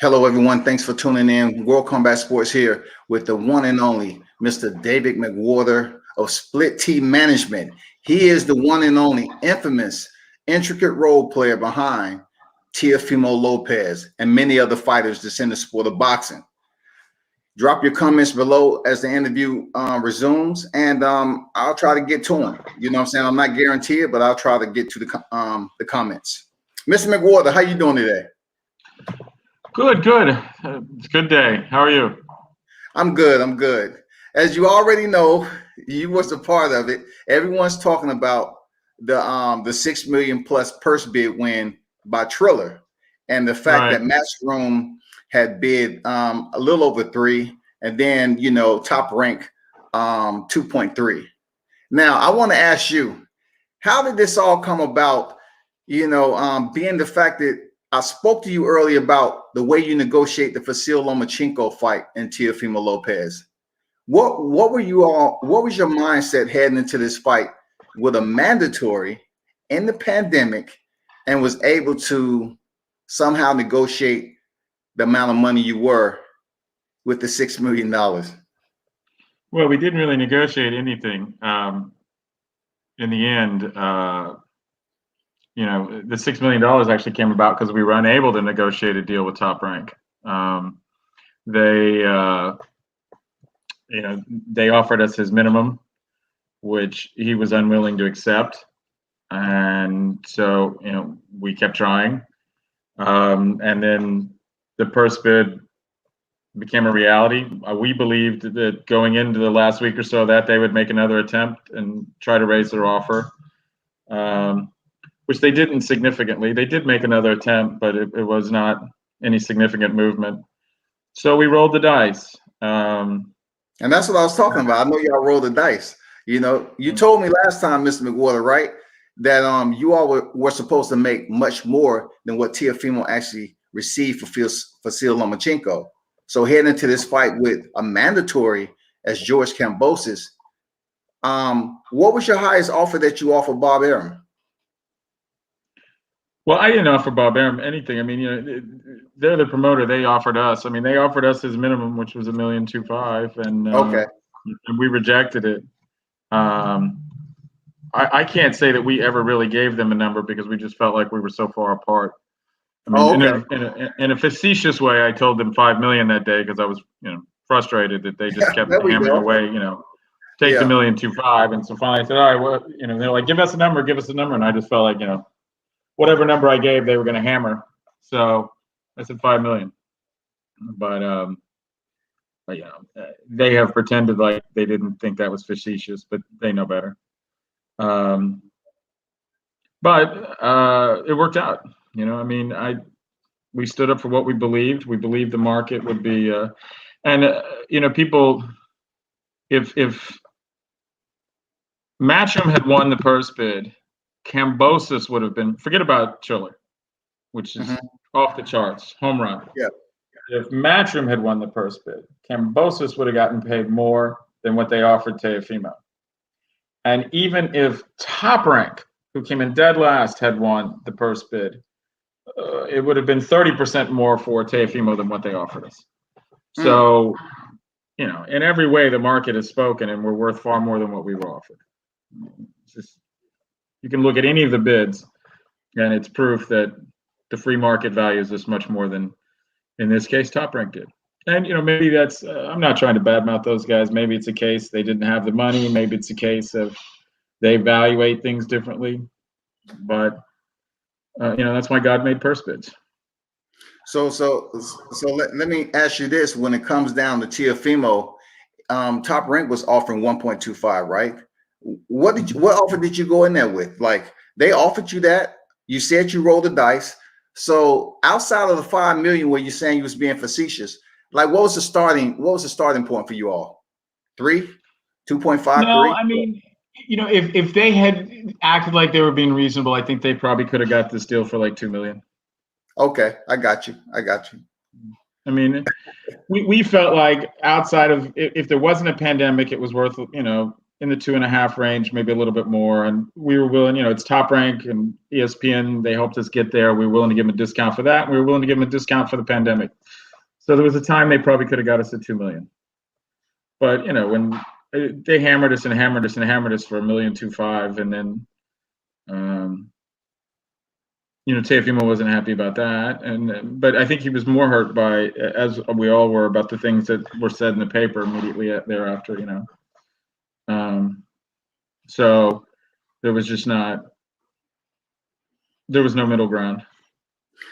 Hello, everyone. Thanks for tuning in. World Combat Sports here with the one and only Mr. David McWater of Split T Management. He is the one and only infamous, intricate role player behind Teofimo Lopez and many other fighters that's in the sport of boxing. Drop your comments below as the interview resumes, and I'll try to get to them. You know what I'm saying? I'm not guaranteed, but I'll try to get to the comments. Mr. McWater, how you doing today? Good. It's a good day. How are you? I'm good. As you already know, you was a part of it. Everyone's talking about the 6 million plus purse bid win by Triller, and the fact that Matchroom had bid a little over 3, and then Top Rank 2.3. Now I want to ask you, how did this all come about? Being the fact that I spoke to you earlier about the way you negotiate the Vaccination Lomachenko fight and Teofimo Lopez. What was your mindset heading into this fight with a mandatory in the pandemic and was able to somehow negotiate the amount of money you were with the $6 million? Well, we didn't really negotiate anything. In the end, the $6 million actually came about because we were unable to negotiate a deal with Top Rank. They offered us his minimum, which he was unwilling to accept, and so we kept trying. And then the purse bid became a reality. We believed that going into the last week or so that they would make another attempt and try to raise their offer. Which they didn't significantly. They did make another attempt, but it was not any significant movement. So we rolled the dice. And that's what I was talking about. I know y'all rolled the dice. You told me last time, Mr. McWater, right, that you all were supposed to make much more than what Teofimo actually received for Vaccination Lomachenko. So heading into this fight with a mandatory as George Kambosos, what was your highest offer that you offered Bob Arum? Well, I didn't offer Bob Arum anything. I mean, they're the promoter. They offered us. I mean, they offered us his minimum, which was $1.25 million, and we rejected it. I can't say that we ever really gave them a number because we just felt like we were so far apart. I mean, in a facetious way, I told them $5 million that day because I was, frustrated that they just kept hammering away. Take the $1.25 million, and so finally I said, all right, well, they're like, give us a number, and I just felt like, whatever number I gave, they were going to hammer. So I said $5 million. But they have pretended like they didn't think that was facetious, but they know better. But it worked out. We stood up for what we believed. We believed the market would be, people. If Matchroom had won the purse bid, Kambosos would have been, forget about Triller, which is off the charts, home run. Yeah. If Matchroom had won the purse bid, Kambosos would have gotten paid more than what they offered Teofimo. And even if Top Rank, who came in dead last, had won the purse bid, it would have been 30% more for Teofimo than what they offered us. So, in every way, the market has spoken, and we're worth far more than what we were offered. You can look at any of the bids, and it's proof that the free market values this much more than, in this case, Top Rank did. And, maybe that's, I'm not trying to badmouth those guys. Maybe it's a case they didn't have the money. Maybe it's a case of they evaluate things differently. But, that's why God made purse bids. So let me ask you this. When it comes down to Teofimo, Top Rank was offering 1.25, right? What offer did you go in there with? Like, they offered you that, you said you rolled the dice. So outside of the $5 million where you're saying you was being facetious, like what was the starting point for you all? 3, 2.5? No, 3? I mean, if they had acted like they were being reasonable, I think they probably could have got this deal for like $2 million. Okay, I got you. I mean, we felt like outside of, if there wasn't a pandemic, it was worth, in the 2.5 range, maybe a little bit more. And we were willing, it's Top Rank and ESPN. They helped us get there. We were willing to give them a discount for that. We were willing to give them a discount for the pandemic. So there was a time they probably could have got us at $2 million. But, when they hammered us and hammered us and hammered us for $1.25 million, and then, Teofimo wasn't happy about that. But I think he was more hurt by, as we all were, about the things that were said in the paper immediately thereafter, So there was no middle ground.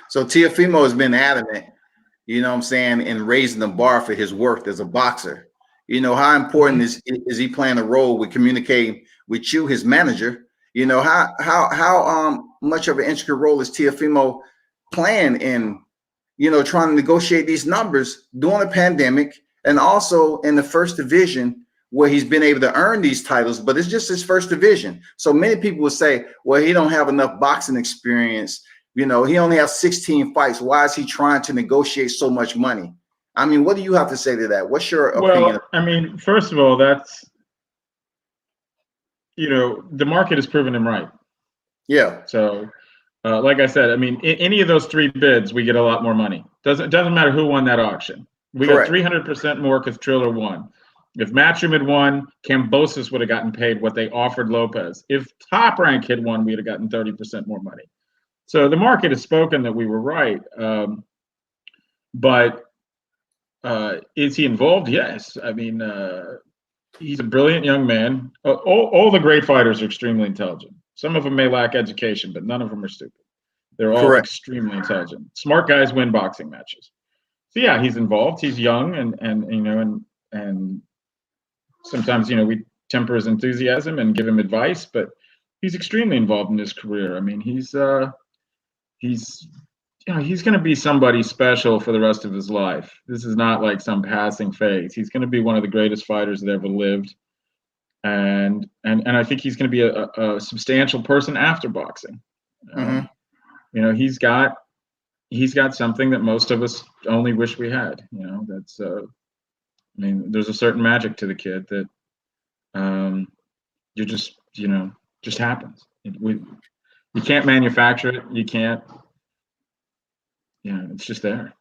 So Teofimo has been adamant, in raising the bar for his work as a boxer. How important is he playing a role with communicating with you, his manager? How much of an intricate role is Teofimo playing in, trying to negotiate these numbers during a pandemic, and also in the first division where he's been able to earn these titles, but it's just his first division. So many people would say, well, he don't have enough boxing experience. He only has 16 fights. Why is he trying to negotiate so much money? I mean, what do you have to say to that? What's your opinion? Well, first of all, that's, the market has proven him right. Yeah. So, like I said, any of those 3 bids, we get a lot more money. Doesn't matter who won that auction. We got 300% more because Triller won. If Matchroom had won, Kambosos would have gotten paid what they offered Lopez. If Top Rank had won, we'd have gotten 30% more money. So the market has spoken that we were right. But is he involved? Yes. He's a brilliant young man. All the great fighters are extremely intelligent. Some of them may lack education, but none of them are stupid. They're all extremely intelligent. Smart guys win boxing matches. So yeah, he's involved. He's young, and sometimes, we temper his enthusiasm and give him advice, but he's extremely involved in his career. He's going to be somebody special for the rest of his life. This is not like some passing phase. He's going to be one of the greatest fighters that ever lived. And I think he's going to be a substantial person after boxing. He's got something that most of us only wish we had. That's there's a certain magic to the kid that you just happens. You can't manufacture it. You can't. It's just there.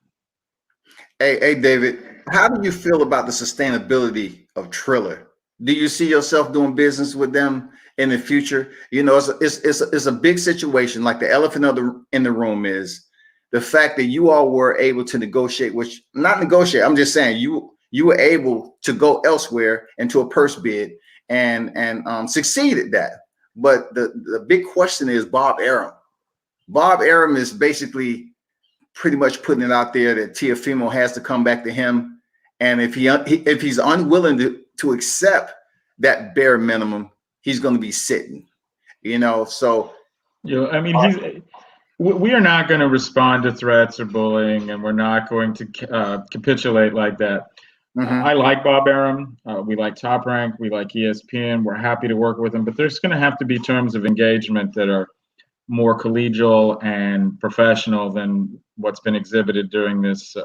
Hey, David, how do you feel about the sustainability of Triller? Do you see yourself doing business with them in the future? It's a big situation. Like the elephant in the room is the fact that you all were able to negotiate, I'm just saying you were able to go elsewhere into a purse bid and succeed at that. But the big question is Bob Arum. Bob Arum is basically pretty much putting it out there that Teofimo has to come back to him, and if he's unwilling to accept that bare minimum, he's going to be sitting. So we are not going to respond to threats or bullying, and we're not going to capitulate like that. I like Bob Arum. We like Top Rank. We like ESPN. We're happy to work with him, but there's going to have to be terms of engagement that are more collegial and professional than what's been exhibited during this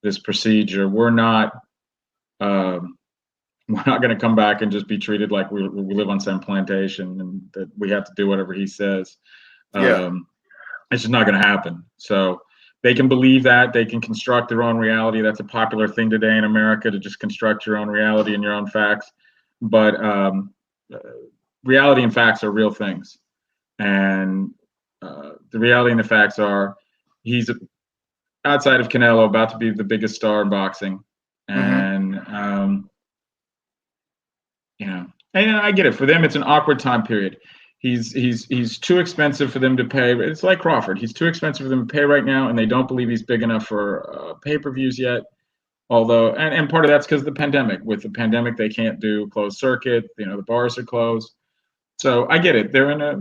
this procedure. We're not going to come back and just be treated like we live on some plantation and that we have to do whatever he says. It's just not going to happen. So they can believe that. They can construct their own reality. That's a popular thing today in America, to just construct your own reality and your own facts. But reality and facts are real things. And the reality and the facts are he's outside of Canelo about to be the biggest star in boxing. And, and I get it. For them, it's an awkward time period. He's too expensive for them to pay. It's like Crawford. He's too expensive for them to pay right now, and they don't believe he's big enough for pay-per-views yet. Although, and part of that's because of the pandemic. With the pandemic, they can't do closed circuit. The bars are closed. So I get it. They're in a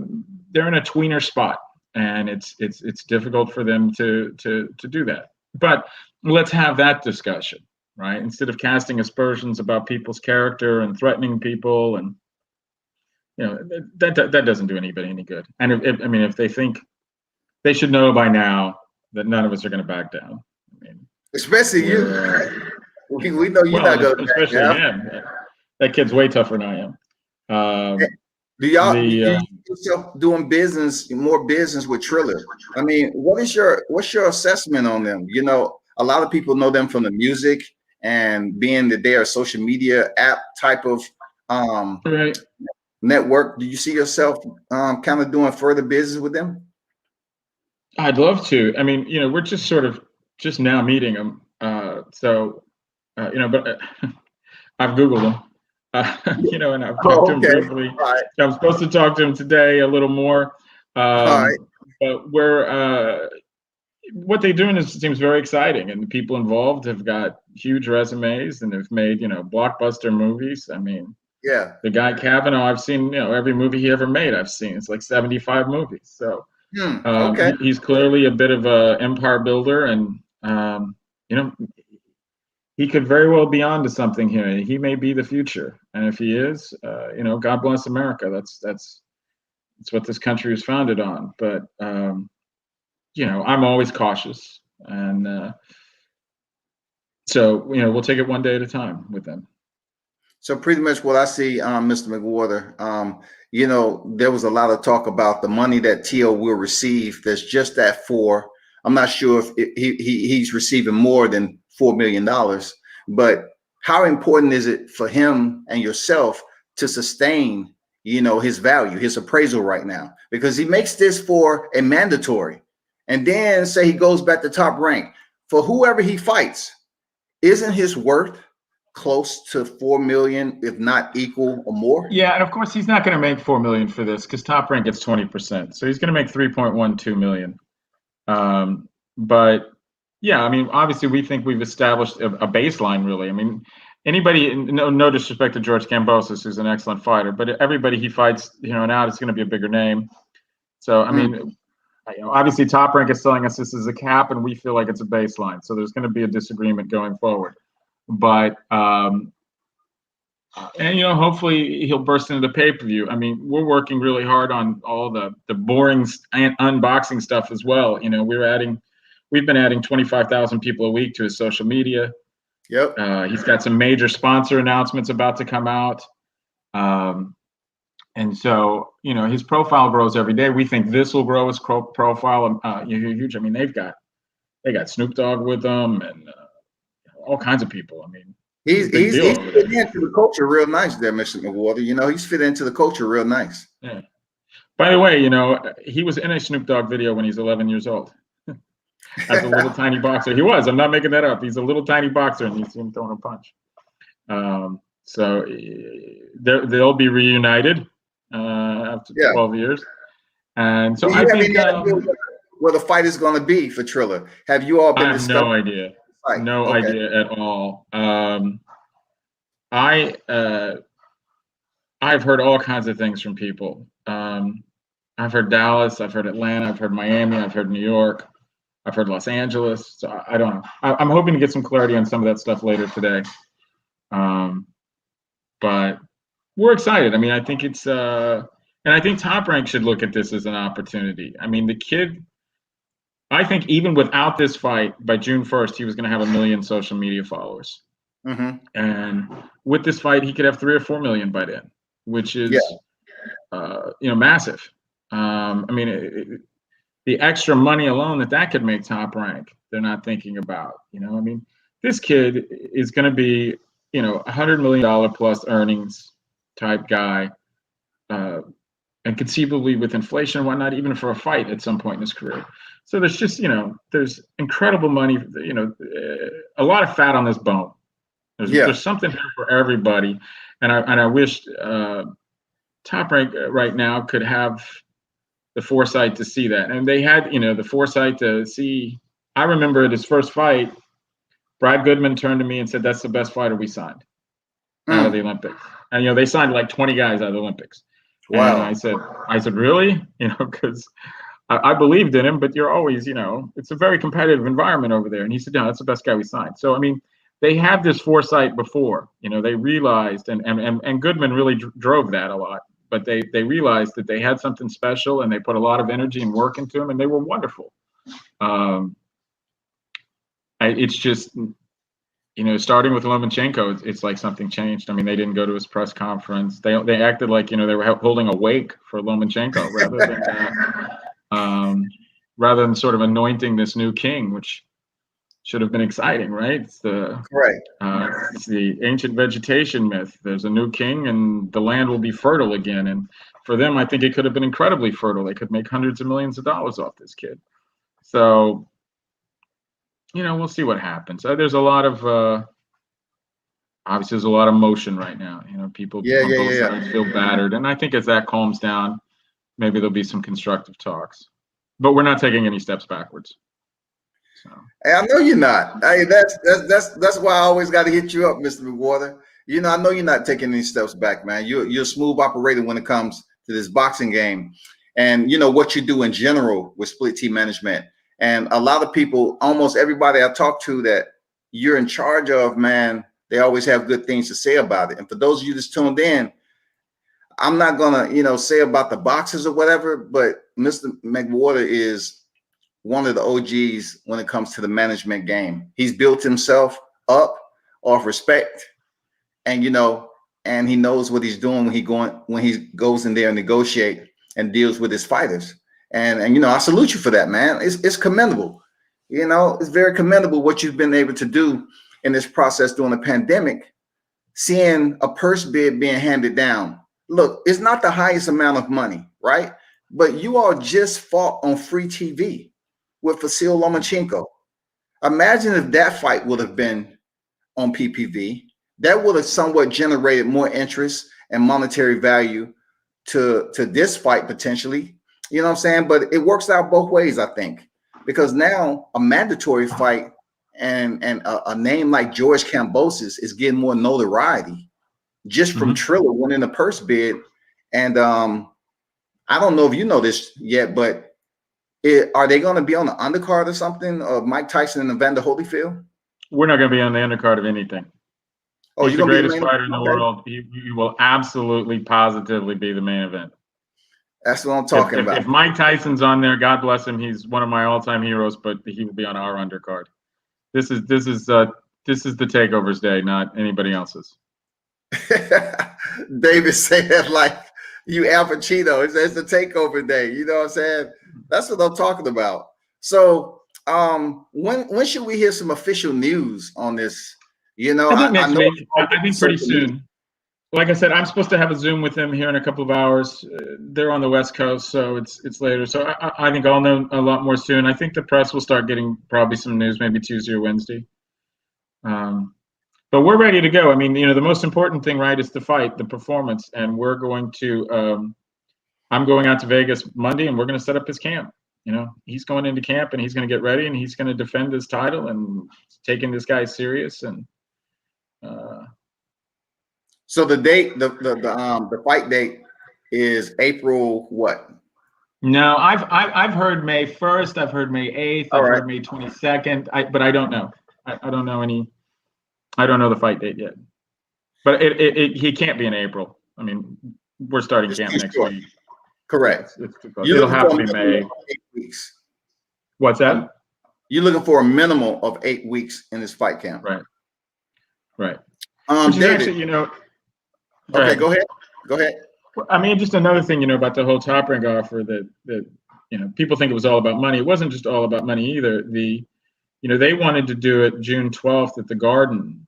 tweener spot, and it's difficult for them to do that. But let's have that discussion, right? Instead of casting aspersions about people's character and threatening people, and that doesn't do anybody any good. And if they think, they should know by now that none of us are going to back down. Especially you. We know you're not going to back down. Especially him. That kid's way tougher than I am. Do y'all you yourself doing more business with Triller? I mean, what's your assessment on them? You know, a lot of people know them from the music and being that they're a social media app type of right. network. Do you see yourself kind of doing further business with them? I'd love to. I mean, you know, we're just sort of just now meeting them. You know, but I've Googled them. You know, and I've talked to him briefly. Right. I'm supposed to talk to him today a little more. Right. But what they're doing seems very exciting, and the people involved have got huge resumes and have made, you know, blockbuster movies. I mean, yeah, the guy Kavanaugh, I've seen, you know, every movie he ever made. I've seen it's like 75 movies. So he's clearly a bit of a empire builder, and you know, he could very well be onto something here. He may be the future, and if he is, you know, God bless America. That's what this country was founded on. But you know, I'm always cautious, and so you know, we'll take it one day at a time with them. So pretty much what I see, Mr. McWater, you know, there was a lot of talk about the money that Teo will receive. That's just that for. I'm not sure if he's receiving more than $4 million, but how important is it for him and yourself to sustain, you know, his value, his appraisal right now? Because he makes this for a mandatory, and then say he goes back to Top Rank for whoever he fights. Isn't his worth close to 4 million, if not equal or more? Yeah, and of course he's not going to make 4 million for this because Top Rank gets 20%, so he's going to make 3.12 million. But yeah, I mean, obviously we think we've established a baseline. Really, I mean, anybody, no disrespect to George Kambosos, who's an excellent fighter, but everybody he fights, you know, now it's going to be a bigger name. So I mean, you know, obviously Top Rank is telling us this is a cap, and we feel like it's a baseline. So there's going to be a disagreement going forward. But and you know, hopefully he'll burst into the pay-per-view. I mean, we're working really hard on all the boring unboxing stuff as well. You know, we've been adding 25,000 people a week to his social media. Yep. He's got some major sponsor announcements about to come out. And so, you know, his profile grows every day. We think this will grow his profile. Huge. I mean, they got Snoop Dogg with them, and all kinds of people. I mean, he's fit into the culture real nice there, Mr. McWater. You know, he's fit into the culture real nice. Yeah. By the way, you know, he was in a Snoop Dogg video when he's 11 years old. As a little tiny boxer. He was. I'm not making that up. He's a little tiny boxer, and you see him throwing a punch. So they'll be reunited after 12 years. And so I think where the fight is going to be for Triller. Have you all been discussing? No idea. No idea at all. I've heard all kinds of things from people. I've heard Dallas, I've heard Atlanta, I've heard Miami, I've heard New York, I've heard Los Angeles. So I don't know. I'm hoping to get some clarity on some of that stuff later today. But we're excited. I mean, I think it's and I think Top Rank should look at this as an opportunity. I mean, the kid, I think even without this fight, by June 1st, he was going to have 1 million social media followers. Mm-hmm. And with this fight, he could have 3 or 4 million by then, which is, you know, massive. I mean, the extra money alone that could make Top Rank, they're not thinking about. You know, I mean, this kid is going to be, you know, $100 million plus earnings type guy, and conceivably with inflation and whatnot, even for a fight at some point in his career. So there's just, you know, there's incredible money, you know, a lot of fat on this bone. There's something here for everybody. And I wish Top Rank right now could have the foresight to see that. And they had, you know, the foresight to see. I remember at his first fight, Brad Goodman turned to me and said, "That's the best fighter we signed out of the Olympics." And, you know, they signed like 20 guys out of the Olympics. Wow. And I said, really? You know, because I believed in him, but you're always, you know, it's a very competitive environment over there. And he said, no, that's the best guy we signed. So, I mean, they had this foresight before, you know, they realized, and Goodman really drove that a lot, but they realized that they had something special, and they put a lot of energy and work into him, and they were wonderful. It's just, starting with Lomachenko, it's like something changed. I mean, they didn't go to his press conference. They acted like they were holding a wake for Lomachenko rather than sort of anointing this new king, which should have been exciting, right? It's the ancient vegetation myth. There's a new king, and the land will be fertile again. And for them, I think it could have been incredibly fertile. They could make hundreds of millions of dollars off this kid. So, we'll see what happens. There's a lot of obviously there's a lot of motion right now. People on both sides feel battered, and I think as that calms down, maybe there'll be some constructive talks. But we're not taking any steps backwards. So. Hey, I know you're not. Hey, that's why I always got to hit you up, Mr. McWater. I know you're not taking any steps back, man. You're a smooth operator when it comes to this boxing game, and what you do in general with split team management. And a lot of people, almost everybody I talk to that you're in charge of, man, they always have good things to say about it. And for those of you that's tuned in, I'm not gonna, say about the boxers or whatever, but Mr. McWater is one of the OGs when it comes to the management game. He's built himself up off respect, and and he knows what he's doing when he goes in there and negotiate and deals with his fighters. And I salute you for that, man. It's commendable. It's very commendable what you've been able to do in this process during the pandemic, seeing a purse bid being handed down. Look, it's not the highest amount of money, right? But you all just fought on free TV with Vasil Lomachenko. Imagine if that fight would have been on PPV. That would have somewhat generated more interest and monetary value to this fight potentially. You know what I'm saying? But it works out both ways, I think, because now a mandatory fight and a name like George Kambosos is getting more notoriety just from Triller winning the purse bid. And I don't know if you know this yet, but are they going to be on the undercard or something of Mike Tyson and Evander Holyfield? We're not going to be on the undercard of anything. Oh, he's the greatest fighter in the world. He will absolutely, positively be the main event. That's what I'm talking about. If Mike Tyson's on there, God bless him. He's one of my all-time heroes, but he will be on our undercard. This is the takeover's day, not anybody else's. David said that like you Al Pacino. It's the takeover day. You know what I'm saying? That's what I'm talking about. So when should we hear some official news on this? I think pretty soon. Like I said, I'm supposed to have a Zoom with him here in a couple of hours. They're on the West Coast, so it's later. So I think I'll know a lot more soon. I think the press will start getting probably some news maybe Tuesday or Wednesday. But we're ready to go. I mean, the most important thing, right, is the fight, the performance. And we're going to I'm going out to Vegas Monday, and we're going to set up his camp. He's going into camp, and he's going to get ready, and he's going to defend his title and taking this guy serious. And so the date, the fight date is April what? No, I've heard May 1st. I've heard May 8th. I've heard May 22nd. But I don't know. I don't know any. I don't know the fight date yet. But he can't be in April. I mean, we're starting camp next week. Correct. It'll have to be May. 8 weeks. What's that? You're looking for a minimum of 8 weeks in this fight camp. Right. David, actually, okay, go ahead. I mean, just another thing, about the whole Top Rank offer that people think it was all about money. It wasn't just all about money either. They wanted to do it June 12th at the Garden,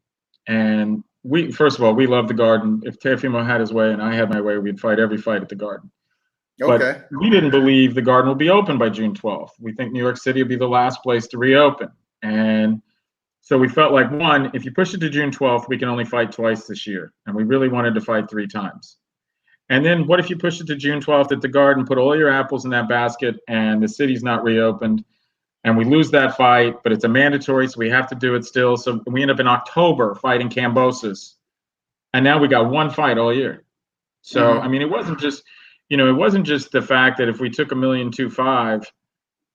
and first of all, we love the Garden. If Teofimo had his way and I had my way, we'd fight every fight at the Garden. Okay. But we didn't believe the Garden will be open by June 12th. We think New York City will be the last place to reopen, and so we felt like, one, if you push it to June 12th, we can only fight twice this year. And we really wanted to fight 3 times. And then what if you push it to June 12th at the Garden, put all your apples in that basket, and the city's not reopened, and we lose that fight, but it's a mandatory, so we have to do it still. So we end up in October fighting Kambosos. And now we got 1 fight all year. So, I mean, it wasn't just the fact that if we took $1.25 million,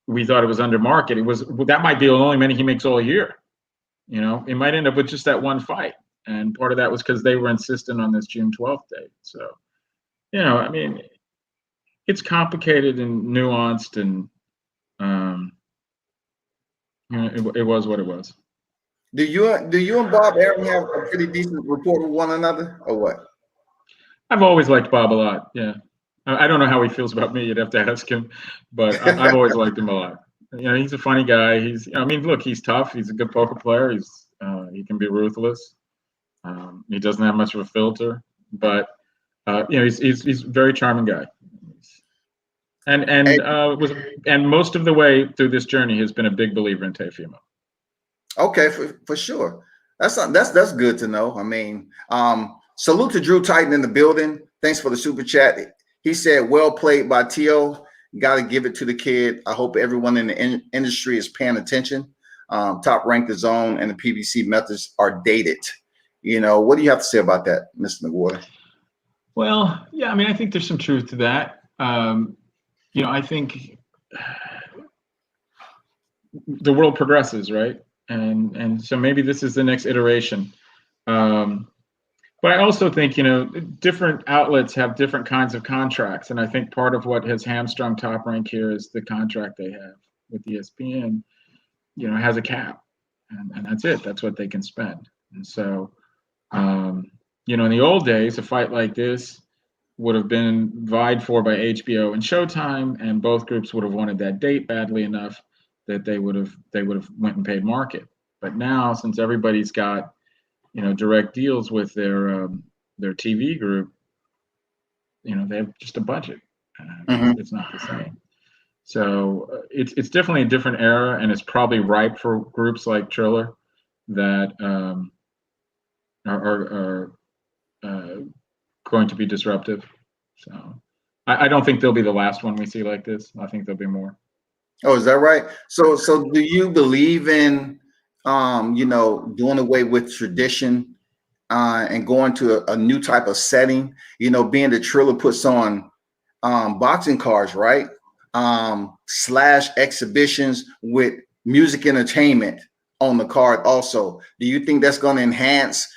we thought it was under market. That might be the only money he makes all year. It might end up with just that 1 fight. And part of that was because they were insistent on this June 12th date. So, I mean, it's complicated and nuanced, and it was what it was. Do you and Bob Arum have a pretty decent rapport with one another, or what? I've always liked Bob a lot. Yeah, I don't know how he feels about me. You'd have to ask him, but I've always liked him a lot. He's a funny guy. I mean, look, he's tough. He's a good poker player. He can be ruthless. He doesn't have much of a filter, but he's a very charming guy. And most of the way through this journey has been a big believer in Teofimo. Okay, for sure. That's good to know. I mean, salute to Drew Titan in the building. Thanks for the super chat. He said, "Well played by Teo. Got to give it to the kid. I hope everyone in the industry is paying attention. Top Rank, the zone, and the PBC methods are dated." What do you have to say about that, Mr. McWater? Well, yeah, I mean, I think there's some truth to that. I think the world progresses, right? And so maybe this is the next iteration. But I also think, different outlets have different kinds of contracts. And I think part of what has hamstrung Top Rank here is the contract they have with ESPN, has a cap. And that's it. That's what they can spend. And so, in the old days, a fight like this would have been vied for by HBO and Showtime, and both groups would have wanted that date badly enough that they would have went and paid market. But now, since everybody's got direct deals with their TV group, they have just a budget. It's not the same. So it's definitely a different era, and it's probably ripe for groups like Triller that are going to be disruptive. So I don't think they'll be the last one we see like this. I think there'll be more. Oh, is that right? So do you believe in doing away with tradition and going to a new type of setting? Being the Triller puts on boxing cards, right? / exhibitions with music entertainment on the card also. Do you think that's going to enhance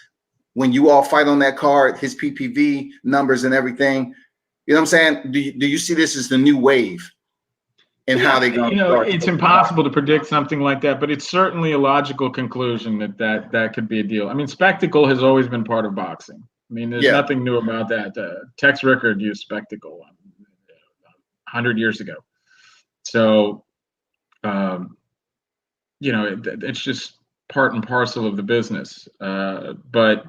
when you all fight on that card, his PPV numbers and everything? You know what I'm saying? Do you see this as the new wave? And how they going to start? It's impossible to predict something like that, but it's certainly a logical conclusion that could be a deal. I mean, spectacle has always been part of boxing. I mean, there's nothing new about that. Tex Rickard used spectacle 100 years ago. So, it's just part and parcel of the business. But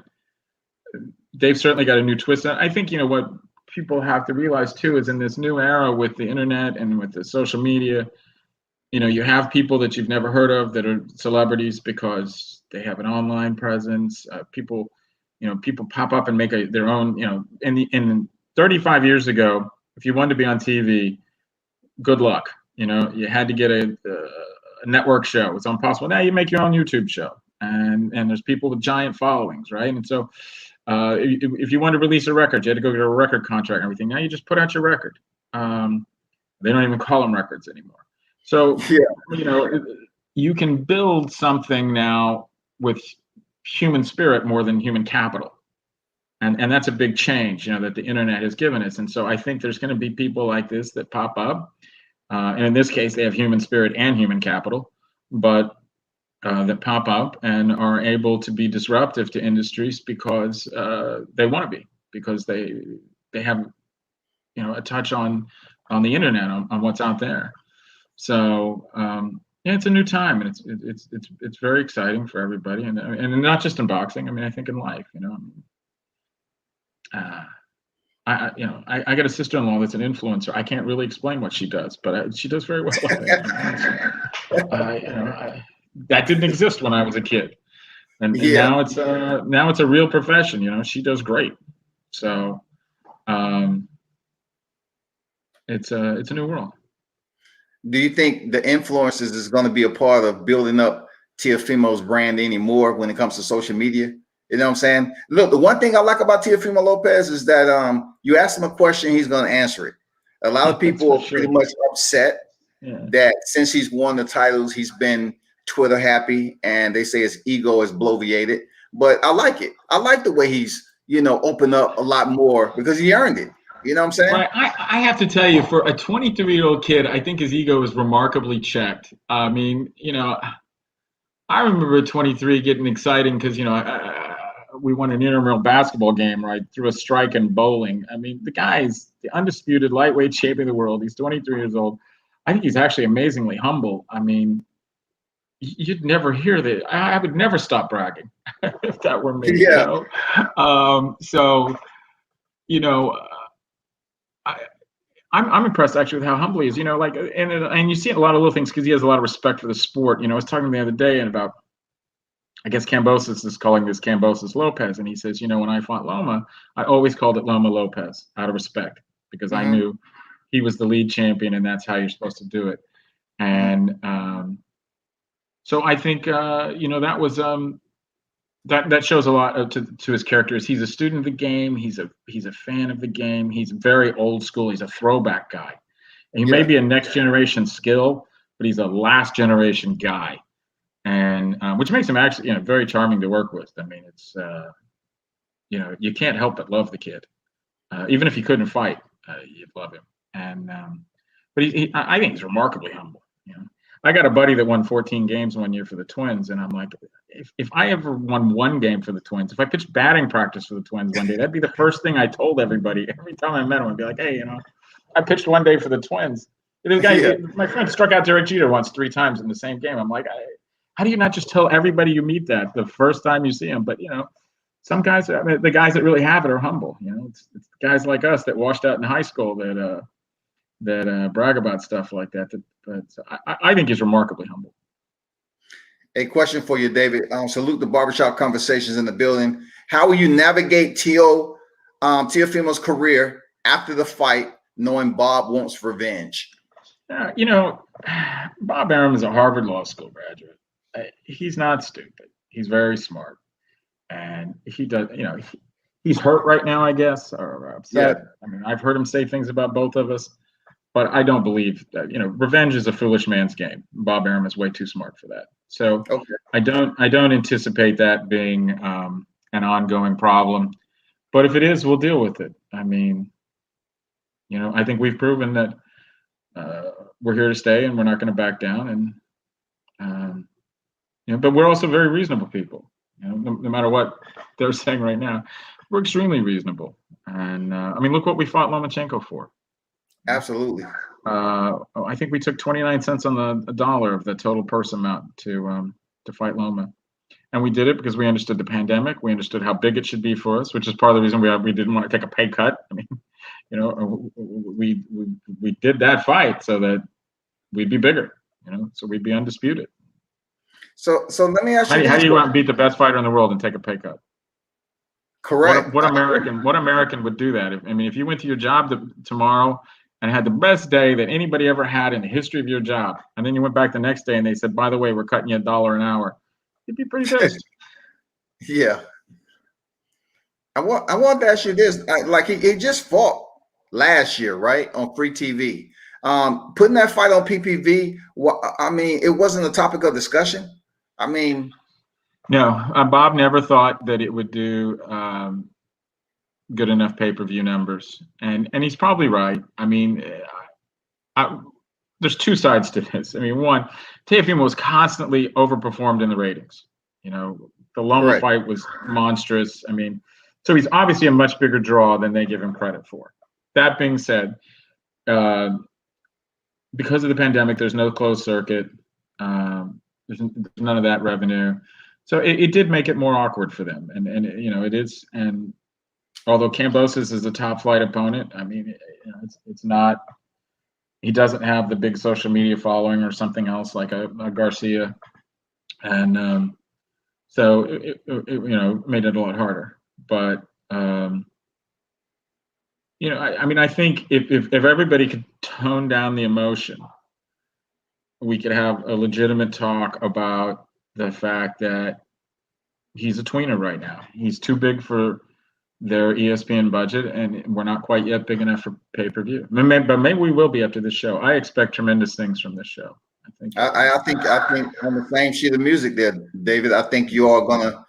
they've certainly got a new twist. I think, what people have to realize too is in this new era with the internet and with the social media, you have people that you've never heard of that are celebrities because they have an online presence. People pop up and make their own. In 35 years ago, if you wanted to be on TV, good luck. You had to get a network show. It's impossible. Now you make your own YouTube show, and there's people with giant followings, right? And so. If you wanted to release a record, you had to go get a record contract and everything. Now you just put out your record. They don't even call them records anymore. So, you can build something now with human spirit more than human capital. And that's a big change, that the internet has given us. And so I think there's going to be people like this that pop up. And in this case, they have human spirit and human capital, but that pop up and are able to be disruptive to industries because they want to be, because they have a touch on the internet on what's out there. So it's a new time, and it's very exciting for everybody, and not just in boxing. I mean, I think in life. I got a sister-in-law that's an influencer. I can't really explain what she does, but she does very well. That didn't exist when I was a kid, and now it's a real profession. She does great. So it's a new world. Do you think the influencers is going to be a part of building up Teofimo's brand anymore when it comes to social media? You know what I'm saying? Look, the one thing I like about Teofimo Lopez is that you ask him a question, he's going to answer it. A lot of people are pretty much upset that since he's won the titles, he's been Twitter happy, and they say his ego is bloviated. But I like it. I like the way he's, opened up a lot more because he earned it. You know what I'm saying? Right. I have to tell you, for a 23-year-old kid, I think his ego is remarkably checked. I mean, I remember 23 getting exciting because, we won an intramural basketball game, right, through a strike in bowling. I mean, the guy's the undisputed lightweight champion of the world. He's 23 years old. I think he's actually amazingly humble. I mean, you'd never hear that. I would never stop bragging if that were me, Yeah. So, you know, I'm impressed actually with how humble he is. And you see a lot of little things because he has a lot of respect for the sport. I was talking the other day and about, I guess Kambosos is calling this Kambosos Lopez, and he says, when I fought Loma, I always called it Loma Lopez out of respect because I knew he was the lead champion, and that's how you're supposed to do it. And so I think that was that shows a lot to his characters. He's a student of the game. He's a fan of the game. He's very old school. He's a throwback guy. And he may be a next generation skill, but he's a last generation guy, and which makes him actually very charming to work with. I mean, it's you can't help but love the kid, even if he couldn't fight, you'd love him. And but I think he's remarkably humble. I got a buddy that won 14 games one year for the Twins, and I'm like, if I ever won one game for the Twins, if I pitched batting practice for the Twins one day, that'd be the first thing I told everybody. Every time I met him, I'd be like, hey, I pitched one day for the Twins. This guy, my friend struck out Derek Jeter once 3 times in the same game. I'm like, how do you not just tell everybody you meet that the first time you see him? But some guys, the guys that really have it are humble. It's guys like us that washed out in high school that brag about stuff like that. But I think he's remarkably humble. A question for you, David. Salute the barbershop conversations in the building. How will you navigate Teofimo's career after the fight, knowing Bob wants revenge? Bob Arum is a Harvard Law School graduate. He's not stupid. He's very smart, and he does. He's hurt right now, I guess, or upset. Yeah. I mean, I've heard him say things about both of us. But I don't believe that, revenge is a foolish man's game. Bob Arum is way too smart for that. So I don't anticipate that being an ongoing problem. But if it is, we'll deal with it. I mean, I think we've proven that we're here to stay and we're not going to back down. And but we're also very reasonable people. No matter what they're saying right now, we're extremely reasonable. And I mean, look what we fought Lomachenko for. Absolutely. I think we took 29 cents on the dollar of the total purse amount to fight Loma, and we did it because we understood the pandemic. We understood how big it should be for us, which is part of the reason we didn't want to take a pay cut. I mean, we did that fight so that we'd be bigger. So we'd be undisputed. So let me ask you. How do you want to beat the best fighter in the world and take a pay cut? Correct. What American would do that? If you went to your job tomorrow and had the best day that anybody ever had in the history of your job, and then you went back the next day and they said, by the way, we're cutting you $1 an hour, you'd be pretty pissed. Yeah. I want to ask you this. He just fought last year, right, on free TV. Putting that fight on PPV, it wasn't a topic of discussion. No, Bob never thought that it would do good enough pay-per-view numbers, and he's probably right. There's 2 sides to this. One, Teofimo was constantly overperformed in the ratings. The Loma fight was monstrous. So he's obviously a much bigger draw than they give him credit for. That being said, because of the pandemic, there's no closed circuit. There's none of that revenue. So it did make it more awkward for them, and it is. And although Kambosos is a top flight opponent, it's not. He doesn't have the big social media following or something else like a Garcia, and so it made it a lot harder. But I think if everybody could tone down the emotion, we could have a legitimate talk about the fact that he's a tweener right now. He's too big for their ESPN budget, and we're not quite yet big enough for pay-per-view. But maybe we will be after this show. I expect tremendous things from this show. I think on the same sheet of music there, David. I think you are gonna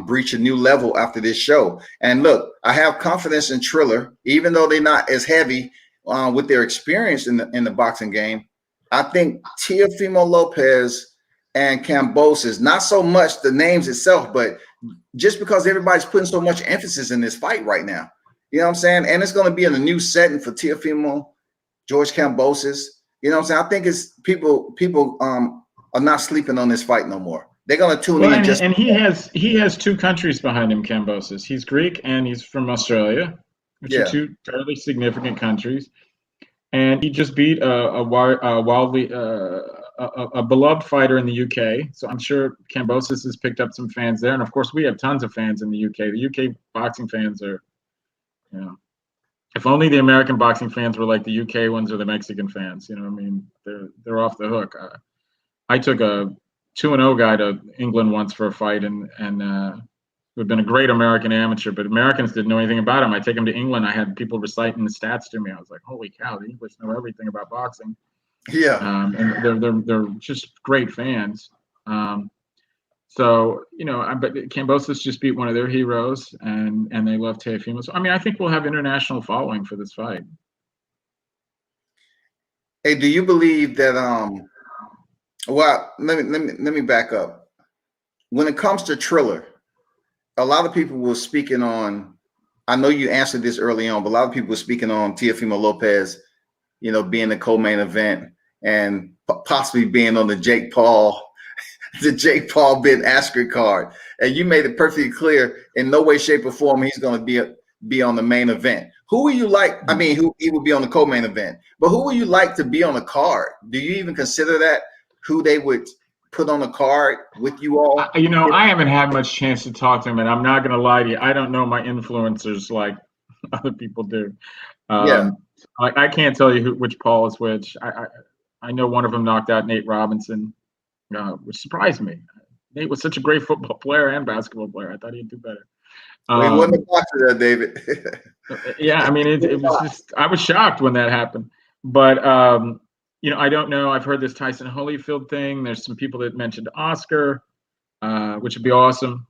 breach a new level after this show. And look, I have confidence in Triller, even though they're not as heavy with their experience in the boxing game. I think Teofimo Lopez and Kambosos. Not so much the names itself, but just because everybody's putting so much emphasis in this fight right now. You know what I'm saying? And it's going to be in a new setting for Teofimo, George Kambosos. You know what I'm saying? I think it's people are not sleeping on this fight no more. They're going to tune in. And he has two countries behind him, Kambosos. He's Greek and he's from Australia, which are two fairly significant countries. And he just beat a beloved fighter in the UK. So I'm sure Kambosos has picked up some fans there. And of course, we have tons of fans in the UK. The UK boxing fans are, you know, if only the American boxing fans were like the UK ones or the Mexican fans. You know, I mean, they're off the hook. I took a 2-0 guy to England once for a fight, and who had been a great American amateur, but Americans didn't know anything about him. I take him to England. I had people reciting the stats to me. I was like, holy cow, the English know everything about boxing. Yeah. And they're just great fans. So, you know, but Kambosos just beat one of their heroes, and they love Teofimo. So, I mean, I think we'll have international following for this fight. Hey, do you believe that well, let me back up. When it comes to Triller, a lot of people were speaking on, I know you answered this early on, but a lot of people were speaking on Teofimo Lopez, you know, being the co-main event and possibly being on the Jake Paul Ben Askren card. And you made it perfectly clear in no way, shape, or form he's going to be on the main event. Who would you like? I mean, he would be on the co-main event, but who would you like to be on the card? Do you even consider that who they would put on the card with you all? You know, I haven't had much chance to talk to him, and I'm not going to lie to you. I don't know my influencers like other people do. I can't tell you which Paul is which. I know one of them knocked out Nate Robinson, which surprised me. Nate was such a great football player and basketball player. I thought he'd do better. He wasn't a boxer, David. Yeah, I mean, it was just, I was shocked when that happened. But, you know, I don't know. I've heard this Tyson Holyfield thing. There's some people that mentioned Oscar, which would be awesome.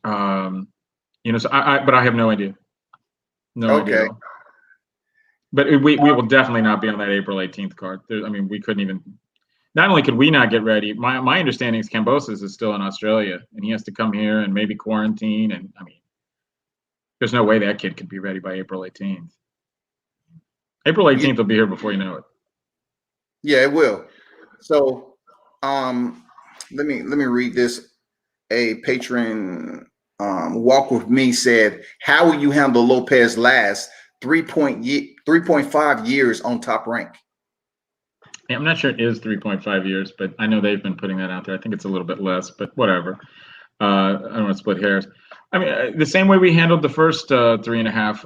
You know, so but I have no idea. No idea. But we will definitely not be on that April 18th card. I mean, we couldn't even. Not only could we not get ready, my understanding is Kambosos is still in Australia, and he has to come here and maybe quarantine. And I mean, there's no way that kid could be ready by April 18th. April 18th will be here before you know it. Yeah, it will. So, let me read this. A patron, Walk With Me, said, "How will you handle Lopez last 3.5 years on Top Rank?" Yeah, I'm not sure it is 3.5 years, but I know they've been putting that out there. I think it's a little bit less, but whatever. I don't want to split hairs. I mean, the same way we handled the first 3.5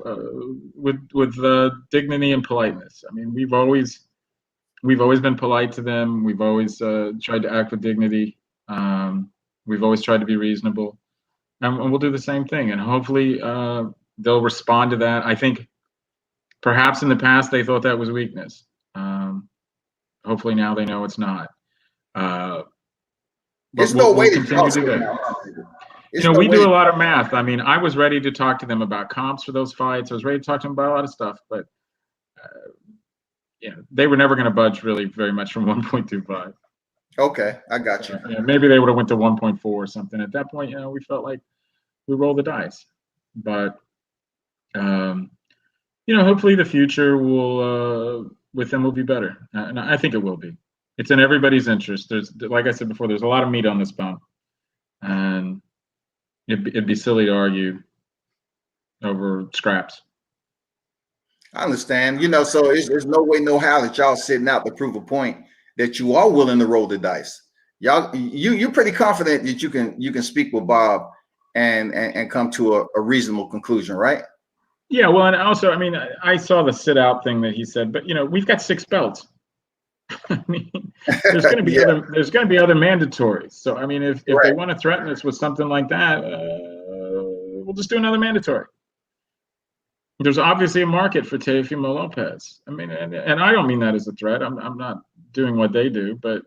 with dignity and politeness. I mean, we've always been polite to them. We've always tried to act with dignity. We've always tried to be reasonable, and we'll do the same thing. And hopefully, they'll respond to that. I think perhaps in the past they thought that was weakness. Hopefully now they know it's not. There's no way to continue to do that. You know, we do a lot of math. I mean, I was ready to talk to them about comps for those fights. I was ready to talk to them about a lot of stuff, but you know, they were never going to budge really very much from 1.25. Okay, I got you. Yeah, maybe they would have went to 1.4 or something. At that point, you know, we felt like we rolled the dice. But you know, hopefully the future will with them will be better, and I think it will be. It's in everybody's interest. There's, like I said before, there's a lot of meat on this bone, and it'd be silly to argue over scraps. I understand. You know, so there's no way, no how that y'all sitting out to prove a point that you are willing to roll the dice. Y'all, you're pretty confident that you can speak with Bob and come to a reasonable conclusion, right? Yeah, well, and also, I mean, I saw the sit out thing that he said, but you know, we've got 6 belts. I mean, there's going to be other mandatories. So I mean, if they want to threaten us with something like that, we'll just do another mandatory. There's obviously a market for Teofimo Lopez. I mean, and I don't mean that as a threat. I'm not doing what they do, but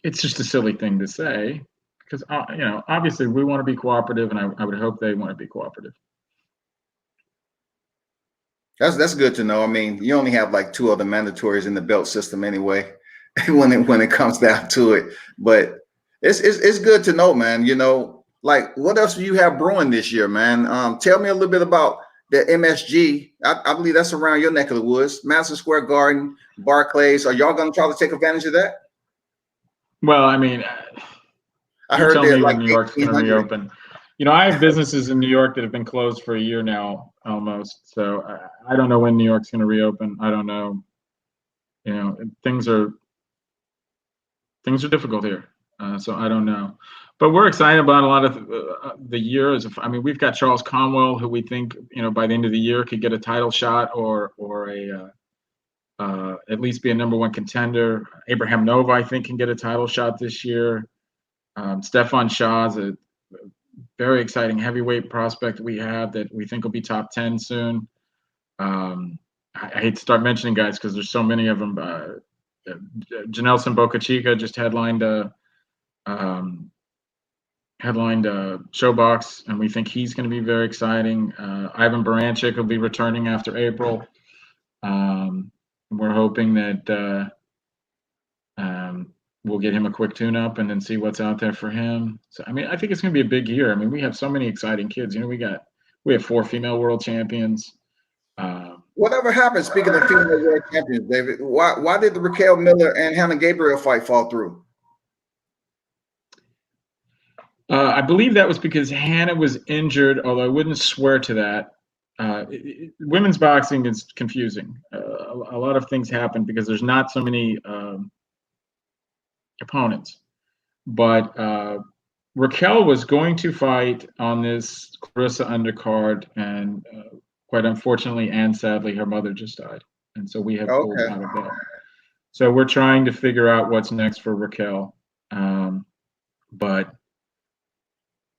it's just a silly thing to say because you know, obviously we want to be cooperative, and I would hope they want to be cooperative. That's good to know. I mean, you only have like 2 other mandatories in the belt system anyway. when it comes down to it. But it's good to know, man. You know, like what else do you have brewing this year, man? Tell me a little bit about the MSG. I believe that's around your neck of the woods, Madison Square Garden, Barclays. Are y'all gonna try to take advantage of that? Well, I mean, I you heard tell they're me like when New York's going to 1,800. reopen. You know, I have businesses in New York that have been closed for a year now, almost. So I don't know when New York's going to reopen. I don't know. You know, things are difficult here. So I don't know. But we're excited about a lot of the years. I mean, we've got Charles Conwell, who we think, you know, by the end of the year could get a title shot or a at least be a #1 contender. Abraham Nova, I think, can get a title shot this year. Stefan Shaw's a very exciting heavyweight prospect we have that we think will be top 10 soon. I hate to start mentioning guys because there's so many of them. Janelson Bocachica just headlined Showbox, and we think he's going to be very exciting. Ivan Baranchik will be returning after April. We're hoping that we'll get him a quick tune-up and then see what's out there for him. So, I mean, I think it's going to be a big year. I mean, we have so many exciting kids. You know, we have 4 female world champions. Whatever happened, speaking of female world champions, David, why did the Raquel Miller and Hannah Gabriel fight fall through? I believe that was because Hannah was injured, although I wouldn't swear to that. Women's boxing is confusing. A lot of things happen because there's not so many opponents. But Raquel was going to fight on this Clarissa undercard, and quite unfortunately and sadly, her mother just died. And so we have pulled out of that. So we're trying to figure out what's next for Raquel. But,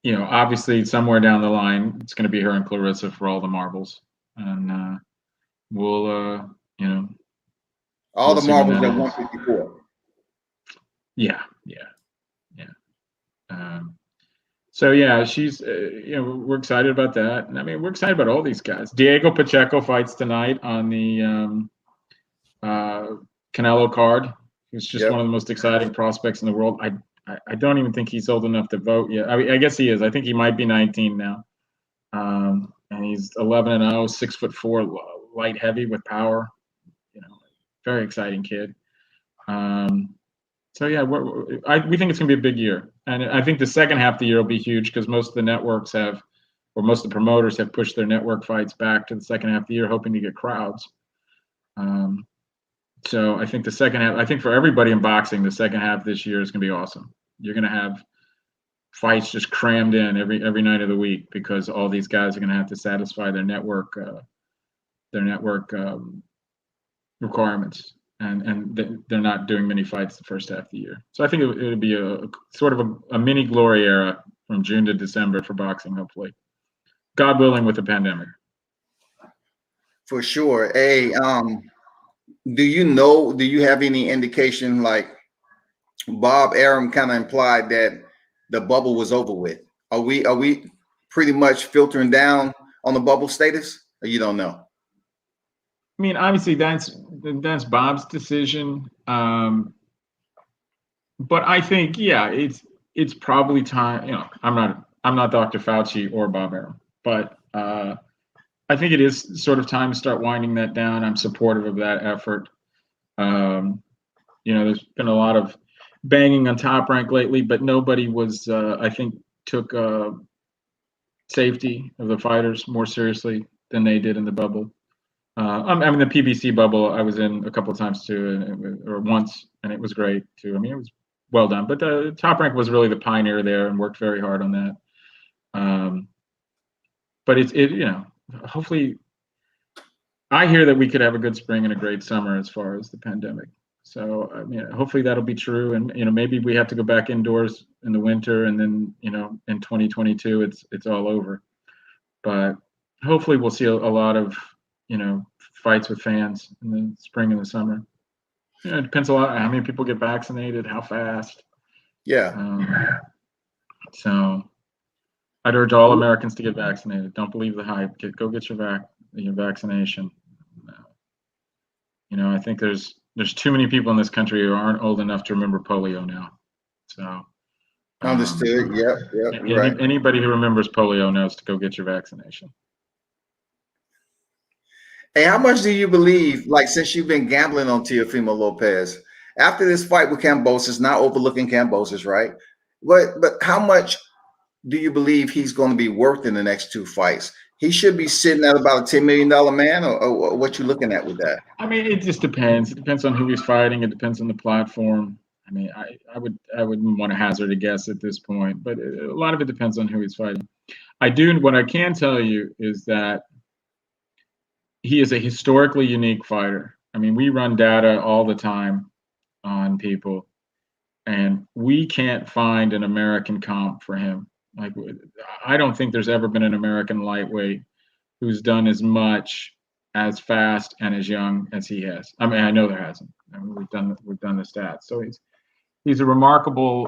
you know, obviously somewhere down the line, it's going to be her and Clarissa for all the marbles. And we'll, you know. All the marbles at 154. Yeah. So yeah, she's you know, we're excited about that, and I mean we're excited about all these guys. Diego Pacheco fights tonight on the Canelo card. He's just one of the most exciting prospects in the world. I don't even think he's old enough to vote yet. I mean, I guess he is. I think he might be 19 now, and he's 11-0, 6'4", light heavy with power. You know, very exciting kid. So yeah, we think it's going to be a big year, and I think the second half of the year will be huge because most of the networks most of the promoters have pushed their network fights back to the second half of the year, hoping to get crowds. So I think the second half, I think for everybody in boxing, the second half of this year is going to be awesome. You're going to have fights just crammed in every night of the week because all these guys are going to have to satisfy their network requirements. And they're not doing many fights the first half of the year. So I think it would be a sort of a mini glory era from June to December for boxing, hopefully. God willing, with the pandemic. For sure. Hey, do you have any indication, like Bob Arum kind of implied that the bubble was over with? Are we pretty much filtering down on the bubble status, or you don't know? I mean, obviously that's Bob's decision, but I think it's probably time. You know, I'm not Dr. Fauci or Bob Arum, but I think it is sort of time to start winding that down. I'm supportive of that effort. You know, there's been a lot of banging on Top Rank lately, but nobody was, I think, took safety of the fighters more seriously than they did in the bubble. I mean, the PBC bubble I was in a couple of times too, or once, and it was great too. I mean, it was well done. But the Top Rank was really the pioneer there and worked very hard on that. But it you know, hopefully, I hear that we could have a good spring and a great summer as far as the pandemic. So I mean, hopefully that'll be true. And you know, maybe we have to go back indoors in the winter, and then you know, in 2022, it's all over. But hopefully, we'll see a lot of fights with fans in the spring and the summer. You know, it depends a lot on how many people get vaccinated, how fast. Yeah. So I'd urge all Americans to get vaccinated. Don't believe the hype. Go get your vaccination. You know, I think there's there's too many people in this country who aren't old enough to remember polio now. So Understood. Yep. Right. Anybody who remembers polio knows to go get your vaccination. Hey, how much do you believe, like, since you've been gambling on Teofimo Lopez, after this fight with Kambosos, not overlooking Kambosos, right? But how much do you believe he's going to be worth in the next 2 fights? He should be sitting at about a $10 million man, or what you looking at with that? I mean, it just depends. It depends on who he's fighting. It depends on the platform. I mean, I wouldn't want to hazard a guess at this point, but a lot of it depends on who he's fighting. What I can tell you is that he is a historically unique fighter. I mean, we run data all the time on people, and we can't find an American comp for him. Like, I don't think there's ever been an American lightweight who's done as much, as fast, and as young as he has. I mean, I know there hasn't. I mean, we've done the stats. So he's a remarkable.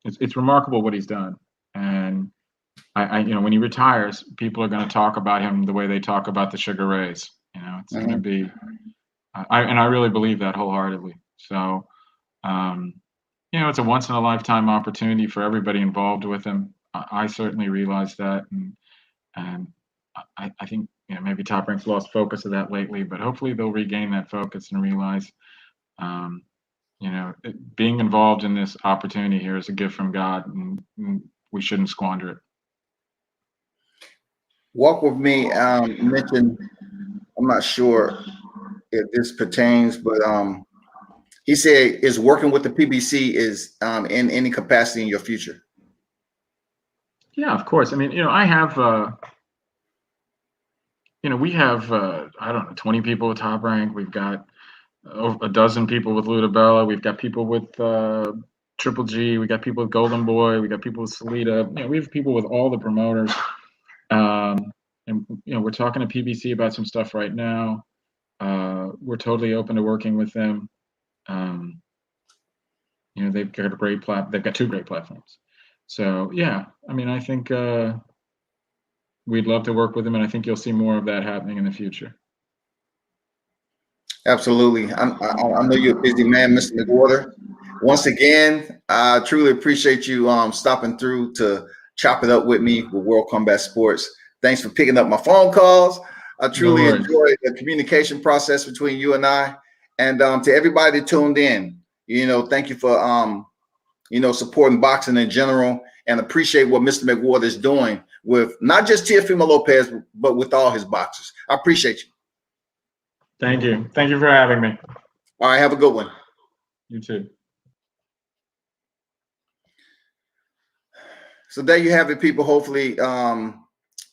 It's remarkable what he's done, and when he retires, people are going to talk about him the way they talk about the Sugar Rays. It's going to be. I really believe that wholeheartedly. So. It's a once in a lifetime opportunity for everybody involved with him. I certainly realize that, and I think maybe Top Rank's lost focus of that lately, but hopefully they'll regain that focus and realize, being involved in this opportunity here is a gift from God, and we shouldn't squander it. Walk with me. Mentioned, I'm not sure if this pertains, but he said, is working with the PBC is in any capacity in your future? Yeah, of course. I mean, I have, we have, I don't know, 20 people with Top Rank. We've got a dozen people with Ludabella. We've got people with Triple G. We got people with Golden Boy. We got people with Salida. We have people with all the promoters. And, we're talking to PBC about some stuff right now. We're totally open to working with them. They've got they've got 2 great platforms. So yeah, I mean, I think we'd love to work with them, and I think you'll see more of that happening in the future. Absolutely. I know you're a busy man, Mr. McWater. Once again, I truly appreciate you stopping through to chop it up with me with World Combat Sports. Thanks for picking up my phone calls. I truly enjoyed the communication process between you and I. And to everybody that tuned in, thank you for supporting boxing in general, and appreciate what Mr. McWater is doing with not just Teofimo Lopez, but with all his boxers. I appreciate you. Thank you. Thank you for having me. All right, have a good one. You too. So there you have it, people. Hopefully,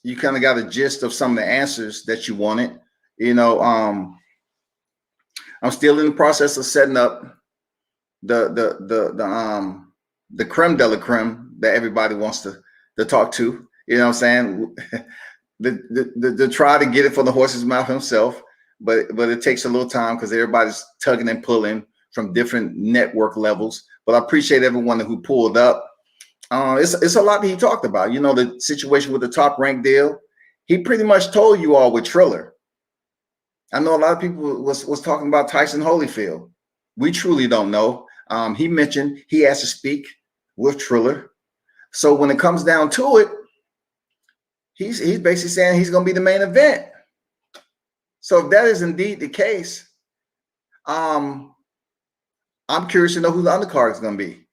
you kind of got a gist of some of the answers that you wanted. I'm still in the process of setting up the creme de la creme that everybody wants to talk to. You know what I'm saying? the try to get it from the horse's mouth himself, but it takes a little time because everybody's tugging and pulling from different network levels. But I appreciate everyone who pulled up. It's a lot that he talked about. The situation with the Top Rank deal. He pretty much told you all with Triller. I know a lot of people was talking about Tyson Holyfield. We truly don't know. He mentioned he has to speak with Triller. So when it comes down to it, he's basically saying he's going to be the main event. So if that is indeed the case, I'm curious to know who the undercard is going to be.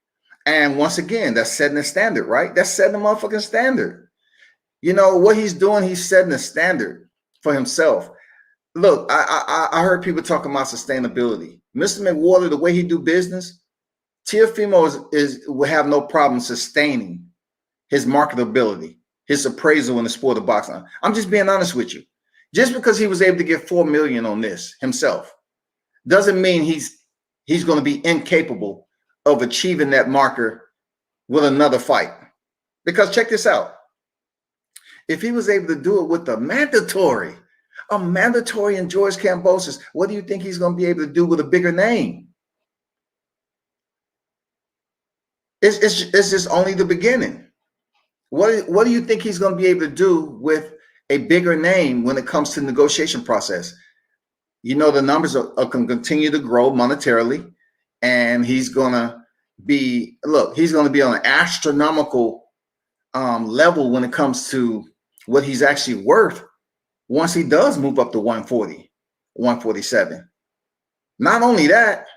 And once again, that's setting a standard, right? That's setting a motherfucking standard. What he's doing, he's setting a standard for himself. Look, I heard people talking about sustainability. Mr. McWater, the way he do business, Teofimo will have no problem sustaining his marketability, his appraisal in the sport of boxing. I'm just being honest with you. Just because he was able to get $4 million on this himself doesn't mean he's going to be incapable of achieving that marker with another fight. Because check this out. If he was able to do it with a mandatory in George Kambosos, what do you think he's going to be able to do with a bigger name? It's just only the beginning. What do you think he's going to be able to do with a bigger name when it comes to the negotiation process? You know, the numbers are going to continue to grow monetarily, and he's going to be he's going to be on an astronomical level when it comes to what he's actually worth once he does move up to 140, 147. Not only that,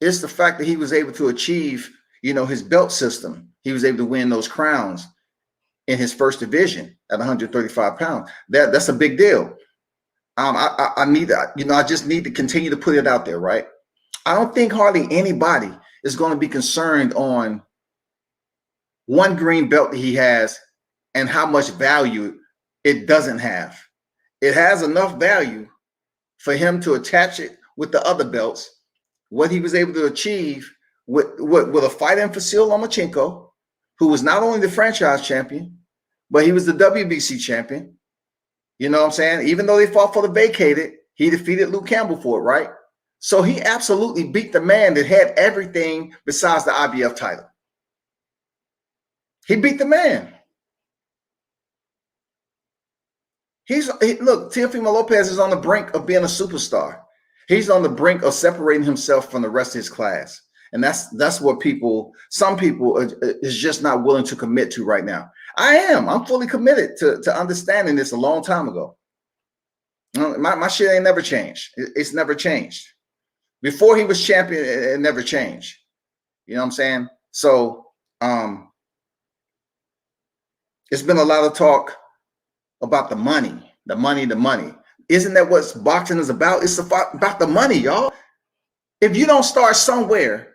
it's the fact that he was able to achieve, you know, his belt system. He was able to win those crowns in his first division at 135 pounds. That's a big deal. I need that. You know, I just need to continue to put it out there, right? I don't think hardly anybody is going to be concerned on one green belt that he has and how much value it doesn't have. It has enough value for him to attach it with the other belts. What he was able to achieve with a fight in Vasil Lomachenko, who was not only the franchise champion, but he was the WBC champion. You know what I'm saying? Even though they fought for the vacated, he defeated Luke Campbell for it, right? So he absolutely beat the man that had everything besides the IBF title. He beat the man. Look, Teofimo Lopez is on the brink of being a superstar. He's on the brink of separating himself from the rest of his class. And that's what some people is just not willing to commit to right now. I'm fully committed to understanding this a long time ago. My shit ain't never changed. It's never changed. Before he was champion, it never changed. You know what I'm saying? So it's been a lot of talk about the money. Isn't that what boxing is about? It's about the money, y'all. If you don't start somewhere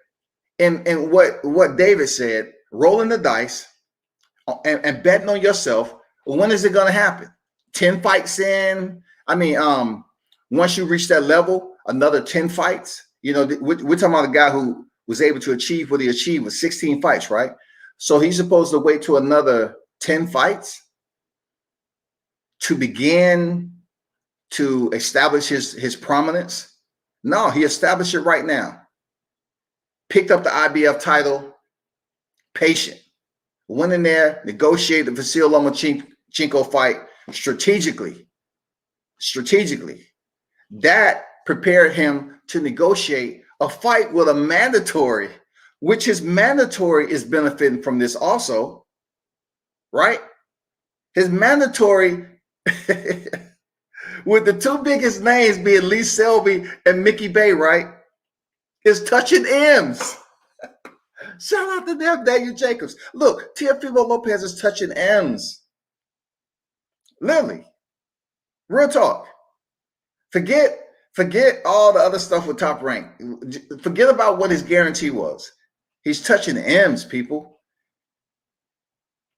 in what David said, rolling the dice and betting on yourself, when is it going to happen? 10 fights in? I mean, once you reach that level, another 10 fights. You know, we're talking about a guy who was able to achieve what he achieved with 16 fights, right? So he's supposed to wait to another 10 fights to begin to establish his prominence. No, he established it right now. Picked up the IBF title, patient. Went in there, negotiated the Vasil Lomachenko fight strategically. That prepared him to negotiate a fight with a mandatory, which his mandatory is benefiting from this also, right? His mandatory with the two biggest names being Lee Selby and Mickey Bay, right, is touching M's. Shout out to them, Daniel Jacobs. Look, Teofimo Lopez is touching M's. Literally. Real talk. Forget all the other stuff with Top Rank. Forget about what his guarantee was. He's touching M's, people.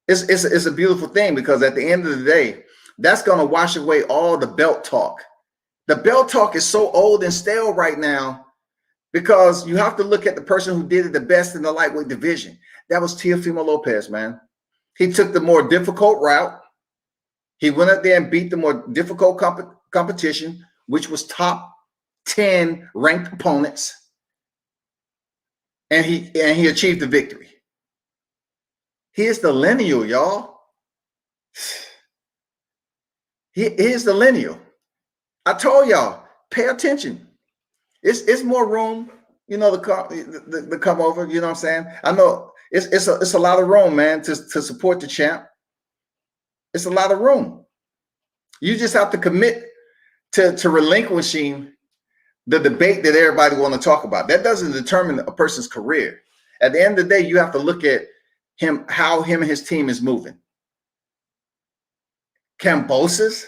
It's a beautiful thing because at the end of the day, that's going to wash away all the belt talk. The belt talk is so old and stale right now because you have to look at the person who did it the best in the lightweight division. That was Teofimo Lopez, man. He took the more difficult route. He went up there and beat the more difficult competition, which was top 10 ranked opponents. And he achieved the victory. He is the lineal, y'all. He is the lineal. I told y'all, pay attention. It's more room, you know, to come over. You know what I'm saying? I know it's a lot of room, man, to support the champ. It's a lot of room. You just have to commit to relinquishing the debate that everybody want to talk about. That doesn't determine a person's career. At the end of the day, you have to look at how him and his team is moving. Kambosos,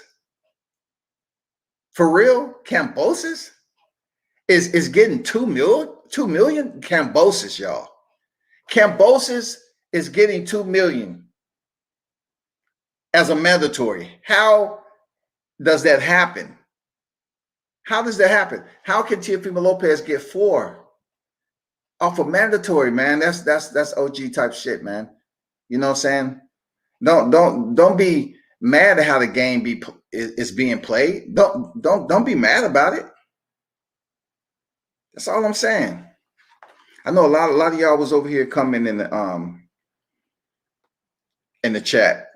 for real, Kambosos is getting 2 million. Kambosos, y'all. Kambosos is getting 2 million as a mandatory. How does that happen? How does that happen? How can Teofimo Lopez get 4 off a mandatory, man? That's OG type shit, man. You know what I'm saying? Don't be mad at how the game is being played. Don't be mad about it. That's all I'm saying. I know a lot of y'all was over here coming in the chat.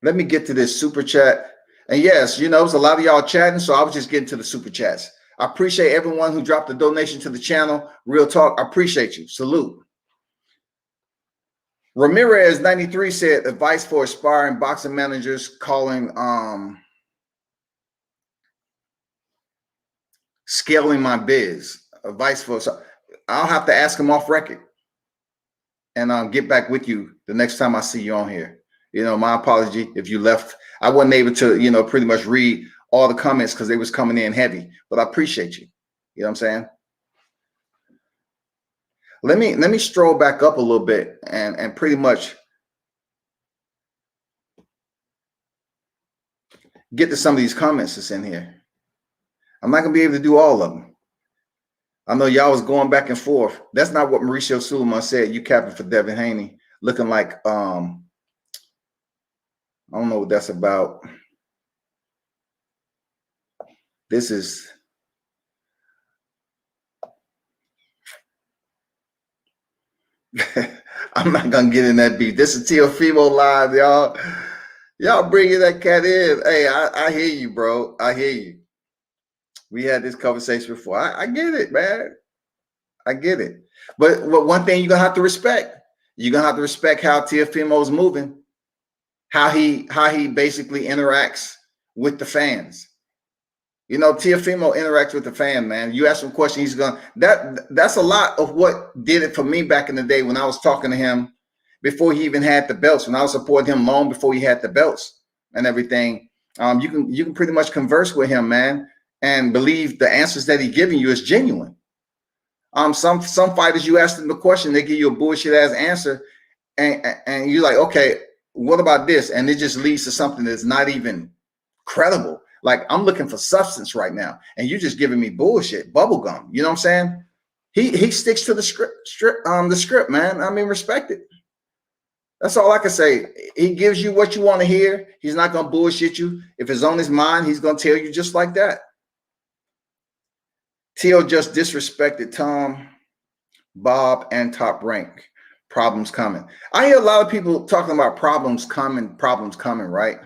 Let me get to this super chat. And yes, you know, it's a lot of y'all chatting, so I was just getting to the super chats. I appreciate everyone who dropped a donation to the channel. Real talk, I appreciate you. Salute. Ramirez 93 said advice for aspiring boxing managers calling scaling my biz. Advice for, so I'll have to ask him off record and get back with you the next time I see you on here. You know, my apology if you left. I wasn't able to, you know, pretty much read all the comments because they was coming in heavy, but I appreciate you. You know what I'm saying? Let me stroll back up a little bit and pretty much get to some of these comments that's in here. I'm not gonna be able to do all of them. I know y'all was going back and forth. That's not what Mauricio Suleiman said. You capping for Devin Haney, looking like I don't know what that's about. This is I'm not gonna get in that beat. This is Teofimo live, y'all. Y'all bringing that cat in. Hey, I hear you, bro. I hear you. We had this conversation before. I get it, man. I get it. But one thing you're gonna have to respect. You're gonna have to respect how Teofimo's moving, how he basically interacts with the fans. You know, Teofimo interacts with the fan, man. You ask him a question, he's gonna that's a lot of what did it for me back in the day when I was talking to him before he even had the belts, when I was supporting him long before he had the belts and everything. You can pretty much converse with him, man, and believe the answers that he's giving you is genuine. Some fighters, you ask them the question, they give you a bullshit ass answer, and you're like, okay, what about this? And it just leads to something that's not even credible. Like, I'm looking for substance right now, and you're just giving me bullshit, bubblegum. You know what I'm saying? He sticks to the script, man. I mean, respect it. That's all I can say. He gives you what you want to hear. He's not gonna bullshit you. If it's on his mind, he's gonna tell you just like that. Teo just disrespected Tom, Bob, and Top Rank. Problems coming. I hear a lot of people talking about problems coming, right?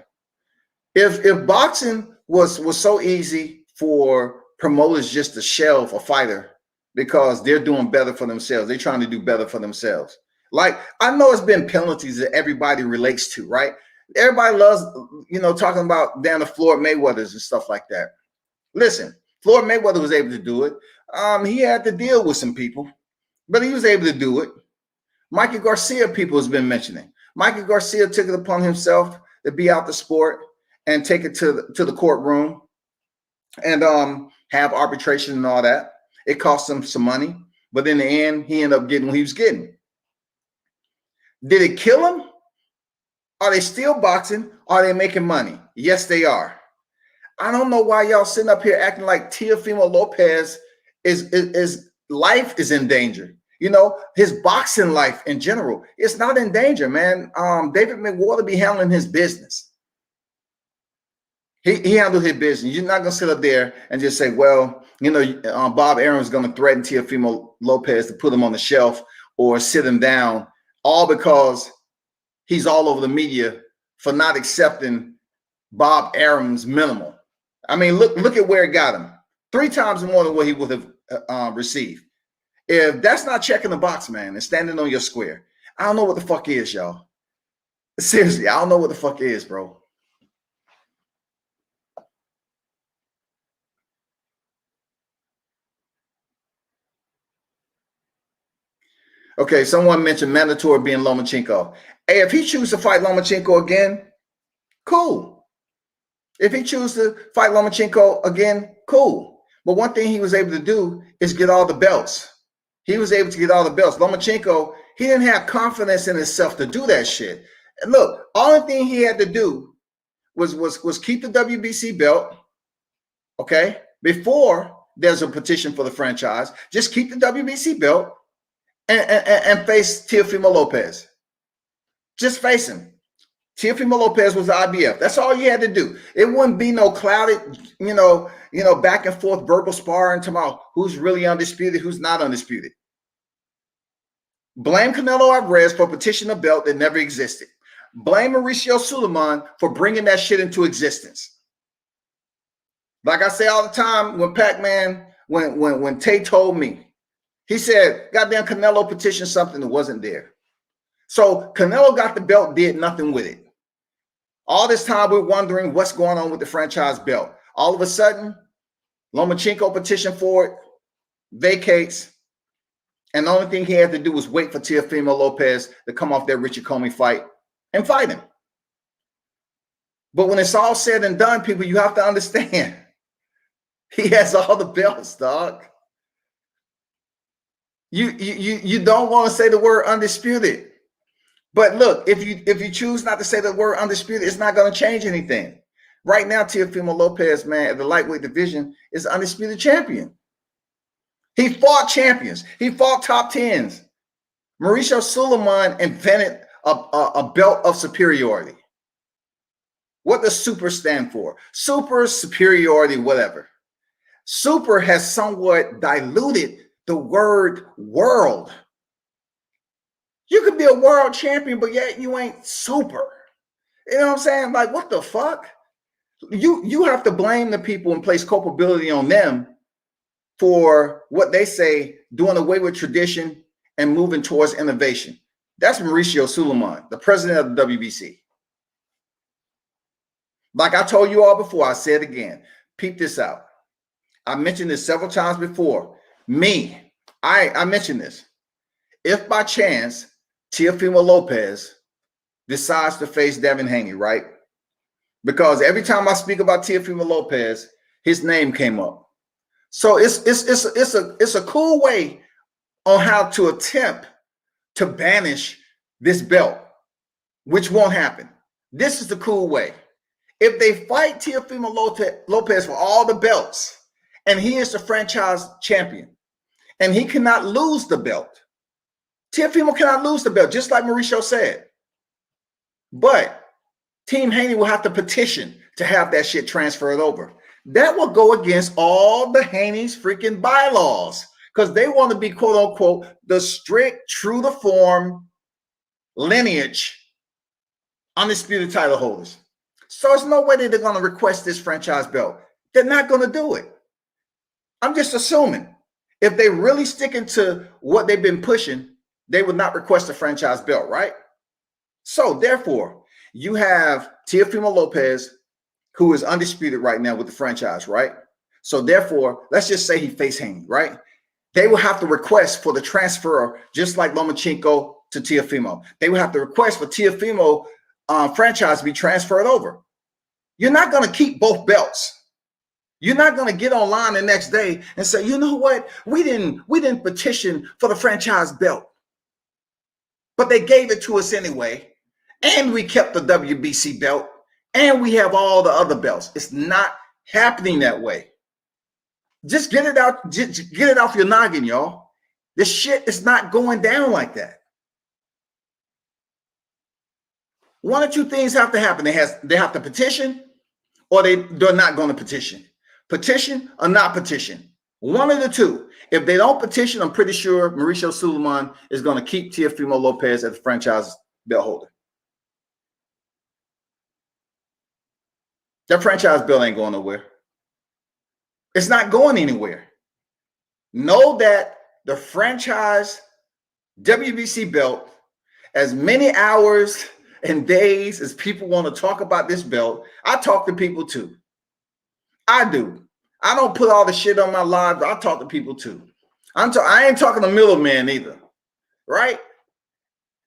If boxing was so easy for promoters just to shelve a fighter because they're doing better for themselves, they're trying to do better for themselves. Like, I know it's been penalties that everybody relates to, right? Everybody loves, you know, talking about down the Floyd Mayweathers and stuff like that. Listen, Floyd Mayweather was able to do it. He had to deal with some people, but he was able to do it. Mikey Garcia, people has been mentioning. Mikey Garcia took it upon himself to be out the sport and take it to the courtroom and have arbitration and all that. It cost him some money, but in the end, he ended up getting what he was getting. Did it kill him? Are they still boxing? Are they making money? Yes, they are. I don't know why y'all sitting up here acting like Teofimo Lopez is life is in danger. You know, his boxing life in general, it's not in danger, man. David McWater be handling his business. He handled his business. You're not gonna sit up there and just say, well, you know, Bob Arum is gonna threaten Teofimo Lopez to put him on the shelf or sit him down, all because he's all over the media for not accepting Bob Arum's minimal. I mean, look at where it got him. 3 times more than what he would have received. If that's not checking the box, man, and standing on your square, I don't know what the fuck is, y'all. Seriously, I don't know what the fuck is, bro. Okay, someone mentioned mandatory being Lomachenko. Hey, if he chooses to fight Lomachenko again, cool. If he chooses to fight Lomachenko again, cool. But one thing he was able to do is get all the belts. He was able to get all the belts. Lomachenko, he didn't have confidence in himself to do that shit. And look, only thing he had to do was keep the WBC belt, okay? Before there's a petition for the franchise, just keep the WBC belt and face Teofimo Lopez. Just face him. Teofimo Lopez was the IBF. That's all you had to do. It wouldn't be no clouded, you know, back and forth verbal sparring tomorrow. Who's really undisputed? Who's not undisputed? Blame Canelo Alvarez for petitioning a belt that never existed. Blame Mauricio Suleiman for bringing that shit into existence. Like I say all the time, when Pac-Man, when Tay told me, he said, goddamn Canelo petitioned something that wasn't there. So Canelo got the belt, did nothing with it. All this time we're wondering what's going on with the franchise belt. All of a sudden, Lomachenko petitioned for it, vacates, and the only thing he had to do was wait for Teofimo Lopez to come off that Richard Comey fight and fight him. But when it's all said and done, people, you have to understand, he has all the belts, dog. You don't want to say the word undisputed. But look, if you choose not to say the word undisputed, it's not going to change anything. Right now, Teofimo Lopez, man, at the lightweight division, is undisputed champion. He fought champions. He fought top tens. Mauricio Suleiman invented a belt of superiority. What does super stand for? Super, superiority, whatever. Super has somewhat diluted the word world. You could be a world champion, but yet you ain't super. You know what I'm saying? Like, what the fuck? You have to blame the people and place culpability on them for what they say, doing away with tradition and moving towards innovation. That's Mauricio Suleiman, the president of the WBC. Like I told you all before, I say it again. Peep this out. I mentioned this several times before. I mentioned this. If by chance Teofimo Lopez decides to face Devin Haney, right? Because every time I speak about Teofimo Lopez, his name came up. So it's a cool way on how to attempt to banish this belt, which won't happen. This is the cool way. If they fight Teofimo Lopez for all the belts, and he is the franchise champion, and he cannot lose the belt, Teofimo cannot lose the belt, just like Mauricio said. But Team Haney will have to petition to have that shit transferred over. That will go against all the Haney's freaking bylaws because they want to be, quote unquote, the strict, true to form lineage undisputed title holders. So there's no way that they're going to request this franchise belt. They're not going to do it. I'm just assuming if they really sticking to what they've been pushing, they would not request a franchise belt, right? So therefore, you have Teofimo Lopez, who is undisputed right now with the franchise, right? So therefore, let's just say he faced Haney, right? They will have to request for the transfer, just like Lomachenko to Teofimo. They will have to request for Teofimo franchise to be transferred over. You're not going to keep both belts. You're not going to get online the next day and say, you know what? We didn't petition for the franchise belt, but they gave it to us anyway. And we kept the WBC belt and we have all the other belts. It's not happening that way. Just get it out. Just get it off your noggin, y'all. This shit is not going down like that. One or two things have to happen. They have to petition, or they're not going to petition. Petition or not petition. One of the two. If they don't petition, I'm pretty sure Mauricio Suleiman is going to keep Teofimo Lopez as the franchise belt holder. That franchise belt ain't going nowhere. It's not going anywhere. Know that the franchise WBC belt, as many hours and days as people want to talk about this belt, I talk to people too. I do. I don't put all the shit on my live. I talk to people too. I ain't talking to middleman either, right?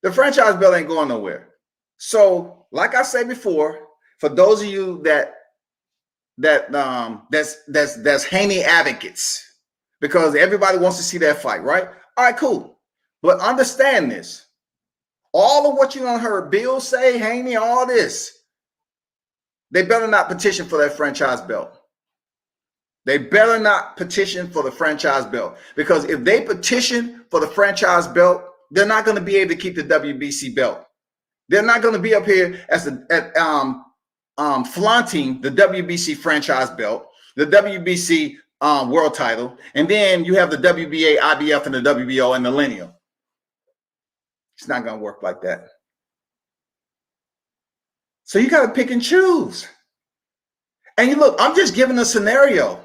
The franchise belt ain't going nowhere. So, like I said before, for those of you that's Haney advocates, because everybody wants to see that fight, right? All right, cool. But understand this. All of what you done heard Bill say, Haney, all this, they better not petition for that franchise belt. They better not petition for the franchise belt, because if they petition for the franchise belt, they're not going to be able to keep the WBC belt. They're not going to be up here as flaunting the WBC franchise belt, the WBC world title, and then you have the WBA, IBF, and the WBO and the lineal. It's not going to work like that. So you got to pick and choose. And you look, I'm just giving a scenario.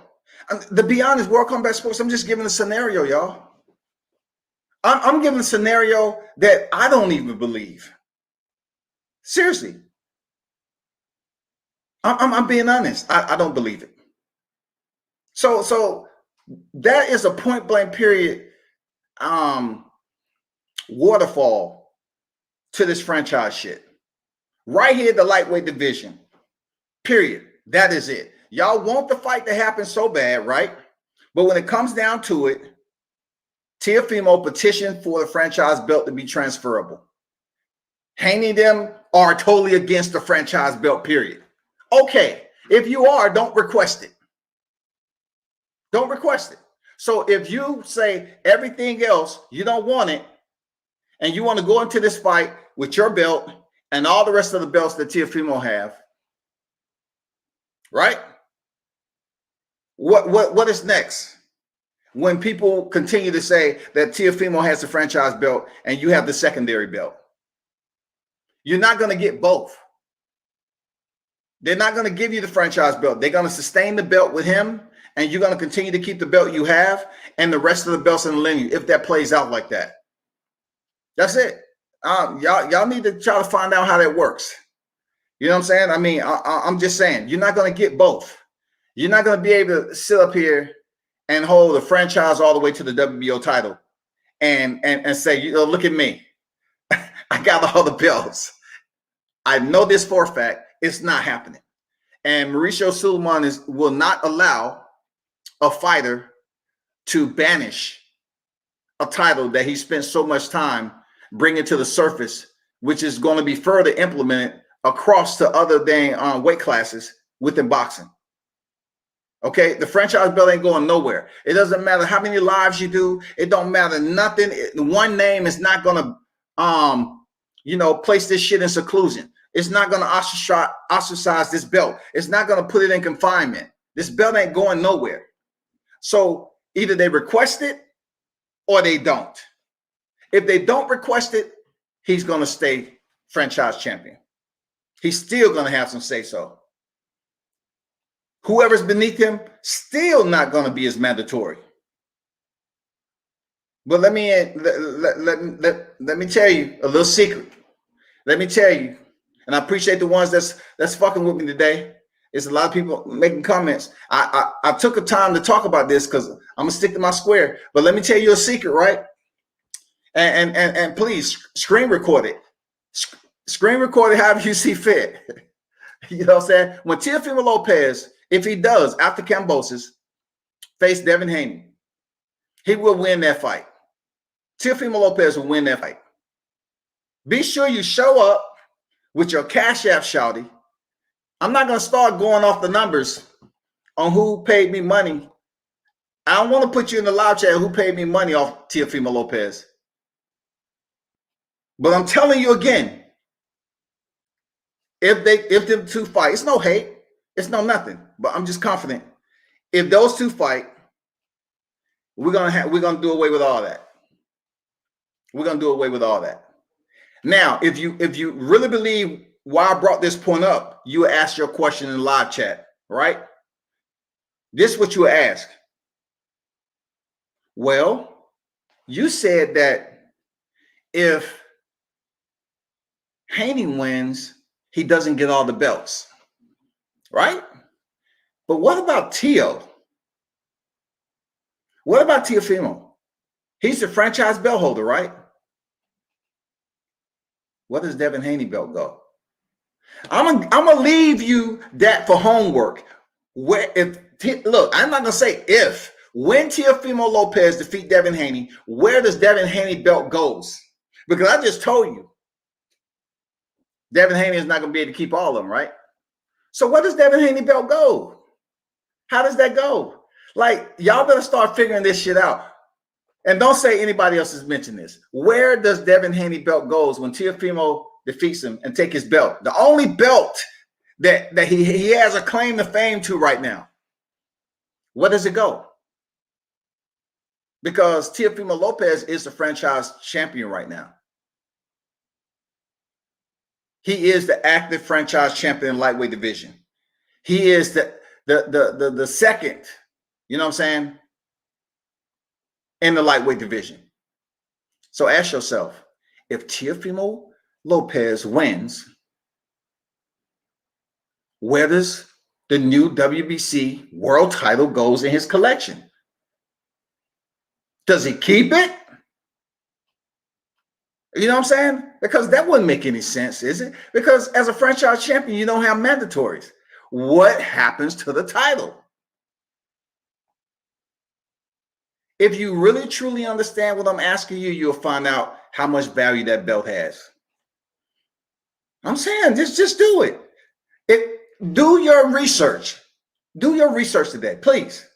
To be honest, World Combat Sports, I'm just giving a scenario, y'all. I'm giving a scenario that I don't even believe. Seriously. I'm being honest. I don't believe it. So that is a point blank period waterfall to this franchise shit. Right here, the lightweight division. Period. That is it. Y'all want the fight to happen so bad, right? But when it comes down to it, Teofimo petitioned for the franchise belt to be transferable. Haney them are totally against the franchise belt, period. Okay, if you are, don't request it. Don't request it. So if you say everything else, you don't want it, and you want to go into this fight with your belt and all the rest of the belts that Teofimo have, right? What is next? When people continue to say that Teofimo has the franchise belt and you have the secondary belt. You're not going to get both. They're not going to give you the franchise belt. They're going to sustain the belt with him, and you're going to continue to keep the belt you have and the rest of the belts in the lineage if that plays out like that. That's it. Y'all need to try to find out how that works. You know what I'm saying? I mean, I'm just saying, you're not going to get both. You're not going to be able to sit up here and hold the franchise all the way to the WBO title and say, you know, look at me. I got all the belts. I know this for a fact. It's not happening. And Mauricio Sulaiman will not allow a fighter to banish a title that he spent so much time bringing to the surface, which is going to be further implemented across to other than weight classes within boxing. Okay, the franchise belt ain't going nowhere. It doesn't matter how many lives you do. It don't matter nothing. One name is not going to, place this shit in seclusion. It's not going to ostracize this belt. It's not going to put it in confinement. This belt ain't going nowhere. So either they request it or they don't. If they don't request it, he's going to stay franchise champion. He's still going to have some say-so. Whoever's beneath him, still not going to be as mandatory. But let me tell you a little secret. Let me tell you, and I appreciate the ones that's fucking with me today. It's a lot of people making comments. I took a time to talk about this because I'm gonna stick to my square. But let me tell you a secret, right? And please screen record it. Screen record it however you see fit. You know what I'm saying? When Teofimo Lopez, if he does, after Kambosos, face Devin Haney, he will win that fight. Teofimo Lopez will win that fight. Be sure you show up with your Cash App, shouty. I'm not going to start going off the numbers on who paid me money. I don't want to put you in the live chat who paid me money off Teofimo Lopez. But I'm telling you again, if them two fight, it's no hate, it's no nothing. But I'm just confident. If those two fight, we're gonna do away with all that. We're gonna do away with all that. Now, if you really believe why I brought this point up, you ask your question in the live chat, right? This is what you ask. Well, you said that if Haney wins, he doesn't get all the belts, right? But what about Teo? What about Teofimo? He's the franchise belt holder, right? Where does Devin Haney belt go? I'm gonna leave you that for homework. Look, I'm not gonna say if. When Teofimo Lopez defeat Devin Haney, where does Devin Haney belt goes? Because I just told you, Devin Haney is not gonna be able to keep all of them, right? So where does Devin Haney belt go? How does that go? Like, y'all better start figuring this shit out. And don't say anybody else has mentioned this. Where does Devin Haney belt goes when Teofimo defeats him and take his belt? The only belt that he has a claim to fame to right now. Where does it go? Because Teofimo Lopez is the franchise champion right now. He is the active franchise champion in lightweight division. He is the second, you know what I'm saying, in the lightweight division. So ask yourself, if Teofimo Lopez wins, where does the new WBC world title goes in his collection? Does he keep it? You know what I'm saying? Because that wouldn't make any sense, is it? Because as a franchise champion, you don't have mandatories. What happens to the title? If you really truly understand what I'm asking you, you'll find out how much value that belt has. I'm saying, just do it. Do your research. Do your research today, please.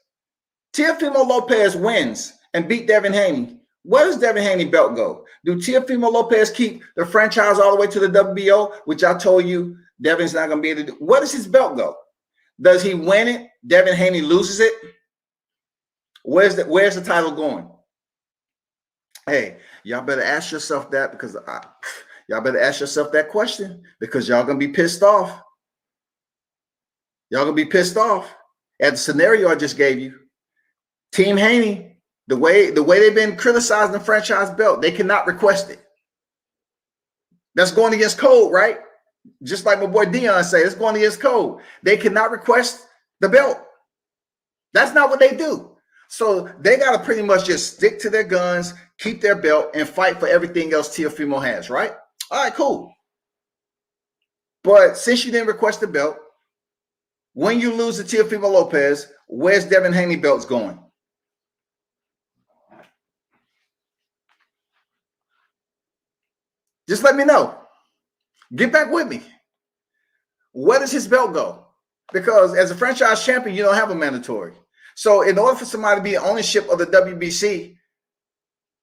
Teofimo Lopez wins and beat Devin Haney. Where does Devin Haney belt go? Do Teofimo Lopez keep the franchise all the way to the WBO, which I told you Devin's not going to be able to do? Where does his belt go? Does he win it? Devin Haney loses it? Where's the title going? Hey, y'all better ask yourself that, because y'all better ask yourself that question, because y'all going to be pissed off. Y'all going to be pissed off at the scenario I just gave you. Team Haney, the way they've been criticizing the franchise belt, they cannot request it. That's going against code, right? Just like my boy Dion said, it's going against code. They cannot request the belt. That's not what they do. So they got to pretty much just stick to their guns, keep their belt, and fight for everything else Teofimo has, right? All right, cool. But since you didn't request the belt, when you lose to Teofimo Lopez, where's Devin Haney belts going? Just let me know. Get back with me. Where does his belt go? Because as a franchise champion, you don't have a mandatory. So in order for somebody to be in ownership of the WBC,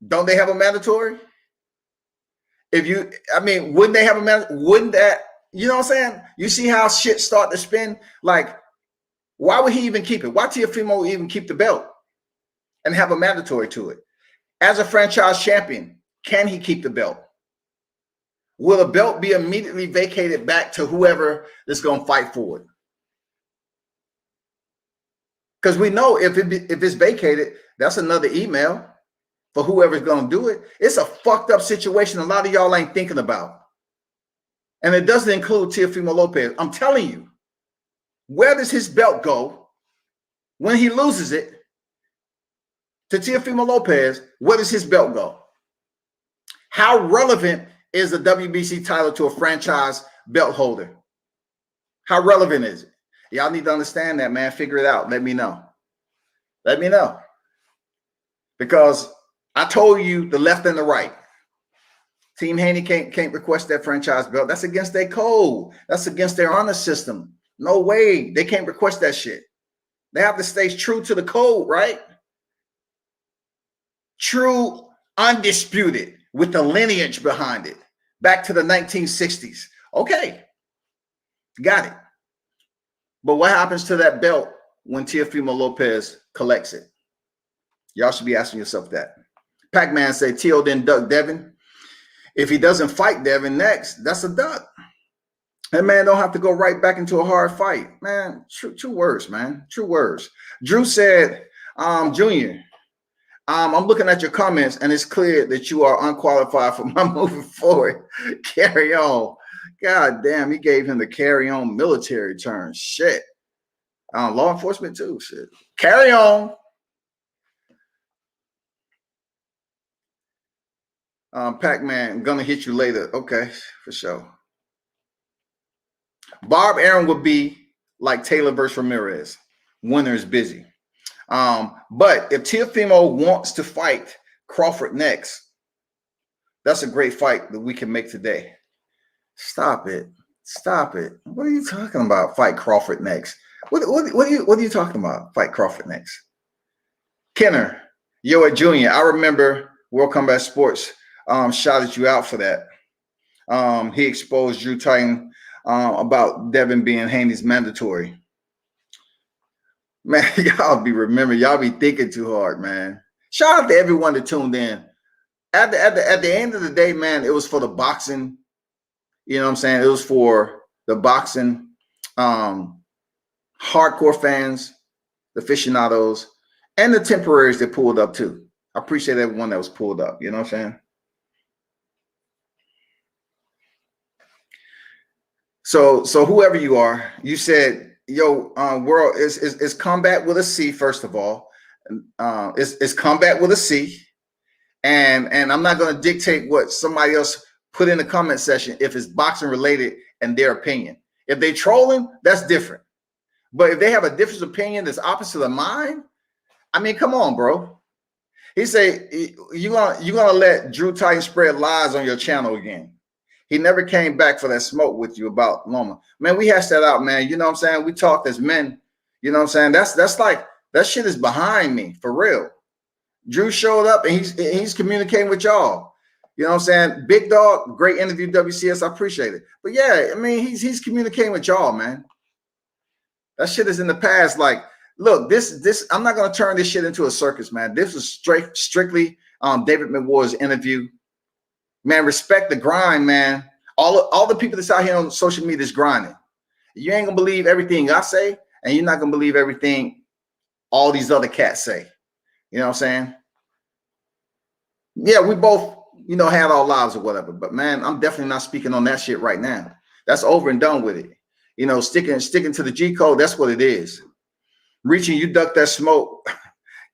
don't they have a mandatory? Wouldn't they have a mandatory? Wouldn't that, you know what I'm saying? You see how shit start to spin? Like, why would he even keep it? Why Teofimo even keep the belt and have a mandatory to it? As a franchise champion, can he keep the belt? Will the belt be immediately vacated back to whoever is going to fight for it? Because we know if it's vacated, that's another email for whoever's going to do it. It's a fucked up situation a lot of y'all ain't thinking about. And it doesn't include Teofimo Lopez. I'm telling you, where does his belt go when he loses it to Teofimo Lopez? Where does his belt go? How relevant is the WBC title to a franchise belt holder? How relevant is it? Y'all need to understand that, man. Figure it out. Let me know. Let me know. Because I told you the left and the right. Team Haney can't request that franchise belt. That's against their code. That's against their honor system. No way. They can't request that shit. They have to stay true to the code, right? True, undisputed, with the lineage behind it. Back to the 1960s. Okay. Got it. But what happens to that belt when Teofimo Lopez collects it? Y'all should be asking yourself that. Pac-Man say Teo didn't duck Devin. If he doesn't fight Devin next, that's a duck. That man don't have to go right back into a hard fight. Man, true words, man. True words. Drew said, Junior, I'm looking at your comments, and it's clear that you are unqualified for my moving forward. Carry on. God damn, he gave him the carry on military term. Shit. Law enforcement too. Shit. Carry on. Pac-Man, gonna hit you later. Okay, for sure. Bob Arum would be like Taylor versus Ramirez. Winner is busy. But if Teofimo wants to fight Crawford next, that's a great fight that we can make today. Stop it. Stop it. What are you talking about? Fight Crawford next. What are you talking about? Fight Crawford next. Kenner, Yoa Jr., I remember World Combat Sports shouted you out for that. He exposed Drew Titan about Devin being Haney's mandatory. Man, y'all be thinking too hard, man. Shout out to everyone that tuned in. At the end of the day, man, it was for the boxing. You know what I'm saying? It was for the boxing Hall hardcore fans, the aficionados, and the temporaries that pulled up too. I appreciate everyone that was pulled up. You know what I'm saying? So whoever you are, you said, yo, world is combat with a C, first of all. It's combat with a C. And I'm not going to dictate what somebody else put in the comment section if it's boxing related and their opinion. If they trolling, that's different. But if they have a different opinion that's opposite of mine, I mean, come on, bro. He say you're gonna let Drew Titan spread lies on your channel again. He never came back for that smoke with you about Loma. Man, we hashed that out, man. You know what I'm saying? We talked as men. You know what I'm saying? That's like, that shit is behind me, for real. Drew showed up and he's communicating with y'all. You know what I'm saying? Big Dog, great interview, WCS. I appreciate it. But yeah, I mean, he's communicating with y'all, man. That shit is in the past. Like, look, this I'm not gonna turn this shit into a circus, man. This was strictly David McWater's interview. Man, respect the grind, man. All the people that's out here on social media is grinding. You ain't gonna believe everything I say, and you're not gonna believe everything all these other cats say. You know what I'm saying? Yeah, we both, you know, had our lives or whatever, but man, I'm definitely not speaking on that shit right now. That's over and done with it. You know, sticking to the G code, that's what it is. Reaching, you duck that smoke.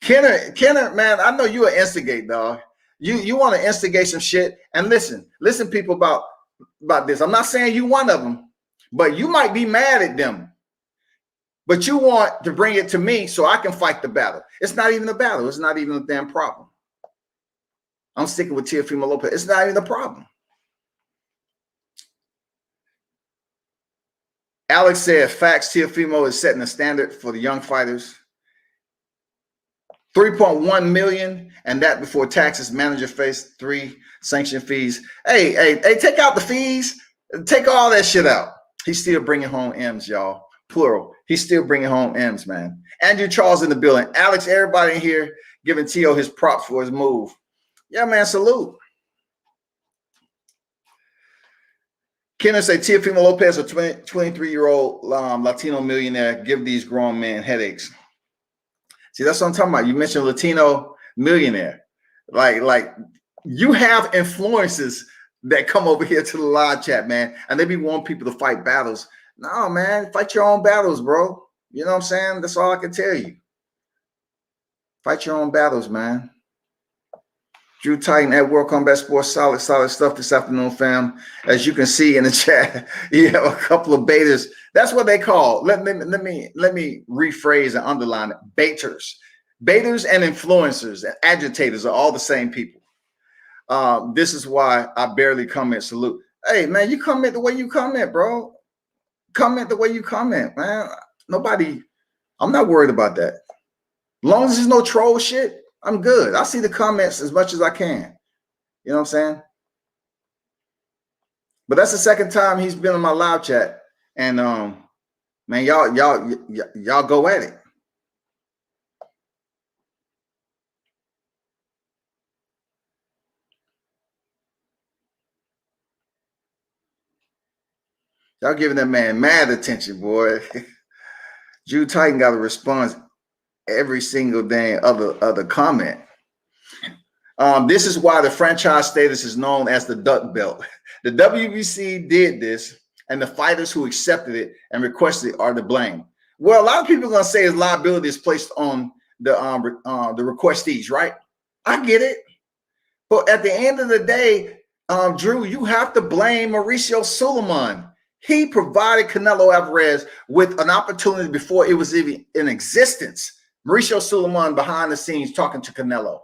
Kenner, man, I know you an instigate, dog. You want to instigate some shit. And listen, people, about this. I'm not saying you one of them, but you might be mad at them. But you want to bring it to me so I can fight the battle. It's not even a battle. It's not even a damn problem. I'm sticking with Teofimo Lopez. It's not even a problem. Alex said, facts, Teofimo is setting a standard for the young fighters. 3.1 million, and that before taxes. Manager faced 3 sanction fees. Hey, take out the fees. Take all that shit out. He's still bringing home M's, y'all. Plural. He's still bringing home M's, man. Andrew Charles in the building. Alex, everybody in here giving Teo his props for his move. Yeah, man, salute. Kenneth say Teofimo Lopez, a 23-year-old Latino millionaire, give these grown men headaches. See, that's what I'm talking about. You mentioned Latino millionaire. Like you have influences that come over here to the live chat, man, and they be wanting people to fight battles. No, man, fight your own battles, bro. You know what I'm saying? That's all I can tell you. Fight your own battles, man. Drew Titan at World Combat Sports, solid stuff this afternoon, fam. As you can see in the chat, you have a couple of baiters. That's what they call. Let me rephrase and underline it. Baiters and influencers and agitators are all the same people. This is why I barely comment. Salute. Hey, man, you comment the way you comment, bro. Comment the way you comment, man. I'm not worried about that. As long as there's no troll shit, I'm good. I see the comments as much as I can. You know what I'm saying? But that's the second time he's been in my live chat. And man, y'all go at it. Y'all giving that man mad attention, boy. Drew Titan got a response every single day other comment. This is why the franchise status is known as the duck belt. The WBC did this, and the fighters who accepted it and requested it are to blame. Well, a lot of people are gonna say his liability is placed on the requestees, right? I get it, but at the end of the day, Drew, you have to blame Mauricio Suleiman. He provided Canelo Alvarez with an opportunity before it was even in existence. Mauricio Suleiman behind the scenes talking to Canelo.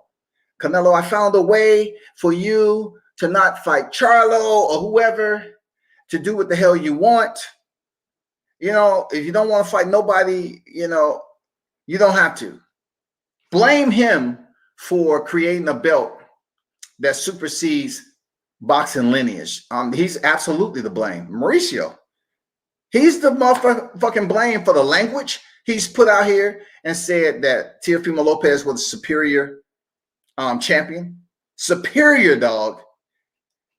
Canelo, I found a way for you to not fight Charlo or whoever, to do what the hell you want. You know, if you don't want to fight nobody, you know, you don't have to. Blame him for creating a belt that supersedes boxing lineage. He's absolutely to blame. Mauricio, he's the motherfucking blame for the language he's put out here and said that Teofimo Lopez was a superior champion. Superior, dog.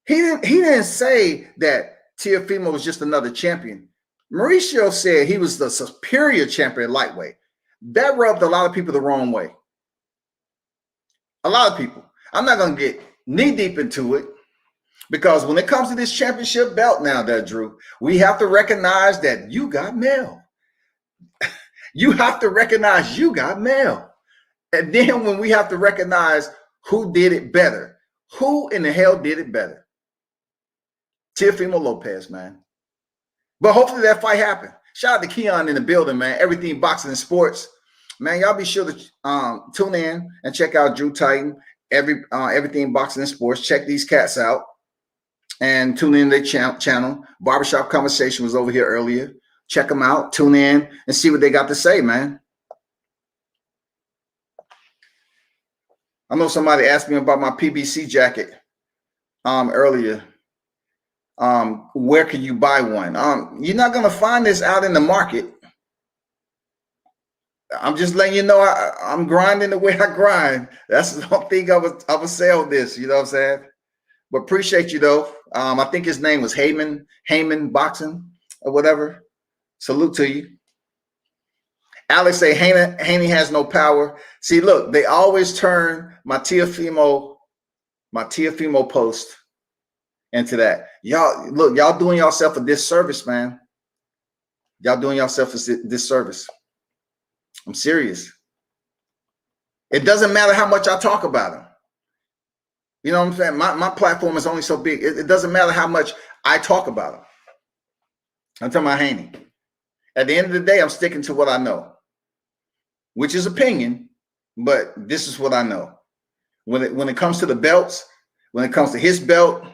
He didn't say that Teofimo was just another champion. Mauricio said he was the superior champion lightweight. That rubbed a lot of people the wrong way. A lot of people. I'm not going to get knee deep into it because when it comes to this championship belt now, Drew, we have to recognize that you got mail. You have to recognize you got mail. And then when we have to recognize who did it better, who in the hell did it better? Teofimo Lopez, man. But hopefully that fight happened. Shout out to Keon in the building, man. Everything Boxing and Sports. Man, y'all be sure to tune in and check out Drew Titan, Everything Boxing and Sports. Check these cats out and tune in to their channel. Barbershop Conversation was over here earlier. Check them out, tune in, and see what they got to say, man. I know somebody asked me about my PBC jacket earlier. Where can you buy one? You're not going to find this out in the market. I'm just letting you know I'm grinding the way I grind. That's the whole thing I would sell this, you know what I'm saying? But appreciate you, though. I think his name was Heyman Boxing or whatever. Salute to you. Alex say Haney has no power. See, look, they always turn my Teofimo post into that. Y'all, look, y'all doing yourself a disservice, man. Y'all doing yourself a disservice. I'm serious. It doesn't matter how much I talk about him. You know what I'm saying? My platform is only so big. It doesn't matter how much I talk about him. I'm talking about Haney. At the end of the day, I'm sticking to what I know, which is opinion, but this is what I know. When it comes to the belts, when it comes to his belt,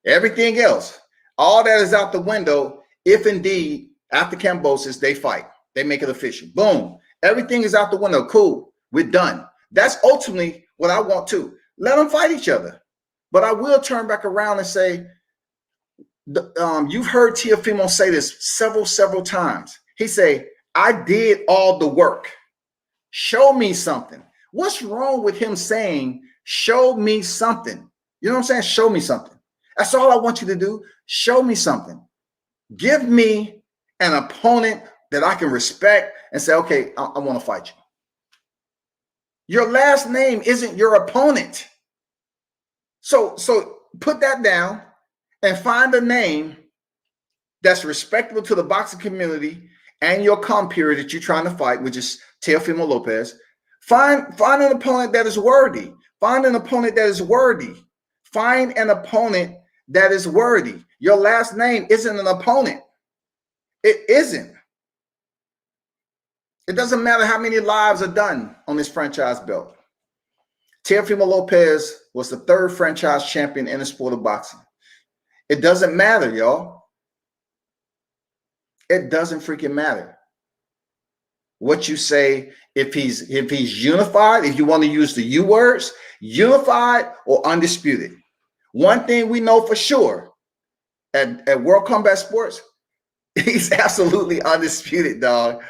everything else, all that is out the window. If indeed after Kambosos they fight, they make it official. Boom. Everything is out the window. Cool. We're done. That's ultimately what I want to. Let them fight each other. But I will turn back around and say, you've heard Teofimo say this several times. He say, I did all the work. Show me something. What's wrong with him saying, show me something? You know what I'm saying? Show me something. That's all I want you to do. Show me something. Give me an opponent that I can respect and say, okay, I want to fight you. Your last name isn't your opponent. So put that down and find a name that's respectable to the boxing community and your compeer that you're trying to fight, which is Teofimo Lopez. Find an opponent that is worthy. Find an opponent that is worthy. Find an opponent that is worthy. Your last name isn't an opponent. It isn't. It doesn't matter how many lives are done on this franchise belt. Teofimo Lopez was the third franchise champion in the sport of boxing. It doesn't matter, y'all. It doesn't freaking matter what you say. If he's unified, if you want to use the U words, unified or undisputed. One thing we know for sure at World Combat Sports, he's absolutely undisputed, dog.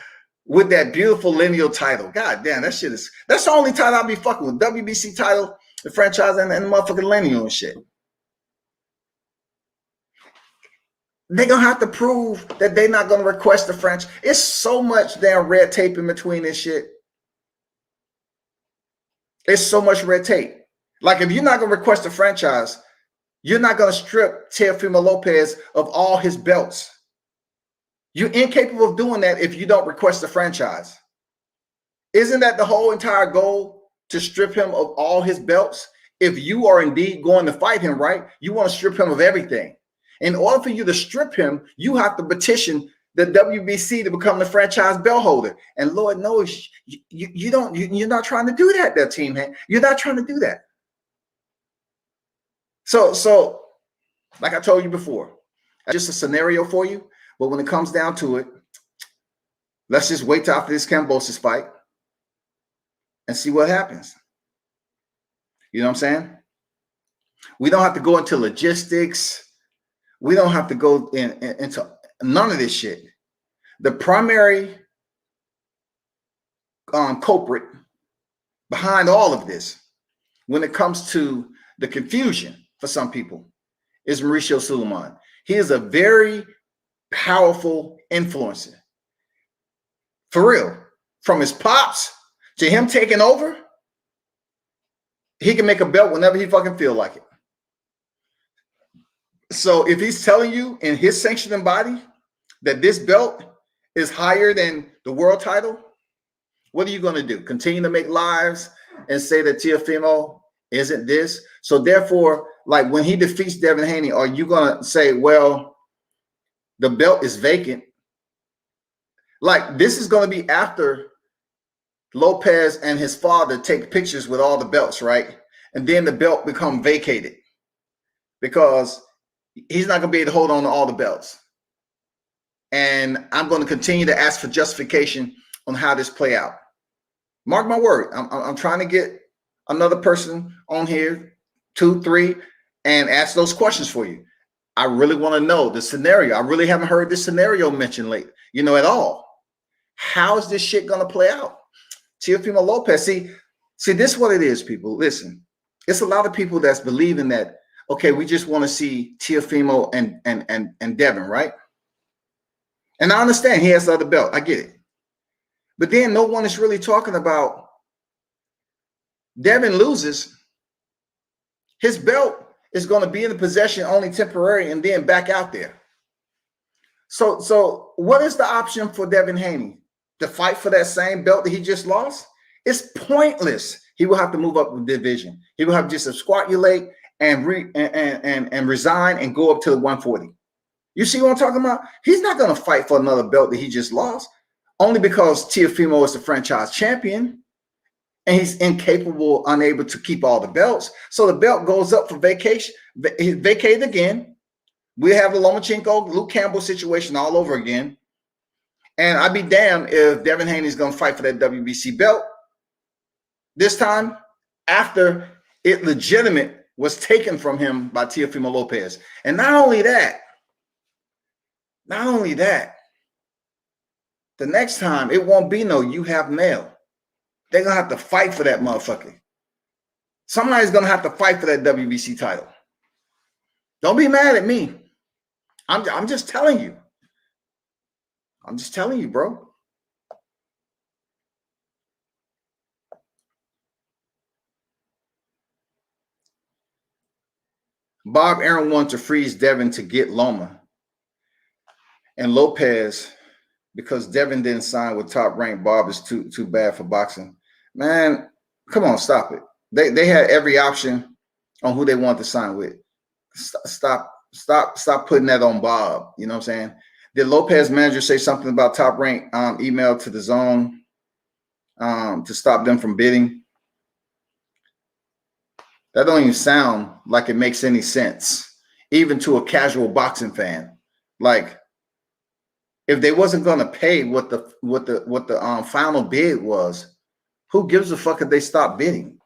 With that beautiful lineal title. God damn, that's the only title I'll be fucking with. WBC title, the franchise, and the motherfucking lineal and shit. They're going to have to prove that they're not going to request the franchise. It's so much damn red tape in between this shit. It's so much red tape. Like, if you're not going to request a franchise, you're not going to strip Teofimo Lopez of all his belts. You're incapable of doing that if you don't request a franchise. Isn't that the whole entire goal, to strip him of all his belts? If you are indeed going to fight him, right, you want to strip him of everything. In order for you to strip him, you have to petition the WBC to become the franchise belt holder. And Lord knows you're not trying to do that team, man. You're not trying to do that. So like I told you before, just a scenario for you. But when it comes down to it, let's just wait till after this Kambosos fight and see what happens. You know what I'm saying? We don't have to go into logistics. We don't have to go into none of this shit. The primary culprit behind all of this, when it comes to the confusion for some people, is Mauricio Sulaiman. He is a very powerful influencer. For real. From his pops to him taking over, he can make a belt whenever he fucking feel like it. So if he's telling you in his sanctioning body that this belt is higher than the world title, what are you going to do? Continue to make lives and say that Teofimo isn't this? So therefore, like when he defeats Devin Haney, are you going to say, well, the belt is vacant? Like this is going to be after Lopez and his father take pictures with all the belts, right? And then the belt become vacated because he's not going to be able to hold on to all the belts. And I'm going to continue to ask for justification on how this play out. Mark my word. I'm trying to get another person on here, 2, 3, and ask those questions for you. I really want to know the scenario. I really haven't heard this scenario mentioned late, at all. How is this shit going to play out? Teofimo Lopez. See, this is what it is, people. Listen, it's a lot of people that's believing that, okay, we just want to see Teofimo and Devin, right? And I understand he has the other belt. I get it. But then no one is really talking about Devin loses. His belt is going to be in the possession only temporary and then back out there. So what is the option for Devin Haney? To fight for that same belt that he just lost? It's pointless. He will have to move up the division. He will have to just squatulate and resign and go up to the 140. You see what I'm talking about? He's not going to fight for another belt that he just lost only because Teofimo is the franchise champion and he's incapable, unable to keep all the belts. So the belt goes up for vacation, vacated again. We have the Lomachenko, Luke Campbell situation all over again. And I'd be damned if Devin Haney is going to fight for that WBC belt this time after it legitimate was taken from him by Teofimo Lopez. And not only that, the next time it won't be no you have mail. They're going to have to fight for that motherfucker. Somebody's going to have to fight for that WBC title. Don't be mad at me. I'm just telling you. I'm just telling you, bro. Bob Arum wanted to freeze Devin to get Loma. And Lopez, because Devin didn't sign with Top Rank, Bob is too bad for boxing. Man, come on, stop it. They had every option on who they wanted to sign with. Stop putting that on Bob. You know what I'm saying? Did Lopez manager say something about Top Rank email to the zone to stop them from bidding? That don't even sound like it makes any sense, even to a casual boxing fan. Like, if they wasn't going to pay what the final bid was, who gives a fuck if they stop bidding?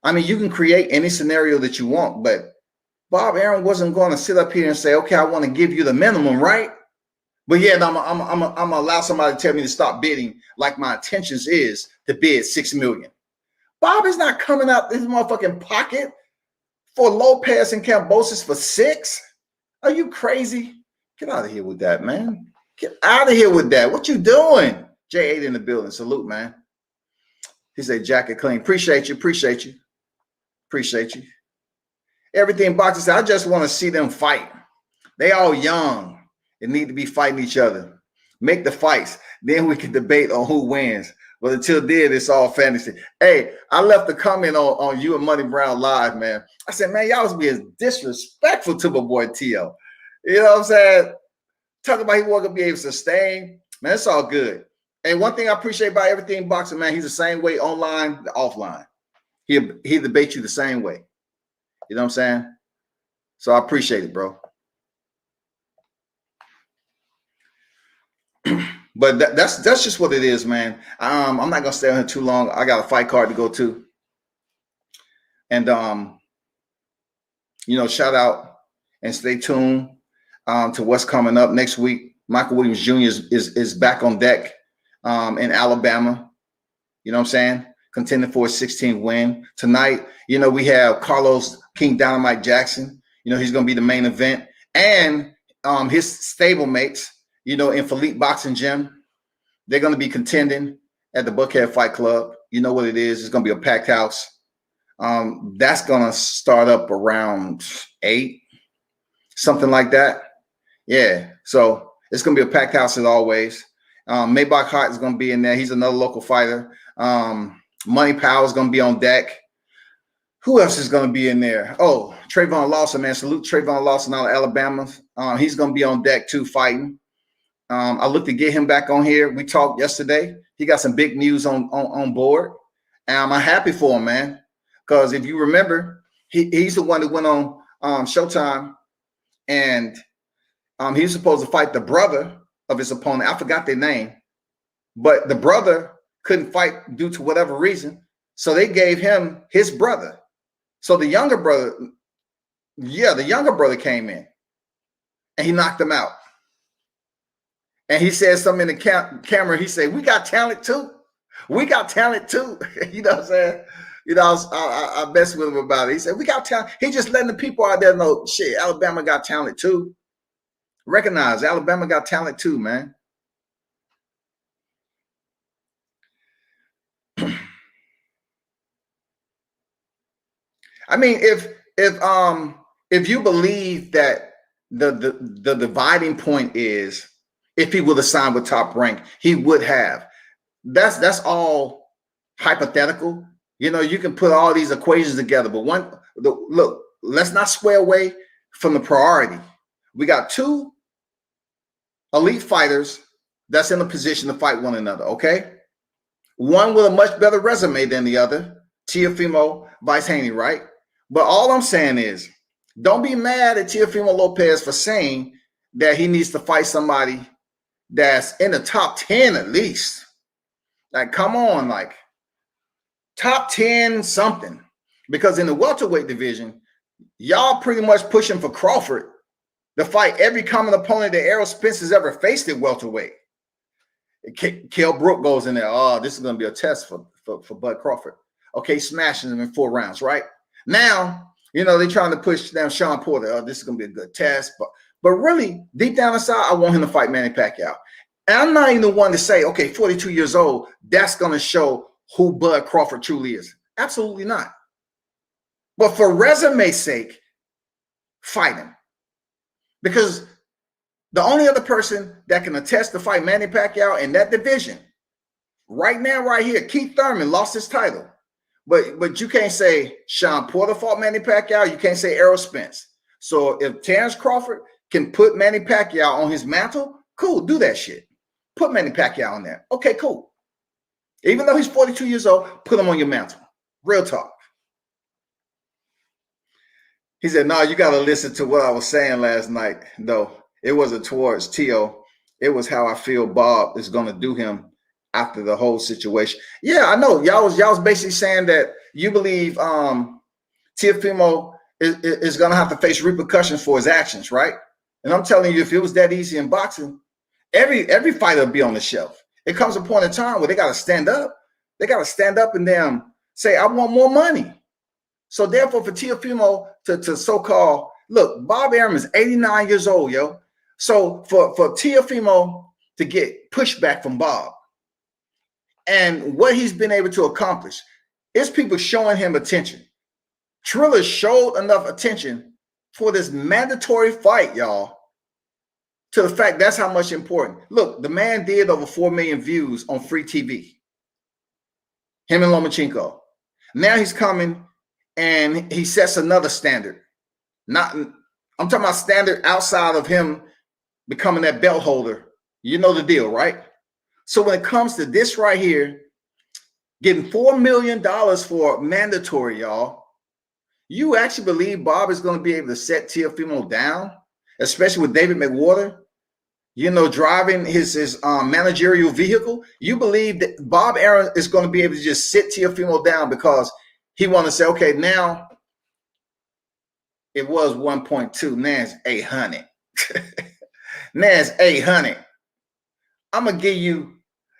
I mean, you can create any scenario that you want, but Bob Arum wasn't going to sit up here and say, okay, I want to give you the minimum, right? But yeah, I'm gonna allow somebody to tell me to stop bidding like my intentions is to bid $6 million. Bob is not coming out this motherfucking pocket for Lopez and Kambosos for $6 million. Are you crazy? Get out of here with that, man. Get out of here with that. What you doing? J8 in the building. Salute, man. He said, jacket clean. Appreciate you. Everything boxing said, I just want to see them fight. They all young and need to be fighting each other. Make the fights. Then we can debate on who wins. But until then, it's all fantasy. Hey, I left a comment on you and Money Brown Live, man. I said, man, y'all was being disrespectful to my boy Tio. You know what I'm saying? Talking about he wasn't going to be able to sustain. Man, it's all good. And one thing I appreciate about everything boxing, man, he's the same way online, the offline. He'll debate you the same way. You know what I'm saying? So I appreciate it, bro. But that's just what it is, man. I'm not gonna stay on here too long. I got a fight card to go to, and shout out and stay tuned to what's coming up next week. Michael Williams Jr. is back on deck in Alabama. You know what I'm saying? Contending for a 16th win tonight. We have Carlos King Dynamite Jackson. He's gonna be the main event, and his stablemates, in Philippe Boxing Gym. They're going to be contending at the Buckhead Fight Club. You know what it is. It's going to be a packed house. That's going to start up around 8, something like that. Yeah. So it's going to be a packed house as always. Maybach Hart is going to be in there. He's another local fighter. Money Power is going to be on deck. Who else is going to be in there? Oh, Trayvon Lawson, man. Salute Trayvon Lawson out of Alabama. He's going to be on deck too, fighting. I looked to get him back on here. We talked yesterday. He got some big news on board. And I'm happy for him, man. Because if you remember, he's the one that went on Showtime. And he was supposed to fight the brother of his opponent. I forgot their name. But the brother couldn't fight due to whatever reason. So they gave him his brother. So the younger brother came in. And he knocked him out. And he said something in the camera. He said, "We got talent too. We got talent too." You know what I'm saying? I messed with him about it. He said, "We got talent." He just letting the people out there know, shit, Alabama got talent too. Recognize Alabama got talent too, man. I mean, if you believe that the dividing point is if he would have signed with Top Rank, he would have. That's all hypothetical. You can put all these equations together, but look, let's not sway away from the priority. We got 2 elite fighters that's in a position to fight one another, okay? One with a much better resume than the other, Teofimo Vice Haney, right? But all I'm saying is, don't be mad at Teofimo Lopez for saying that he needs to fight somebody that's in the top 10 at least. Like, come on, like top 10 something. Because in the welterweight division, y'all pretty much pushing for Crawford to fight every common opponent that Errol Spence has ever faced at welterweight. Kell Brook goes in there. Oh, this is going to be a test for Bud Crawford. Okay, smashing him in 4 rounds, right? Now, they're trying to push down Sean Porter. Oh, this is going to be a good test. But really, deep down inside, I want him to fight Manny Pacquiao. And I'm not even the one to say, okay, 42 years old, that's going to show who Bud Crawford truly is. Absolutely not. But for resume's sake, fight him. Because the only other person that can attest to fight Manny Pacquiao in that division, right now, right here, Keith Thurman lost his title. But you can't say Sean Porter fought Manny Pacquiao. You can't say Errol Spence. So if Terrence Crawford can put Manny Pacquiao on his mantle, cool, do that shit. Put Manny Pacquiao on there. Okay, cool. Even though he's 42 years old, put him on your mantle. Real talk. He said, "No, you got to listen to what I was saying last night, though. It wasn't towards Teo. It was how I feel Bob is going to do him after the whole situation." Yeah, I know. Y'all was basically saying that you believe Teofimo is going to have to face repercussions for his actions, right? And I'm telling you, if it was that easy in boxing, every fighter would be on the shelf. It comes a point in time where they got to stand up. They got to stand up and say, "I want more money." So therefore, for Teofimo to so-called, look, Bob Arum is 89 years old, yo. So for Teofimo to get pushback from Bob and what he's been able to accomplish, it's people showing him attention. Triller showed enough attention for this mandatory fight, y'all, to the fact that's how much important. Look, the man did over 4 million views on free TV. Him and Lomachenko. Now he's coming and he sets another standard. I'm talking about standard outside of him becoming that belt holder. You know the deal, right? So when it comes to this right here, getting $4 million for mandatory, y'all, you actually believe Bob is going to be able to set Teofimo down, especially with David McWater, driving his managerial vehicle? You believe that Bob Arum is going to be able to just sit Teofimo down because he want to say, okay, now it was 1.2, now it's 800. Now it's 800. I'm going to give you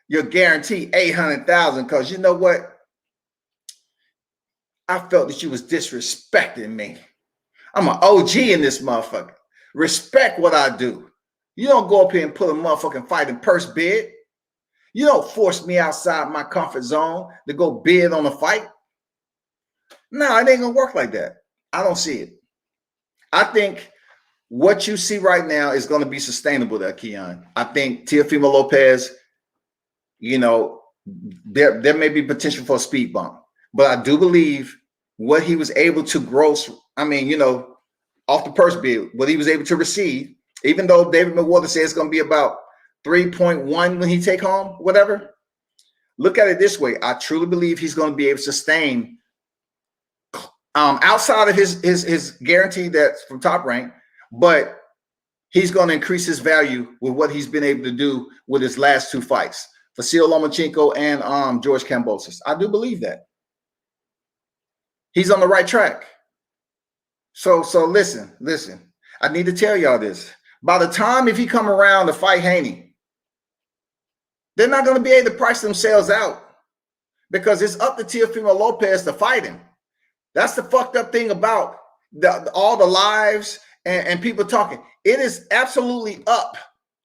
your guarantee 800,000 because you know what? I felt that you was disrespecting me. I'm an OG in this motherfucker. Respect what I do. You don't go up here and put a motherfucking fight in purse bid. You don't force me outside my comfort zone to go bid on a fight. No, it ain't gonna work like that. I don't see it. I think what you see right now is going to be sustainable there, Keon. I think Teofimo Lopez, there may be potential for a speed bump, but I do believe what he was able to gross, off the purse bid, what he was able to receive, even though David McWater says it's going to be about 3.1 when he take home, whatever. Look at it this way. I truly believe he's going to be able to sustain outside of his guarantee that's from Top Rank, but he's going to increase his value with what he's been able to do with his last two fights, Vasil Lomachenko and George Kambosos. I do believe that. He's on the right track. So listen. I need to tell y'all this. By the time if he come around to fight Haney, they're not going to be able to price themselves out because it's up to Teofimo Lopez to fight him. That's the fucked up thing about all the lives and people talking. It is absolutely up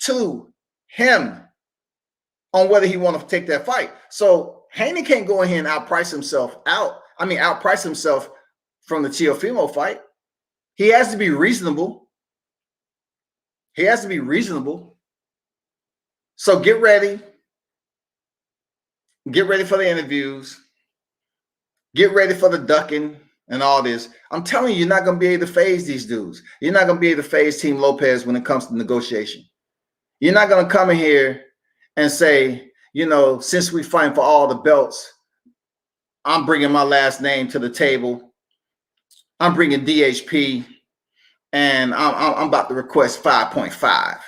to him on whether he want to take that fight. So Haney can't go in here and outprice himself from the Teofimo fight. He has to be reasonable. So get ready. Get ready for the interviews. Get ready for the ducking and all this. I'm telling you, you're not going to be able to phase these dudes. You're not going to be able to phase Team Lopez when it comes to negotiation. You're not going to come in here and say, since we fighting for all the belts, I'm bringing my last name to the table. I'm bringing DHP, and I'm about to request 5.5.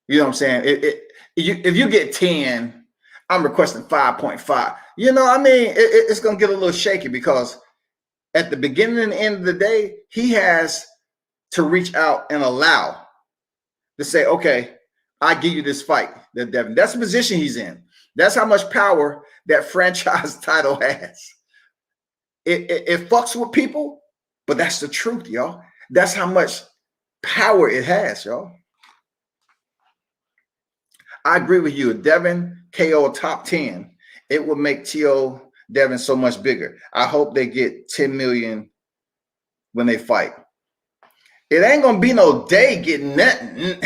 You know what I'm saying? If you get 10, I'm requesting 5.5. It's going to get a little shaky because at the beginning and end of the day, he has to reach out and allow to say, okay, I give you this fight. That's the position he's in. That's how much power that franchise title has. It fucks with people, but that's the truth, y'all. That's how much power it has, y'all. I agree with you. Devin KO top 10. It would make Teo Devin so much bigger. I hope they get 10 million when they fight. It ain't gonna be no day getting nothing.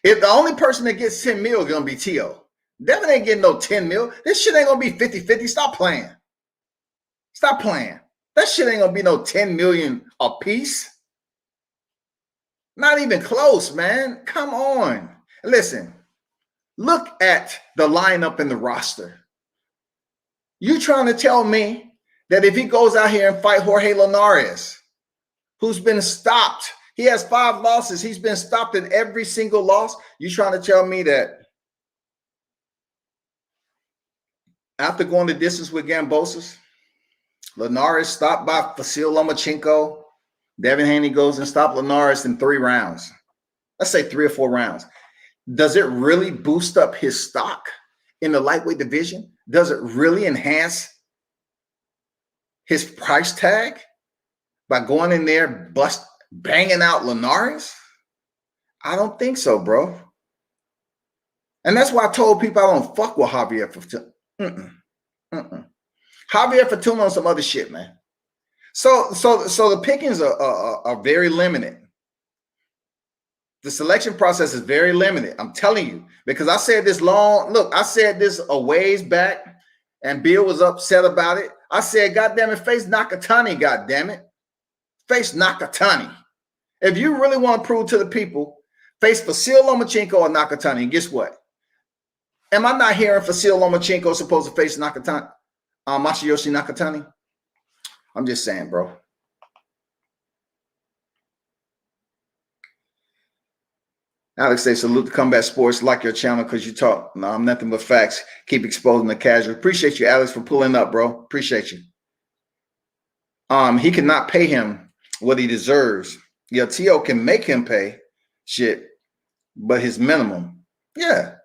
If the only person that gets 10 mil is gonna be Teo. Devin ain't getting no 10 mil. This shit ain't gonna be 50-50. Stop playing. That shit ain't gonna be no 10 million a piece. Not even close, man. Come on. Listen, look at the lineup and the roster. You trying to tell me that if he goes out here and fight Jorge Linares, who's been stopped, he has 5 losses, he's been stopped in every single loss. You trying to tell me that after going the distance with Kambosos, Linares stopped by Vasil Lomachenko, Devin Haney goes and stops Linares in 3 rounds. Let's say 3 or 4 rounds. Does it really boost up his stock in the lightweight division? Does it really enhance his price tag by going in there banging out Linares? I don't think so, bro. And that's why I told people I don't fuck with Javier Fortuna. Javier Fortuna on some other shit, man. So the pickings are very limited. The selection process is very limited. I'm telling you, because I said this I said this a ways back, and Bill was upset about it. I said, goddamn it, face Nakatani, goddamn it. Face Nakatani. If you really want to prove to the people, face Vasil Lomachenko or Nakatani, and guess what? Am I not hearing Vasil Lomachenko supposed to face Nakatani? Masayoshi Nakatani? I'm just saying, bro. Alex says, salute to Combat Sports. Like your channel because you talk. No, I'm nothing but facts. Keep exposing the casual. Appreciate you, Alex, for pulling up, bro. Appreciate you. He cannot pay him what he deserves. Yeah, Teo can make him pay shit, but his minimum. Yeah.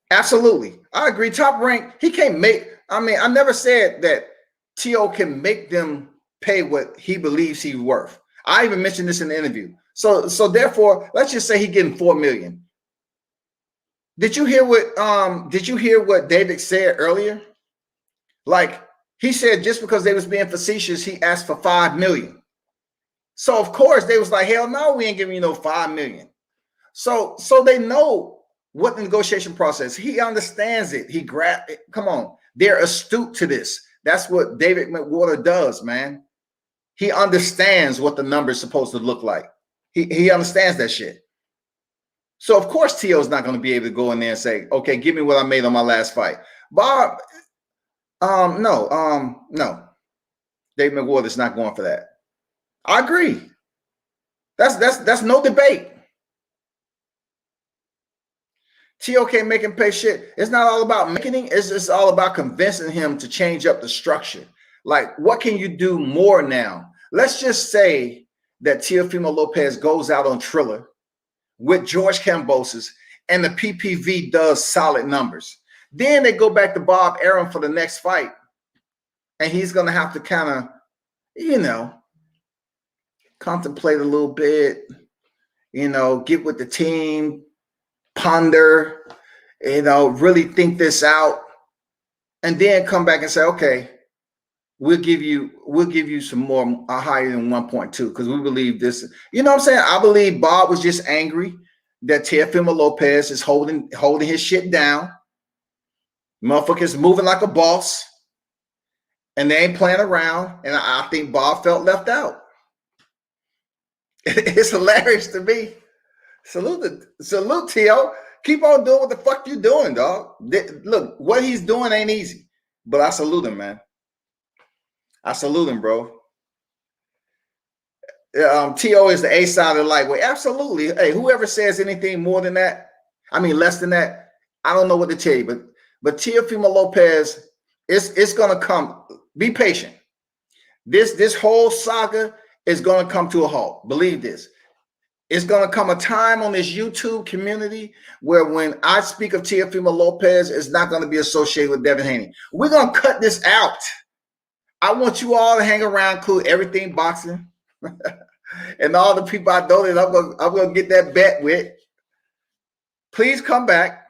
Absolutely. I agree. Top Rank, he can't make, I never said that Teo can make them pay what he believes he's worth. I even mentioned this in the interview. So therefore, let's just say he's getting $4 million. Did you hear what David said earlier? Like, he said just because they was being facetious, he asked for $5 million. So of course they was like, hell no, we ain't giving you no $5 million. So they know what the negotiation process. He understands it. He grabbed it. Come on, they're astute to this. That's what David McWater does, man. He understands what the number is supposed to look like. He understands that shit. So of course T.O. is not going to be able to go in there and say, okay, give me what I made on my last fight. Bob, no. David McWater is not going for that. I agree. That's no debate. T.O. can't make him pay shit. It's not all about making it. It's all about convincing him to change up the structure. Like, what can you do more now? Let's just say that Teofimo Lopez goes out on Triller with George Kambosos and the PPV does solid numbers. Then they go back to Bob Arum for the next fight. And he's going to have to kind of, contemplate a little bit, get with the team, ponder, really think this out, and then come back and say, okay, we'll give you some more higher than 1.2 because we believe this. You know what I'm saying? I believe Bob was just angry that Teofimo Lopez is holding his shit down. Motherfuckers moving like a boss, and they ain't playing around. And I think Bob felt left out. It's hilarious to me. Salute, Tio. Keep on doing what the fuck you doing, dog. Look, what he's doing ain't easy, but I salute him, man. I salute him, bro. T.O. is the A side of the lightweight. Absolutely. Hey, whoever says anything more than that, less than that, I don't know what to tell you. But Teofimo Lopez, it's gonna come. Be patient. This whole saga is gonna come to a halt. Believe this. It's gonna come a time on this YouTube community where when I speak of Teofimo Lopez, it's not gonna be associated with Devin Haney. We're gonna cut this out. I want you all to hang around, include everything boxing, and all the people I know that I'm gonna get that bet with. Please come back,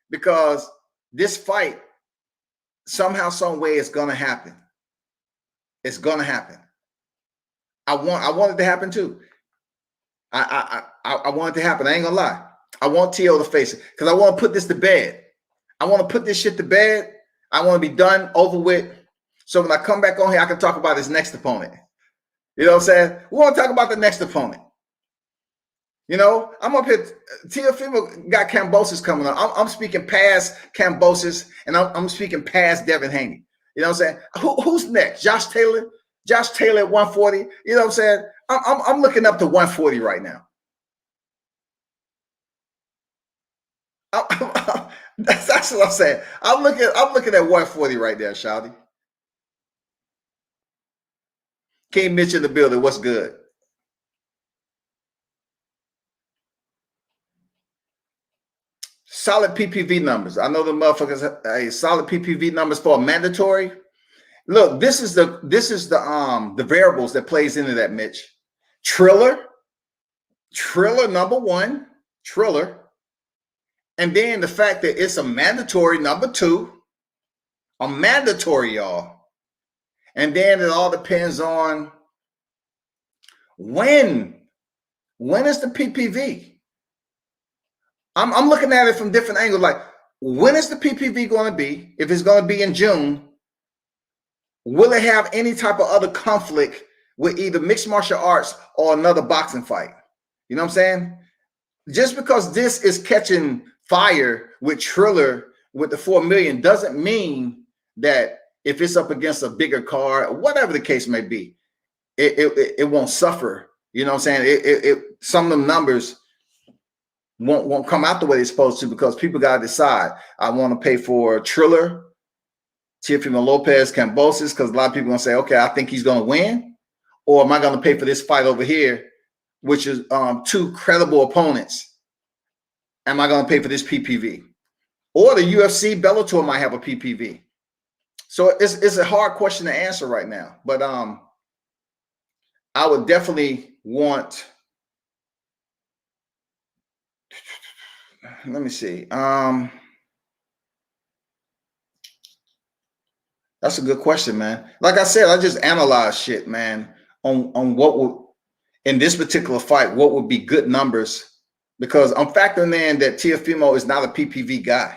because this fight somehow, some way, is gonna happen. It's gonna happen. I want it to happen too. I want it to happen. I ain't gonna lie. I want T.O. to face it because I want to put this to bed. I want to put this shit to bed. I want to be done, over with. So when I come back on here, I can talk about his next opponent. You know what I'm saying? We want to talk about the next opponent. I'm up here. Teofimo got Kambosos coming up. I'm speaking past Kambosos, and I'm speaking past Devin Haney. You know what I'm saying? Who's next? Josh Taylor? Josh Taylor at 140. You know what I'm saying? I'm looking up to 140 right now. That's what I'm saying. I'm looking at 140 right there, Shawty. King Mitch in the building. What's good? Solid PPV numbers. I know the motherfuckers have solid PPV numbers for a mandatory. Look, this is the variables that plays into that, Mitch. Triller number one, Triller. And then the fact that it's a mandatory number two, a mandatory, y'all. And then it all depends on when is the PPV? I'm looking at it from different angles. Like, when is the PPV going to be? If it's going to be in June, will it have any type of other conflict with either mixed martial arts or another boxing fight? You know what I'm saying? Just because this is catching fire with Triller with the 4 million doesn't mean that if it's up against a bigger card, whatever the case may be, it won't suffer. You know what I'm saying? Some of them numbers won't come out the way they're supposed to, because people got to decide. I want to pay for Triller, Teofimo Lopez, Kambosos, because a lot of people are going to say, okay, I think he's going to win. Or am I going to pay for this fight over here, which is two credible opponents? Am I going to pay for this PPV? Or the UFC, Bellator might have a PPV. So it's a hard question to answer right now, but I would definitely want. Let me see. That's a good question, man. Like I said, I just analyze shit, man, on what would in this particular fight, what would be good numbers, because I'm factoring in that Teofimo is not a PPV guy.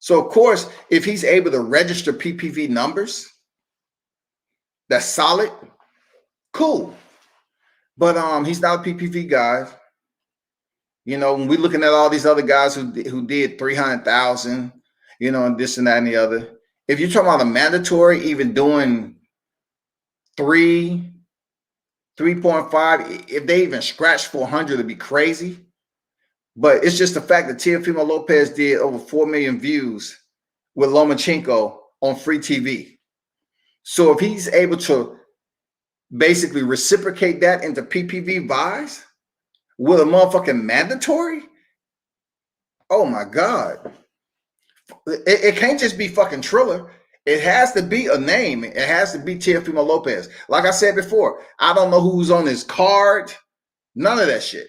So of course, if he's able to register PPV numbers, that's solid, cool. But he's not a PPV guy. You know, when we're looking at all these other guys who did 300,000, you know, and this and that and the other. If you're talking about a mandatory, even doing 3.5, if they even scratch 400, it'd be crazy. But it's just the fact that Teofimo Lopez did over 4 million views with Lomachenko on free TV. So if he's able to basically reciprocate that into PPV buys with a motherfucking mandatory, oh my God. It can't just be fucking Triller. It has to be a name. It has to be Teofimo Lopez. Like I said before, I don't know who's on his card. None of that shit.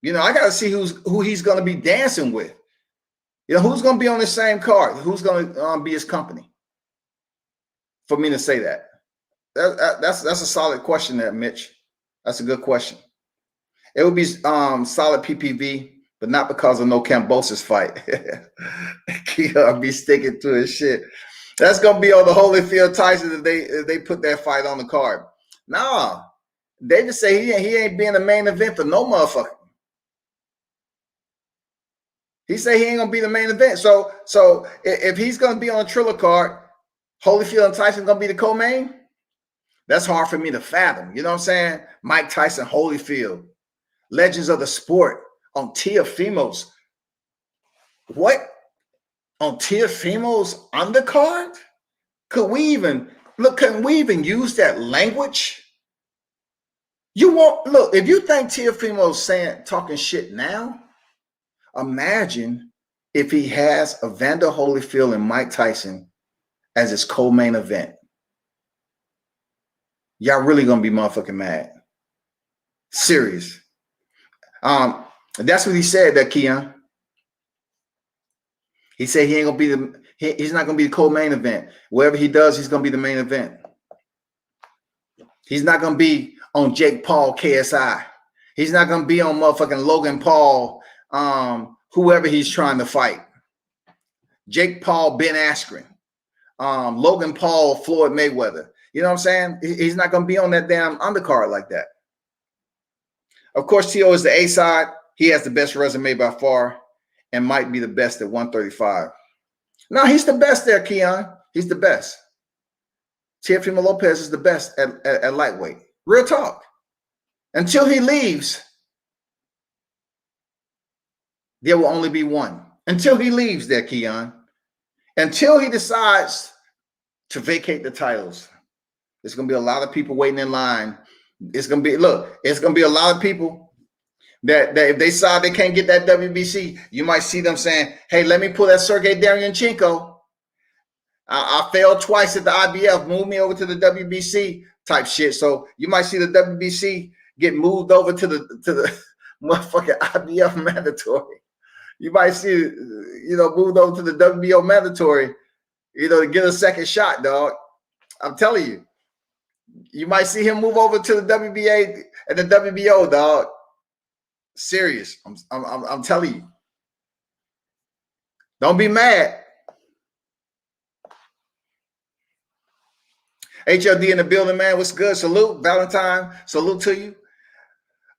You know, I got to see who he's going to be dancing with. You know, who's going to be on the same card? Who's going to be his company? For me to say that. That's a solid question there, Mitch. That's a good question. It would be solid PPV, but not because of no Kambosos fight. I'll be sticking to his shit. That's going to be on the Holyfield Tyson if they put that fight on the card. Nah, they just say he ain't being the main event for no motherfucker. He say he ain't gonna be the main event. So if he's gonna be on a Triller card, Holyfield and Tyson gonna be the co-main. That's hard for me to fathom. You know what I'm saying? Mike Tyson, Holyfield, legends of the sport on Teofimo's. What? On Teofimo's undercard? Can we even use that language? You won't look if you think Teofimo's talking shit now. Imagine if he has Evander Holyfield and Mike Tyson as his co-main event. Y'all really gonna be motherfucking mad. Serious. That's what he said, that Keon. He said he ain't gonna be he's not gonna be the co-main event. Whatever he does, he's gonna be the main event. He's not gonna be on Jake Paul KSI. He's not gonna be on motherfucking Logan Paul. Whoever he's trying to fight. Jake Paul, Ben Askren. Logan Paul, Floyd Mayweather. You know what I'm saying? He's not going to be on that damn undercard like that. Of course, Teo is the A side. He has the best resume by far and might be the best at 135. No, he's the best there, Keon. He's the best. Teofimo Lopez is the best at lightweight. Real talk. Until he leaves, there will only be one. Until he leaves there, Keon. Until he decides to vacate the titles. There's going to be a lot of people waiting in line. It's going to be, it's going to be a lot of people that if they decide they can't get that WBC, you might see them saying, hey, let me pull that Sergey Deryanchenko. I failed twice at the IBF. Move me over to the WBC type shit. So you might see the WBC get moved over to the motherfucking IBF mandatory. You might see, moved over to the WBO mandatory, to get a second shot, dog. I'm telling you. You might see him move over to the WBA and the WBO, dog. Serious. I'm telling you. Don't be mad. HLD in the building, man. What's good? Salute, Valentine. Salute to you.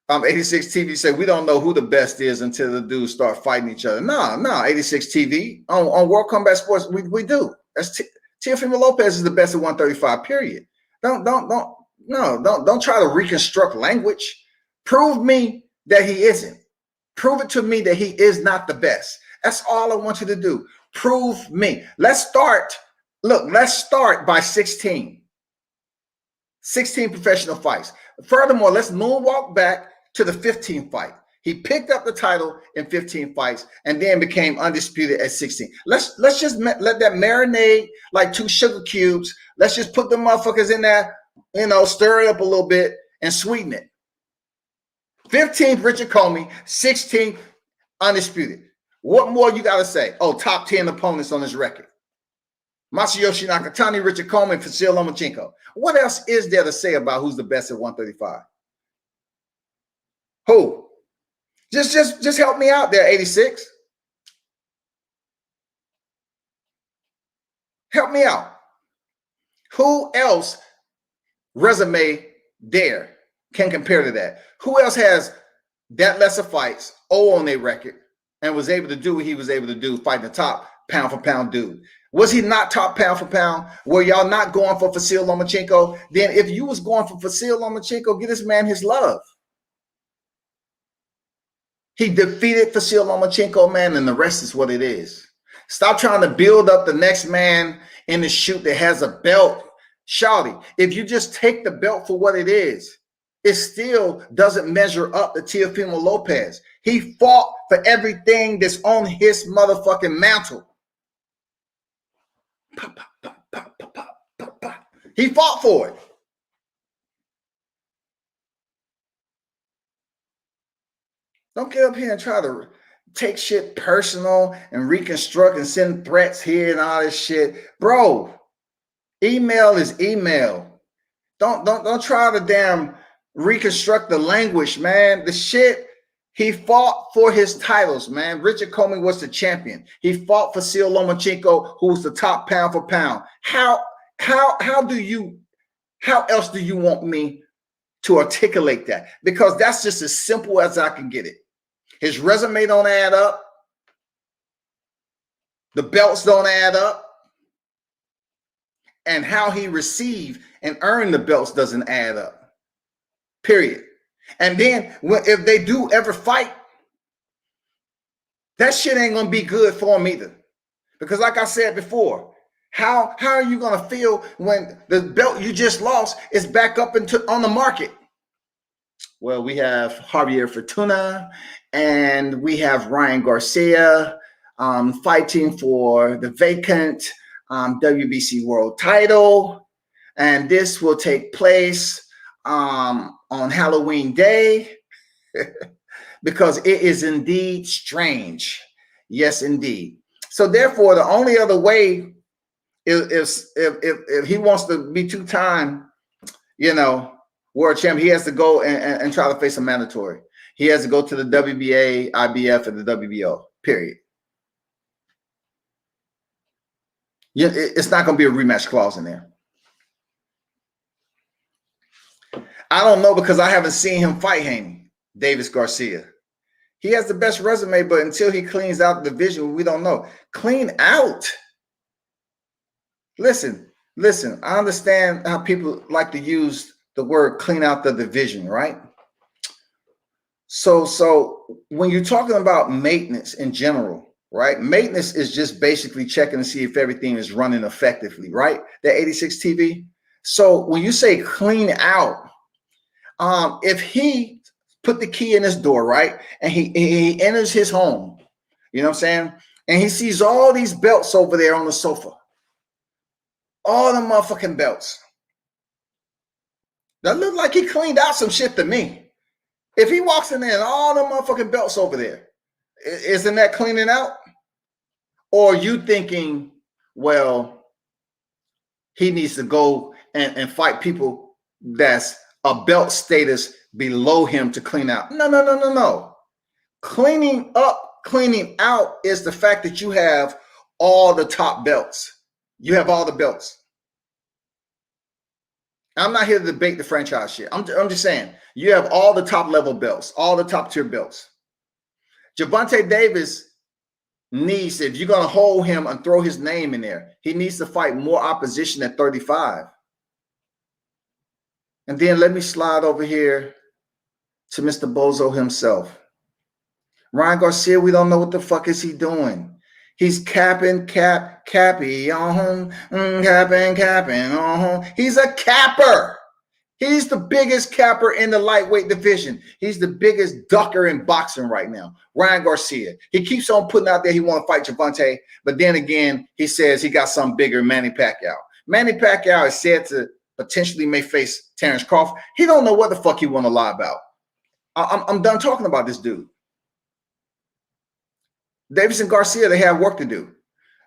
86 TV said we don't know who the best is until the dudes start fighting each other. No, 86 TV on World Combat Sports, we do. That's Teofimo Lopez is the best at 135. Period. Don't try to reconstruct language. Prove me that he isn't. Prove it to me that he is not the best. That's all I want you to do. Prove me. Let's start by 16. 16 professional fights. Furthermore, let's moonwalk back to the 15th fight. He picked up the title in 15 fights and then became undisputed at 16. Let's just let that marinate like 2 sugar cubes. Let's just put the motherfuckers in there, stir it up a little bit and sweeten it. 15th, Richard Comey. 16th, undisputed. What more you got to say? Oh, top 10 opponents on his record. Masayoshi Nakatani, Richard Comey, and Vasil Lomachenko. What else is there to say about who's the best at 135? Who? Just help me out there, 86. Help me out. Who else resume there can compare to that? Who else has that lesser fights, on their record, and was able to do what he was able to do, fighting the top pound for pound dude? Was he not top pound for pound? Were y'all not going for Vasil Lomachenko? Then if you was going for Vasil Lomachenko, get this man his love. He defeated Vasil Lomachenko, man, and the rest is what it is. Stop trying to build up the next man in the chute that has a belt. Shawty, if you just take the belt for what it is, it still doesn't measure up to Teofimo Lopez. He fought for everything that's on his motherfucking mantle. He fought for it. Don't get up here and try to take shit personal and reconstruct and send threats here and all this shit. Bro, email is email. Don't try to damn reconstruct the language, man. The shit, he fought for his titles, man. Richard Comey was the champion. He fought for Vasil Lomachenko, who was the top pound for pound. How else do you want me to articulate that? Because that's just as simple as I can get it. His resume don't add up. The belts don't add up. And how he received and earned the belts doesn't add up. Period. And then if they do ever fight, that shit ain't gonna be good for him either. Because like I said before, how are you gonna feel when the belt you just lost is back up on the market? Well, we have Javier Fortuna and we have Ryan Garcia fighting for the vacant WBC world title. And this will take place on Halloween Day because it is indeed strange. Yes, indeed. So therefore, the only other way is if he wants to be two-time, world champion, he has to go and try to face a mandatory. He has to go to the WBA, IBF, and the WBO, period. It's not going to be a rematch clause in there. I don't know because I haven't seen him fight Haney, Davis Garcia. He has the best resume, but until he cleans out the division, we don't know. Clean out. Listen, I understand how people like to use the word clean out the division, right? So when you're talking about maintenance in general, right? Maintenance is just basically checking to see if everything is running effectively, right? That 86 TV. So when you say clean out, if he put the key in his door, right? And he enters his home, you know what I'm saying? And he sees all these belts over there on the sofa. All the motherfucking belts. That look like he cleaned out some shit to me. If he walks in there and all the motherfucking belts over there, isn't that cleaning out? Or are you thinking, well, he needs to go and fight people that's a belt status below him to clean out? No. Cleaning up, cleaning out is the fact that you have all the top belts. You have all the belts. I'm not here to debate the franchise shit. I'm just saying, you have all the top level belts, all the top tier belts. Gervonta Davis needs, if you're going to hold him and throw his name in there, he needs to fight more opposition at 35. And then let me slide over here to Mr. Bozo himself. Ryan Garcia, we don't know what the fuck is he doing. He's capping. He's a capper. He's the biggest capper in the lightweight division. He's the biggest ducker in boxing right now. Ryan Garcia. He keeps on putting out there he want to fight Gervonta, but then again, he says he got something bigger, Manny Pacquiao. Manny Pacquiao is said to potentially may face Terrence Crawford. He don't know what the fuck he want to lie about. I'm done talking about this dude. Davis and Garcia, they have work to do.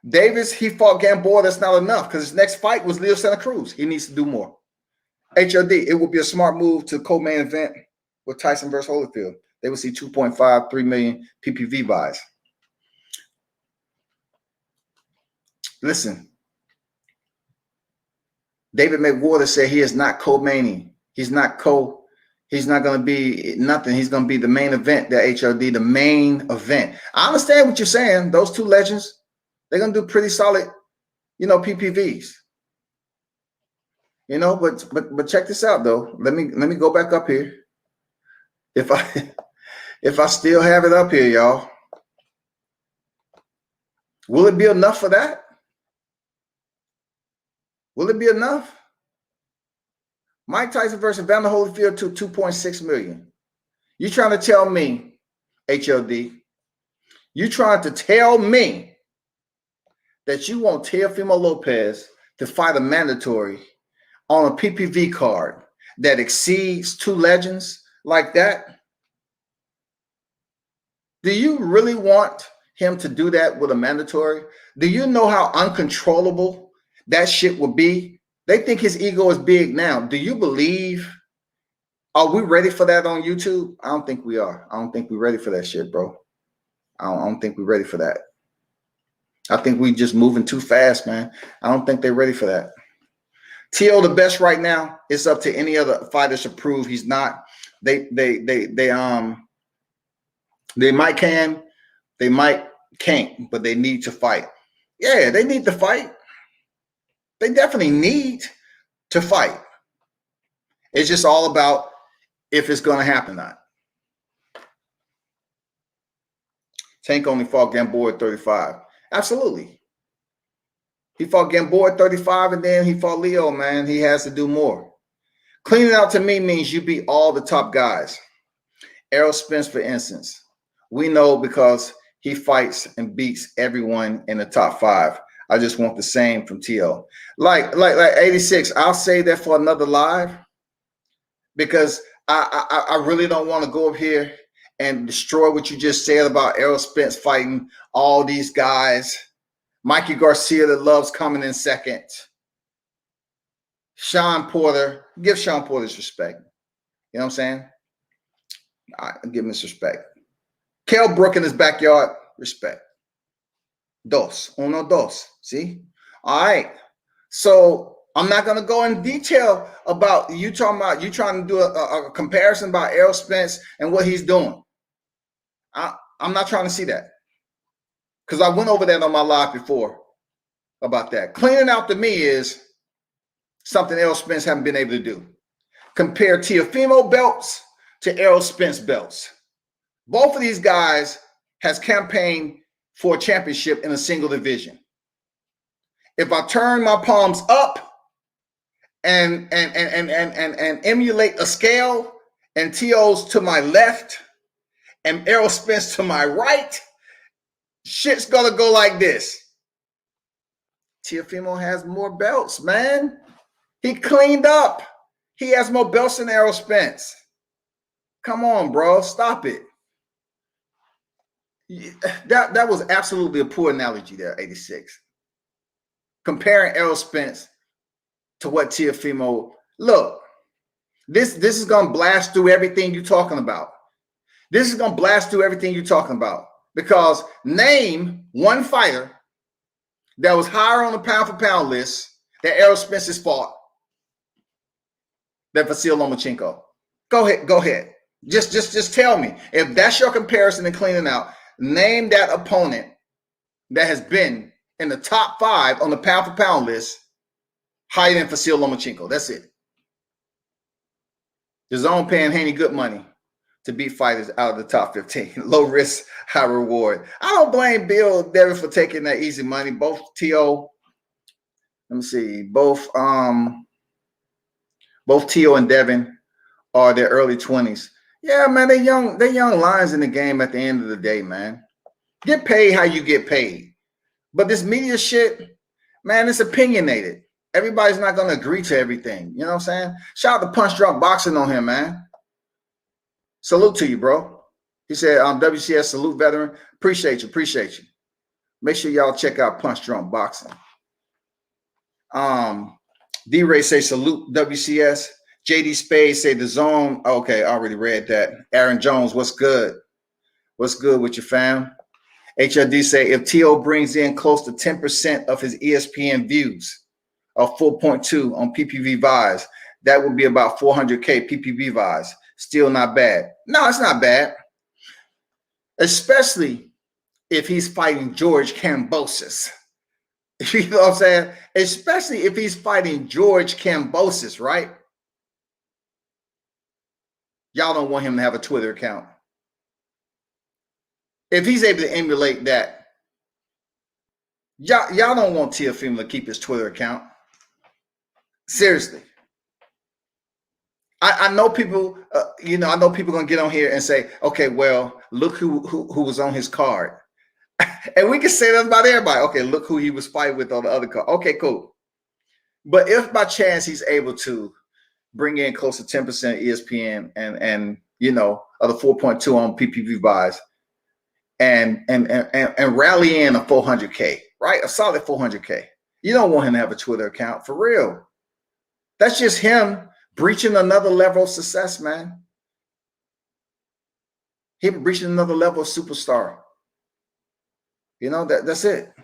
Davis, he fought Gamboa. That's not enough because his next fight was Leo Santa Cruz. He needs to do more. HLD, it would be a smart move to co-main event with Tyson versus Holyfield. They would see 2.53 million PPV buys. Listen, David McWater said he is not co-maining. He's not going to be nothing. He's going to be the main event, the HLD, the main event. I understand what you're saying. Those two legends, they're going to do pretty solid, PPVs. But check this out though. Let me go back up here. If I still have it up here, y'all, will it be enough for that? Will it be enough? Mike Tyson versus Evander Holyfield to 2.6 million. You trying to tell me, HLD? You trying to tell me that you want Teofimo Lopez to fight a mandatory on a PPV card that exceeds two legends like that? Do you really want him to do that with a mandatory? Do you know how uncontrollable that shit will be? They think his ego is big now. Do you believe? Are we ready for that on YouTube? I don't think we are. I don't think we're ready for that shit, bro. I don't think we're ready for that. I think we just moving too fast, man. I don't think they're ready for that. T.O. the best right now. It's up to any other fighters to prove he's not. They might can, they might can't, but they need to fight. Yeah, they need to fight. They definitely need to fight. It's just all about if it's going to happen or not. Tank only fought Gamboa at 35. Absolutely. He fought Gamboa at 35, and then he fought Leo, man. He has to do more. Cleaning out to me means you beat all the top guys. Errol Spence, for instance. We know because he fights and beats everyone in the top 5. I just want the same from T.O. Like 86, I'll say that for another live because I really don't want to go up here and destroy what you just said about Errol Spence fighting all these guys. Mikey Garcia that loves coming in second. Sean Porter. Give Sean Porter his respect. You know what I'm saying? I give him his respect. Kell Brook in his backyard. Respect. Dos. Uno, dos. See? All right. So I'm not going to go in detail about you talking about you trying to do a comparison about Errol Spence and what he's doing. I'm not trying to see that. Because I went over that on my live before about that. Cleaning out to me is something Errol Spence haven't been able to do. Compare Teofimo belts to Errol Spence belts. Both of these guys has campaigned for a championship in a single division. If I turn my palms up and emulate a scale and T.O.'s to my left and Errol Spence to my right, shit's gonna go like this. Teofimo has more belts, man. He cleaned up. He has more belts than Errol Spence. Come on, bro. Stop it. That was absolutely a poor analogy there, 86. Comparing Errol Spence to what Teofimo. Look, this is gonna blast through everything you're talking about. This is gonna blast through everything you're talking about. Because name one fighter that was higher on the pound-for-pound list that Errol Spence has fought than Vasil Lomachenko. Go ahead. Just tell me. If that's your comparison and cleaning out, name that opponent that has been in the top 5 on the pound-for-pound list higher than Vasil Lomachenko. That's it. The zone paying Haney good money to beat fighters out of the top 15. Low risk, high reward. I don't blame Bill Devin for taking that easy money. Both T.O., let me see, both Both Tio and Devin are their early 20s. Yeah, man, they young lions in the game at the end of the day, man. Get paid how you get paid. But this media shit, man, it's opinionated. Everybody's not going to agree to everything. You know what I'm saying? Shout out to Punch Drunk Boxing on him, man. Salute to you, bro. He said, WCS, salute veteran. Appreciate you. Make sure y'all check out Punch Drunk Boxing. D-Ray say, salute WCS. JD Spade say, the zone. Okay, I already read that. Aaron Jones, what's good? What's good with your fam? HRD say, if T.O. brings in close to 10% of his ESPN views of 4.2 on PPV buys, that would be about 400K PPV buys. Still not bad. No, it's not bad. Especially if he's fighting George Kambosos. You know what I'm saying? Especially if he's fighting George Kambosos, right? Y'all don't want him to have a Twitter account. If he's able to emulate that, y'all don't want Teofimo to keep his Twitter account. Seriously. I know people, I know people gonna get on here and say, okay, well, look who was on his card. And we can say that about everybody. Okay, look who he was fighting with on the other card. Okay, cool. But if by chance he's able to bring in close to 10% ESPN and of the 4.2 on PPV buys and rally in a 400K, right? A solid 400K. You don't want him to have a Twitter account for real. That's just him breaching another level of success, man. Him breaching another level of superstar. That's it.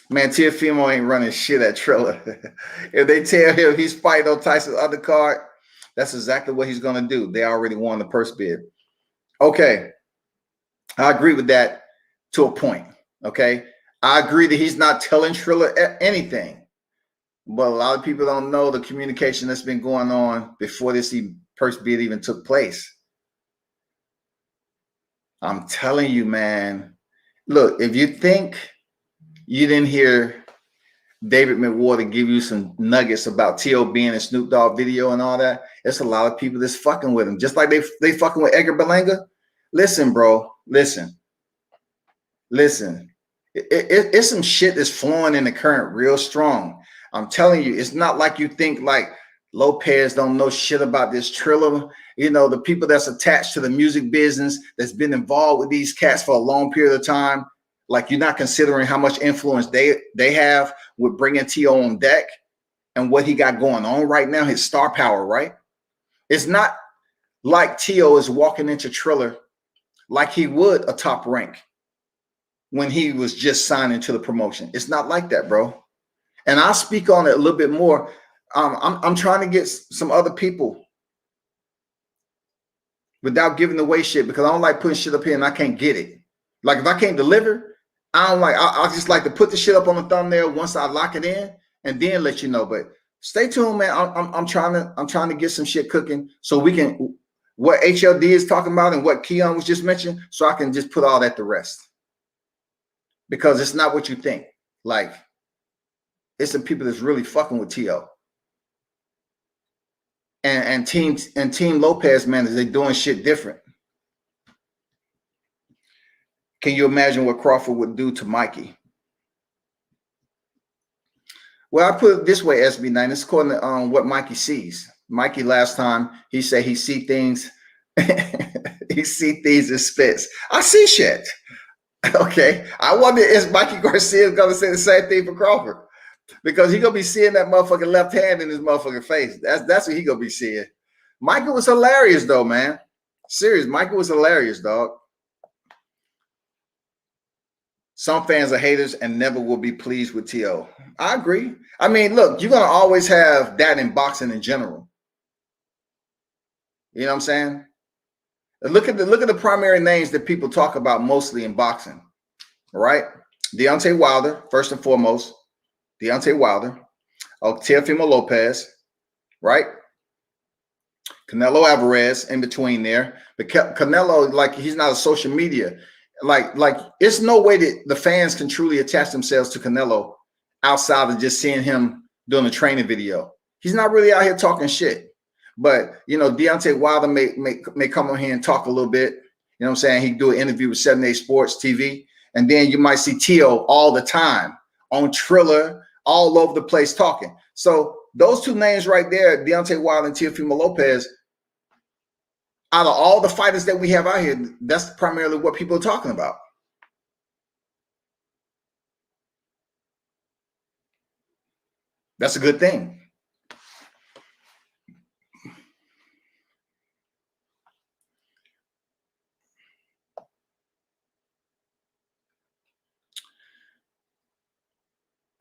Man, Teofimo ain't running shit at Triller. If they tell him he's fighting on Tyson's undercard, that's exactly what he's going to do. They already won the purse bid. Okay. I agree with that to a point. Okay. I agree that he's not telling Triller anything. But a lot of people don't know the communication that's been going on before this purse bid even took place. I'm telling you, man. Look, if you think you didn't hear David McWater give you some nuggets about T.O. being in Snoop Dogg video and all that, it's a lot of people that's fucking with him. Just like they fucking with Edgar Berlanga. Listen, bro. Listen. It's some shit that's flowing in the current real strong. I'm telling you, it's not like you think like Lopez don't know shit about this Triller. The people that's attached to the music business that's been involved with these cats for a long period of time. Like you're not considering how much influence they have with bringing T.O. on deck and what he got going on right now, his star power, right? It's not like T.O. is walking into Triller like he would a Top Rank when he was just signing to the promotion. It's not like that, bro. And I'll speak on it a little bit more. I'm trying to get some other people without giving away shit because I don't like putting shit up here and I can't get it. Like if I can't deliver, I just like to put the shit up on the thumbnail once I lock it in and then let you know. But stay tuned, man. I'm trying to get some shit cooking so we can what HLD is talking about and what Keon was just mentioning, so I can just put all that to rest. Because it's not what you think. Like it's some people that's really fucking with T.O. And Team Lopez, man, is they doing shit different. Can you imagine what Crawford would do to Mikey? Well, I put it this way, SB9. It's according to what Mikey sees. Mikey last time he said he see things, he see things and spits. I see shit. Okay. I wonder if Mikey Garcia is gonna say the same thing for Crawford. Because he gonna be seeing that motherfucking left hand in his motherfucking face. That's what he gonna be seeing. Michael was hilarious though, man. Serious, Michael was hilarious, dog. Some fans are haters and never will be pleased with T.O. I agree. I mean, look, you're gonna always have that in boxing in general. You know what I'm saying? Look at the primary names that people talk about mostly in boxing. All right, Deontay Wilder, first and foremost. Deontay Wilder, Teofimo Lopez, right? Canelo Alvarez in between there. But Canelo, like, he's not a social media. Like it's no way that the fans can truly attach themselves to Canelo outside of just seeing him doing a training video. He's not really out here talking shit. But, you know, Deontay Wilder may come on here and talk a little bit. You know what I'm saying? He do an interview with 7 Sports TV. And then you might see Teo all the time on Triller, all over the place talking. So those two names right there, Deontay Wilder and Teofimo Lopez, out of all the fighters that we have out here, that's primarily what people are talking about. That's a good thing.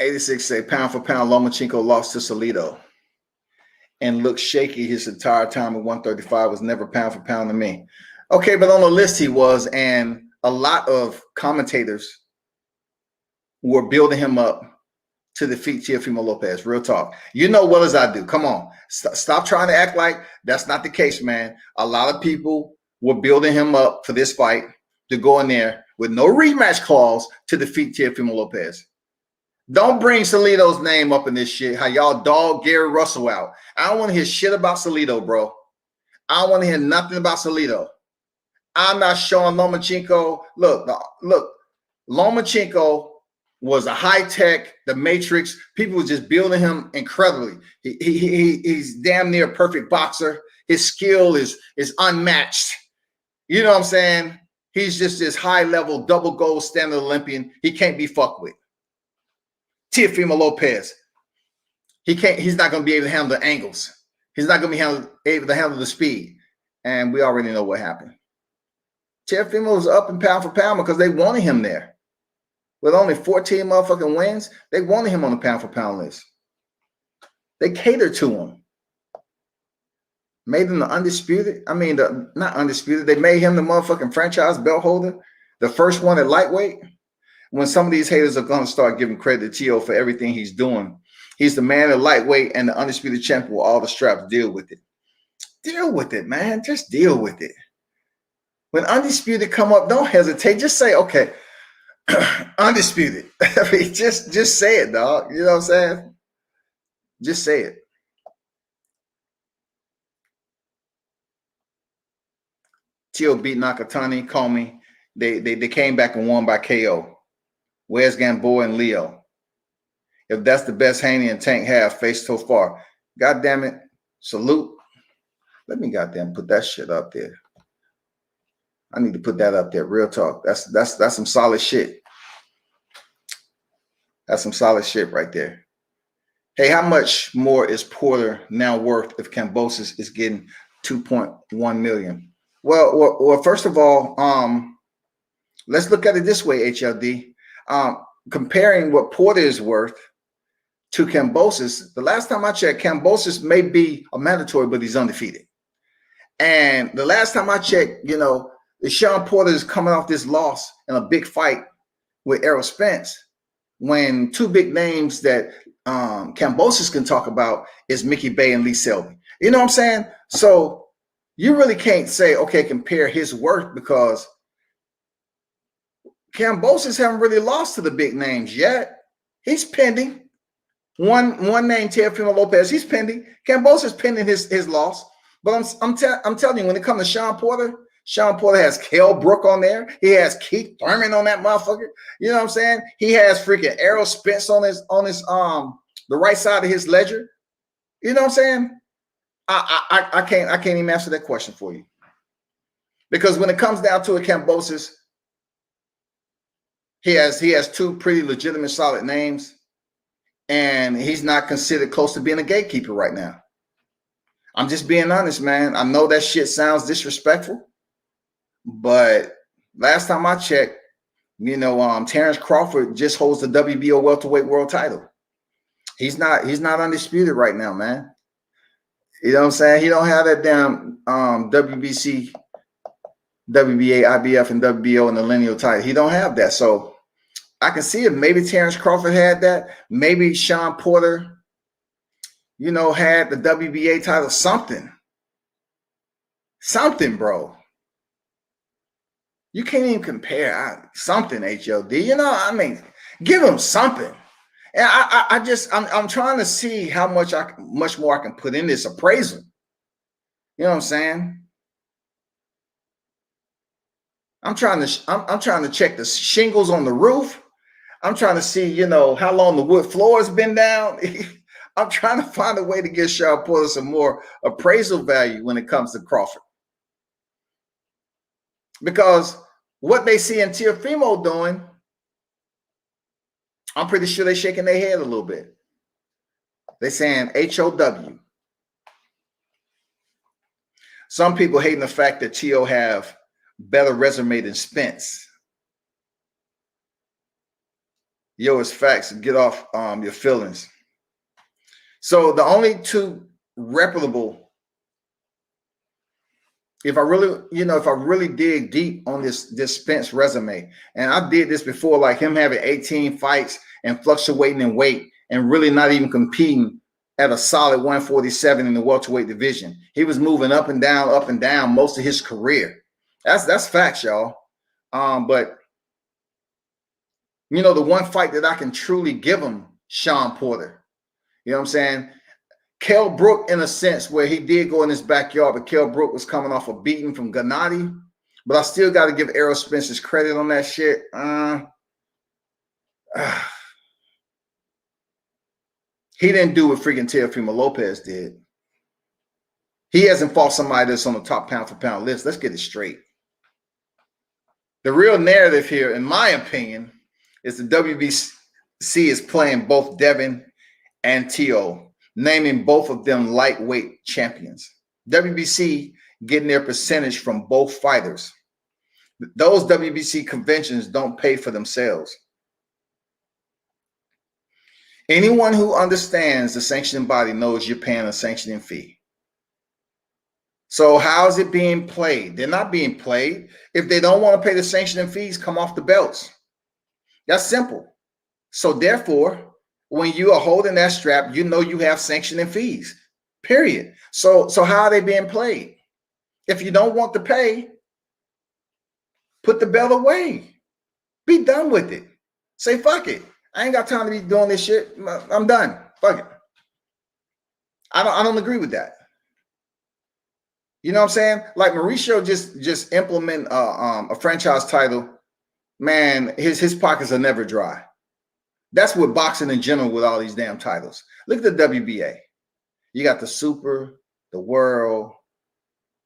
'86 say pound for pound, Lomachenko lost to Salido and looked shaky his entire time at 135. Was never pound for pound to me. Okay, but on the list he was, and a lot of commentators were building him up to defeat Teofimo Lopez. Real talk. You know well as I do. Come on. Stop trying to act like that's not the case, man. A lot of people were building him up for this fight to go in there with no rematch clause to defeat Teofimo Lopez. Don't bring Salido's name up in this shit. How y'all dog Gary Russell out. I don't want to hear shit about Salido, bro. I don't want to hear nothing about Salido. I'm not showing Lomachenko. Look, Lomachenko was a high-tech, the Matrix. People were just building him incredibly. He's damn near a perfect boxer. His skill is unmatched. You know what I'm saying? He's just this high-level, double gold standard Olympian. He can't be fucked with. Teofimo Lopez, he's not going to be able to handle the angles. He's not going to be able to handle the speed. And we already know what happened. Teofimo was up in pound for pound because they wanted him there. With only 14 motherfucking wins, they wanted him on the pound for pound list. They catered to him. Made him the undisputed. I mean, not undisputed. They made him the motherfucking franchise belt holder, the first one at lightweight. When some of these haters are going to start giving credit to Teo for everything he's doing, he's the man at lightweight and the undisputed champion with all the straps. Deal with it. Deal with it, man. Just deal with it. When undisputed come up, don't hesitate. Just say, okay, undisputed. I mean, just say it, dog. You know what I'm saying? Just say it. Teo beat Nakatani, Comey. They came back and won by KO. Where's Gamboa and Leo? If that's the best Haney and Tank have faced so far, God damn it, salute. Let me goddamn put that shit up there. I need to put that up there. Real talk. That's some solid shit. That's some solid shit right there. Hey, how much more is Porter now worth if Kambosos is getting 2.1 million? Well, first of all, let's look at it this way, HLD. Comparing what Porter is worth to Kambosos, the last time I checked, Kambosos may be a mandatory, but he's undefeated. And the last time I checked, you know, Sean Porter is coming off this loss in a big fight with Errol Spence, when two big names that Kambosos can talk about is Mickey Bay and Lee Selby. You know what I'm saying? So you really can't say, okay, compare his worth, because Kambosos haven't really lost to the big names yet. He's pending. One name, Teofimo Lopez, he's pending. Kambosos pending his loss. But I'm telling you, when it comes to Sean Porter has Kell Brook on there. He has Keith Thurman on that motherfucker. You know what I'm saying? He has freaking Errol Spence on his the right side of his ledger. You know what I'm saying? I can't even answer that question for you. Because when it comes down to it, Kambosos, he has two pretty legitimate, solid names, and he's not considered close to being a gatekeeper right now. I'm just being honest, man. I know that shit sounds disrespectful, but last time I checked, you know, Terrence Crawford just holds the WBO welterweight world title. He's not undisputed right now, man. You know what I'm saying? He don't have that damn WBC, WBA, IBF, and WBO and the lineal title. He don't have that. So I can see if maybe Terrence Crawford had that. Maybe Sean Porter, you know, had the WBA title. Something, bro. You can't even compare something, HLD. You know, I mean, give him something. And I'm trying to see how much more I can put in this appraisal. You know what I'm saying? I'm trying to check the shingles on the roof. I'm trying to see, you know, how long the wood floor has been down. I'm trying to find a way to get Shawn Porter some more appraisal value when it comes to Crawford. Because what they see in Teofimo doing, I'm pretty sure they're shaking their head a little bit. They're saying HOW. Some people hating the fact that Teo have better resume than Spence. Yo, it's facts. Get off your feelings. So the only two reputable, if I really dig deep on this Spence resume, and I did this before, like him having 18 fights and fluctuating in weight and really not even competing at a solid 147 in the welterweight division. He was moving up and down most of his career. That's facts, y'all. But you know, the one fight that I can truly give him, Shawn Porter. You know what I'm saying? Kell Brook, in a sense, where he did go in his backyard, but Kell Brook was coming off a beating from Gennady. But I still got to give Errol Spence's credit on that shit. He didn't do what freaking Teofimo Lopez did. He hasn't fought somebody that's on the top pound for pound list. Let's get it straight. The real narrative here, in my opinion, is the WBC is playing both Devin and Teo, naming both of them lightweight champions. WBC getting their percentage from both fighters. Those WBC conventions don't pay for themselves. Anyone who understands the sanctioning body knows you're paying a sanctioning fee. So how is it being played? They're not being played. If they don't want to pay the sanctioning fees, come off the belts. That's simple. So therefore, when you are holding that strap, you know you have sanctioning fees, period. So how are they being played? If you don't want to pay, put the belt away. Be done with it. Say, fuck it. I ain't got time to be doing this shit. I'm done. Fuck it. I don't agree with that. You know what I'm saying? Like Mauricio just implement a franchise title. Man, his pockets are never dry. That's what boxing in general with all these damn titles. Look at the WBA. You got the Super, the World,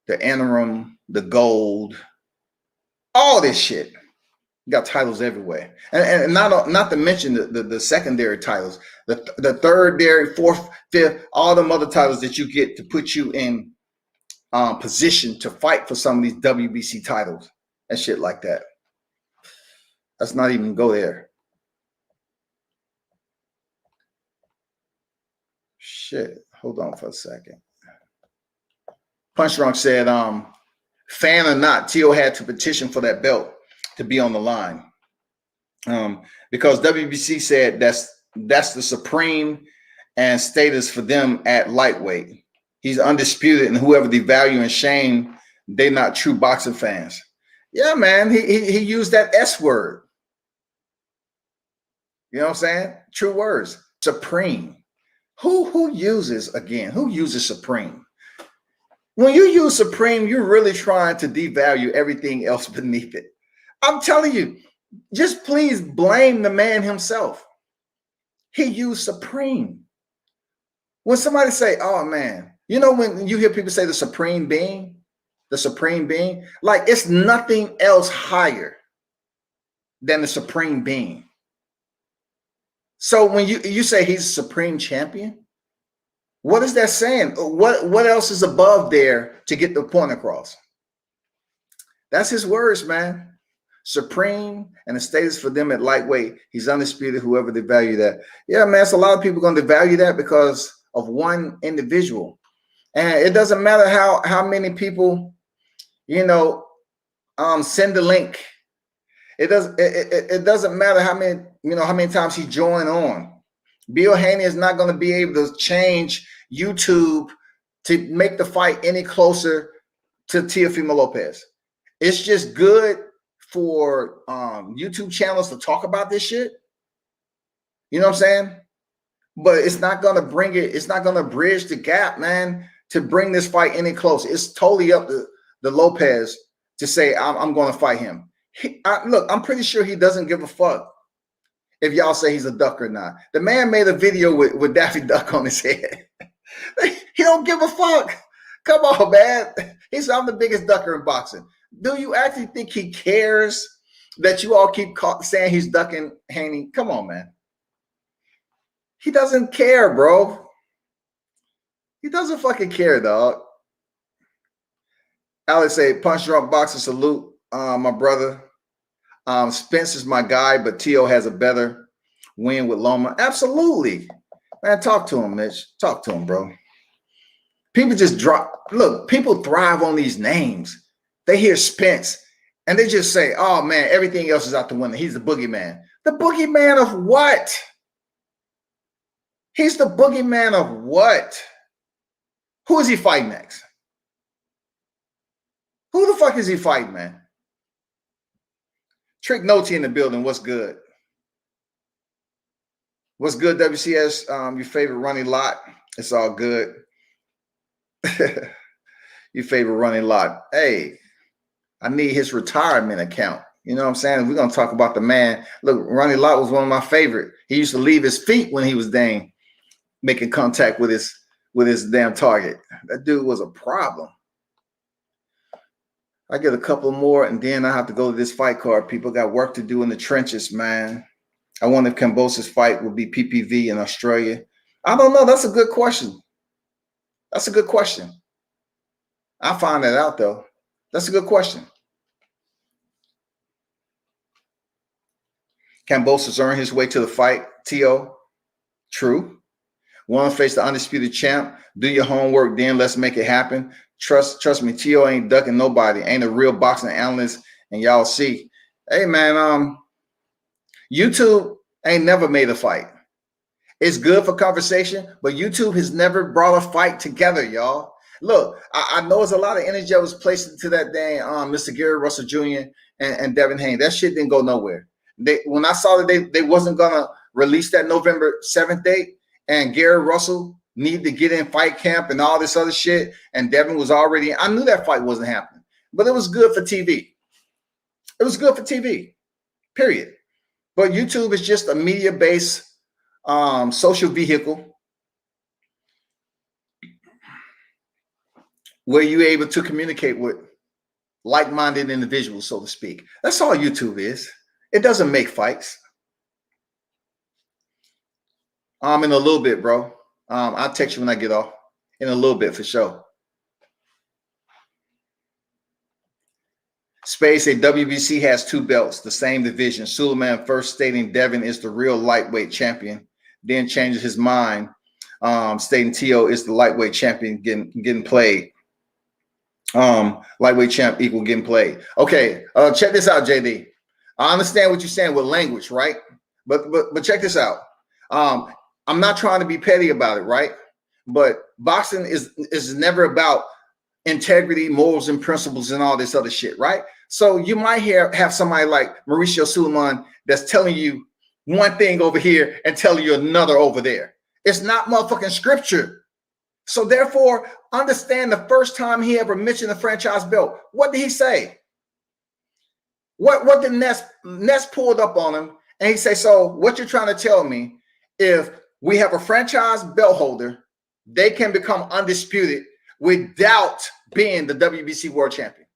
the Interim, the Gold, all this shit. You got titles everywhere. And not to mention the secondary titles, the third, dairy, fourth, fifth, all them other titles that you get to put you in position to fight for some of these WBC titles and shit like that. Let's not even go there. Shit. Hold on for a second. Punch Drunk said, fan or not, Teo had to petition for that belt to be on the line. Because WBC said that's the supreme and status for them at lightweight. He's undisputed, and whoever devalue and shame, they're not true boxing fans. Yeah, man, he used that S word. You know what I'm saying? True words. Supreme. Who uses supreme? When you use supreme, you're really trying to devalue everything else beneath it. I'm telling you, just please blame the man himself. He used supreme. When somebody say, oh man, you know, when you hear people say the supreme being, like it's nothing else higher than the supreme being. So when you say he's a supreme champion, what is that saying? What else is above there to get the point across? That's his words, man. Supreme and the status for them at lightweight. He's undisputed, whoever they value that. Yeah, man, it's a lot of people going to value that because of one individual. And it doesn't matter how many people, you know, send the link. It doesn't matter how many times he joined on. Bill Haney is not going to be able to change YouTube to make the fight any closer to Teofimo Lopez. It's just good for YouTube channels to talk about this shit. You know what I'm saying? But it's not gonna bring it. It's not gonna bridge the gap, man, to bring this fight any closer. It's totally up to the Lopez to say I'm going to fight him. Look, I'm pretty sure he doesn't give a fuck if y'all say he's a duck or not. The man made a video with Daffy Duck on his head. He don't give a fuck. Come on, man. He said, I'm the biggest ducker in boxing. Do you actually think he cares that you all keep saying he's ducking Haney? Come on, man. He doesn't care, bro. He doesn't fucking care, dog. Alex say, punch drunk boxer salute, my brother. Spence is my guy, but Tio has a better win with Loma. Absolutely. Man, talk to him, Mitch. Talk to him, bro. People just drop. Look, people thrive on these names. They hear Spence, and they just say, oh, man, everything else is out the window. He's the boogeyman. The boogeyman of what? He's the boogeyman of what? Who is he fighting next? Who the fuck is he fighting, man? Trick Noty in the building. What's good? What's good, WCS? Your favorite running lot. It's all good. Your favorite running lot. Hey, I need his retirement account. You know what I'm saying? We're going to talk about the man. Look, Ronnie Lott was one of my favorite. He used to leave his feet when he was making contact with his damn target. That dude was a problem. I get a couple more, and then I have to go to this fight card. People got work to do in the trenches, man. I wonder if Kambosos' fight will be PPV in Australia. I don't know. That's a good question. That's a good question. I'll find that out, though. That's a good question. Kambosos earned his way to the fight. Tio, true. Want to face the undisputed champ. Do your homework, then let's make it happen. Trust me, Tio ain't ducking nobody. Ain't a real boxing analyst, and y'all see. Hey, man, YouTube ain't never made a fight. It's good for conversation, but YouTube has never brought a fight together, y'all. Look, I know it's a lot of energy that was placed into that dang Mr. Gary Russell Jr. and Devin Haney. That shit didn't go nowhere. When I saw that they wasn't gonna release that November 7th date, and Gary Russell needed to get in fight camp and all this other shit, and Devin was already, I knew that fight wasn't happening. But it was good for TV. It was good for TV, period. But YouTube is just a media-based social vehicle where you're able to communicate with like-minded individuals, so to speak. That's all YouTube is. It doesn't make fights. In a little bit, bro. I'll text you when I get off. In a little bit, for sure. Space, a WBC has 2 belts, the same division. Suleiman first stating Devin is the real lightweight champion, then changes his mind, stating Tio is the lightweight champion getting played. Lightweight champ equal getting played. Okay, check this out, JD. I understand what you're saying with language, right? But check this out. I'm not trying to be petty about it, right? But boxing is never about integrity, morals, and principles and all this other shit, right? So you might have somebody like Mauricio Suleiman that's telling you one thing over here and telling you another over there. It's not motherfucking scripture. So therefore, understand the first time he ever mentioned the franchise belt, what did he say? What did Ness pulled up on him, and he say, so what you're trying to tell me, if we have a franchise belt holder, they can become undisputed without being the WBC world champion.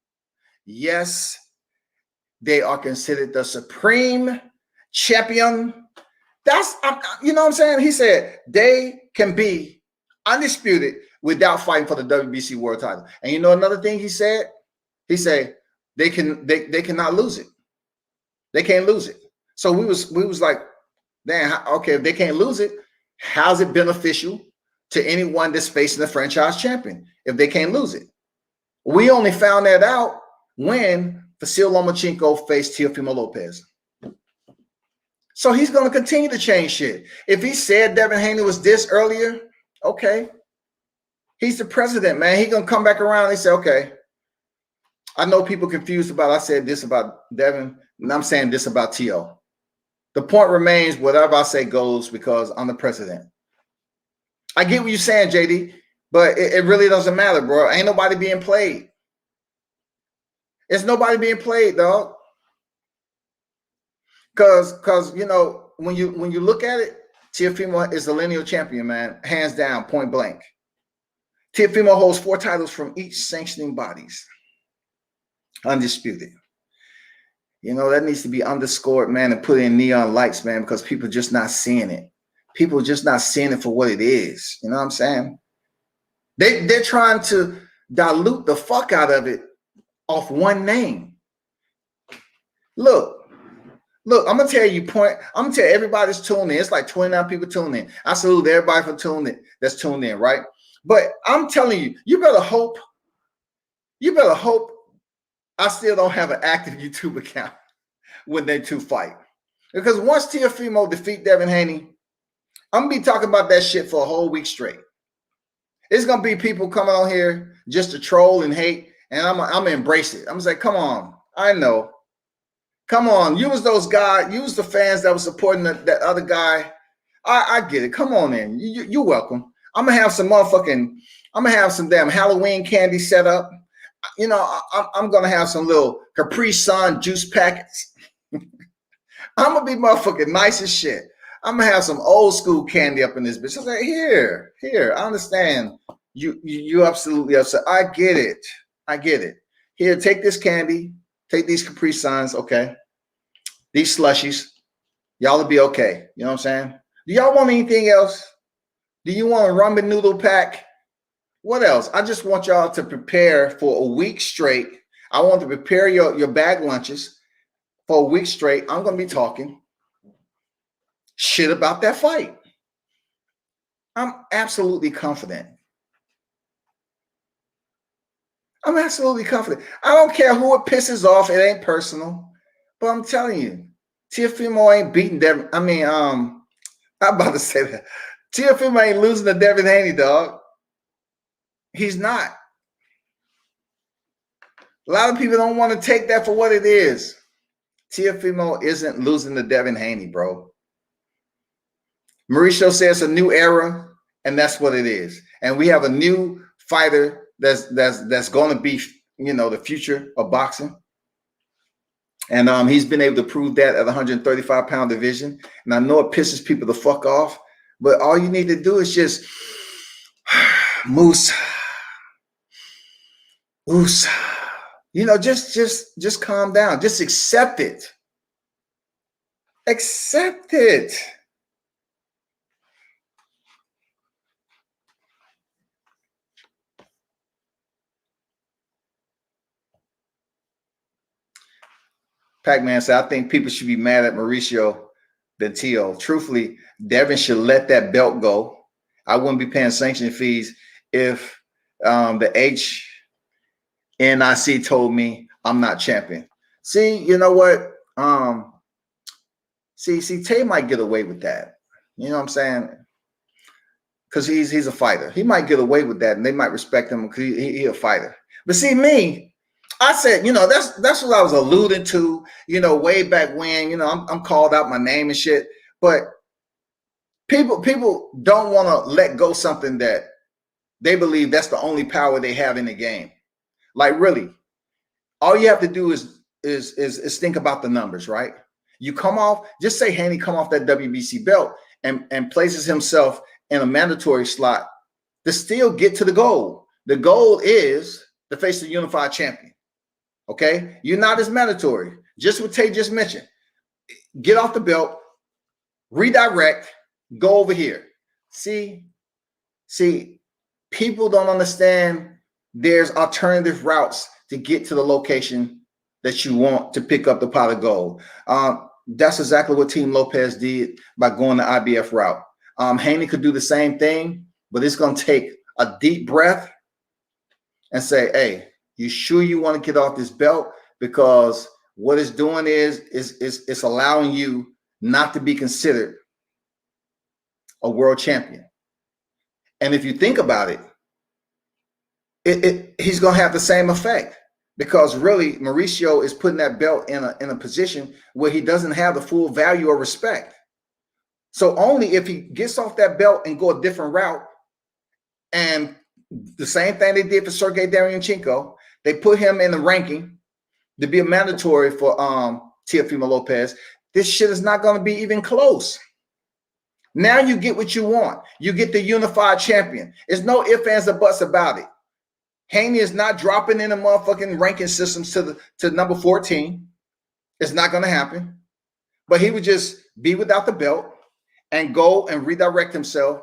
Yes, they are considered the supreme champion. That's, you know what I'm saying? He said they can be undisputed without fighting for the WBC world title. And you know another thing he said? He said they cannot lose it. They can't lose it. So we was like, damn, okay, if they can't lose it, how's it beneficial to anyone that's facing the franchise champion if they can't lose it? We only found that out when Vasil Lomachenko faced Teofimo Lopez. So he's going to continue to change shit. If he said Devin Haney was this earlier, okay. He's the president, man. He's going to come back around and say, okay, I know people confused about I said this about Devin, and I'm saying this about Tio. The point remains, whatever I say goes because I'm the president. I get what you're saying, JD, but it really doesn't matter, bro. Ain't nobody being played. It's nobody being played, dog. Cause you know, when you look at it, Teofimo is the lineal champion, man, hands down, point blank. Teofimo holds 4 titles from each sanctioning bodies, undisputed. You know, that needs to be underscored, man, and put in neon lights, man, because people just not seeing it. People just not seeing it for what it is. You know what I'm saying? They're trying to dilute the fuck out of it off one name. Look, I'm gonna tell you I'm gonna tell everybody that's tuning in. It's like 29 people tuning in. I salute everybody for tuning in, that's tuned in, right? But I'm telling you, you better hope I still don't have an active YouTube account when they two fight. Because once Teofimo defeat Devin Haney, I'm gonna be talking about that shit for a whole week straight. It's gonna be people coming on here just to troll and hate, and I'm gonna embrace it. I'm gonna say, come on, I know. Come on, you was those guys, you was the fans that was supporting that other guy. I get it. Come on in. You're welcome. I'm gonna have some damn Halloween candy set up. You know, I'm gonna have some little Capri Sun juice packets. I'm gonna be motherfucking nice as shit. I'm gonna have some old school candy up in this bitch. I was like, here. I understand. You absolutely upset. I get it. Here, take this candy. Take these Capri Suns, okay? These slushies. Y'all will be okay. You know what I'm saying? Do y'all want anything else? Do you want a ramen noodle pack? What else? I just want y'all to prepare for a week straight. I want to prepare your bag lunches for a week straight. I'm going to be talking shit about that fight. I'm absolutely confident. I don't care who it pisses off. It ain't personal. But I'm telling you, Teofimo ain't beating Devin. I mean, I'm about to say that. Teofimo ain't losing to Devin Haney, dog. He's not. A lot of people don't want to take that for what it is. Teofimo isn't losing to Devin Haney, bro. Mauricio says a new era, and that's what it is. And we have a new fighter that's going to be, you know, the future of boxing. And he's been able to prove that at 135-pound division. And I know it pisses people the fuck off, but all you need to do is just moose. You know, just calm down. Just accept it. Accept it. Pac-Man said, I think people should be mad at Mauricio than Teo. Truthfully, Devin should let that belt go. I wouldn't be paying sanction fees if the HNIC told me I'm not champion. See, you know what? See, Tay might get away with that. You know what I'm saying? Because he's a fighter. He might get away with that, and they might respect him because he's a fighter. But see, me, I said, you know, that's what I was alluding to, you know, way back when, you know, I'm called out my name and shit. But people don't want to let go something that they believe that's the only power they have in the game. Like, really, all you have to do is think about the numbers, right? You come off, just say Haney come off that WBC belt and places himself in a mandatory slot to still get to the goal. The goal is to face the unified champion. Okay, you're not as mandatory. Just what Tay just mentioned. Get off the belt, redirect, go over here. See, people don't understand there's alternative routes to get to the location that you want to pick up the pot of gold. That's exactly what Team Lopez did by going the IBF route. Haney could do the same thing, but it's going to take a deep breath and say, hey, you sure you want to get off this belt? Because what it's doing is it's allowing you not to be considered a world champion. And if you think about it, he's going to have the same effect. because really Mauricio is putting that belt in a position where he doesn't have the full value or respect. So only if he gets off that belt and go a different route, and the same thing they did for Sergey Daryanchenko, they put him in the ranking to be a mandatory for Teofimo Lopez. This shit is not going to be even close. Now you get what you want. You get the unified champion. There's no ifs, ands, or buts about it. Haney is not dropping in the motherfucking ranking systems to number 14. It's not going to happen. But he would just be without the belt and go and redirect himself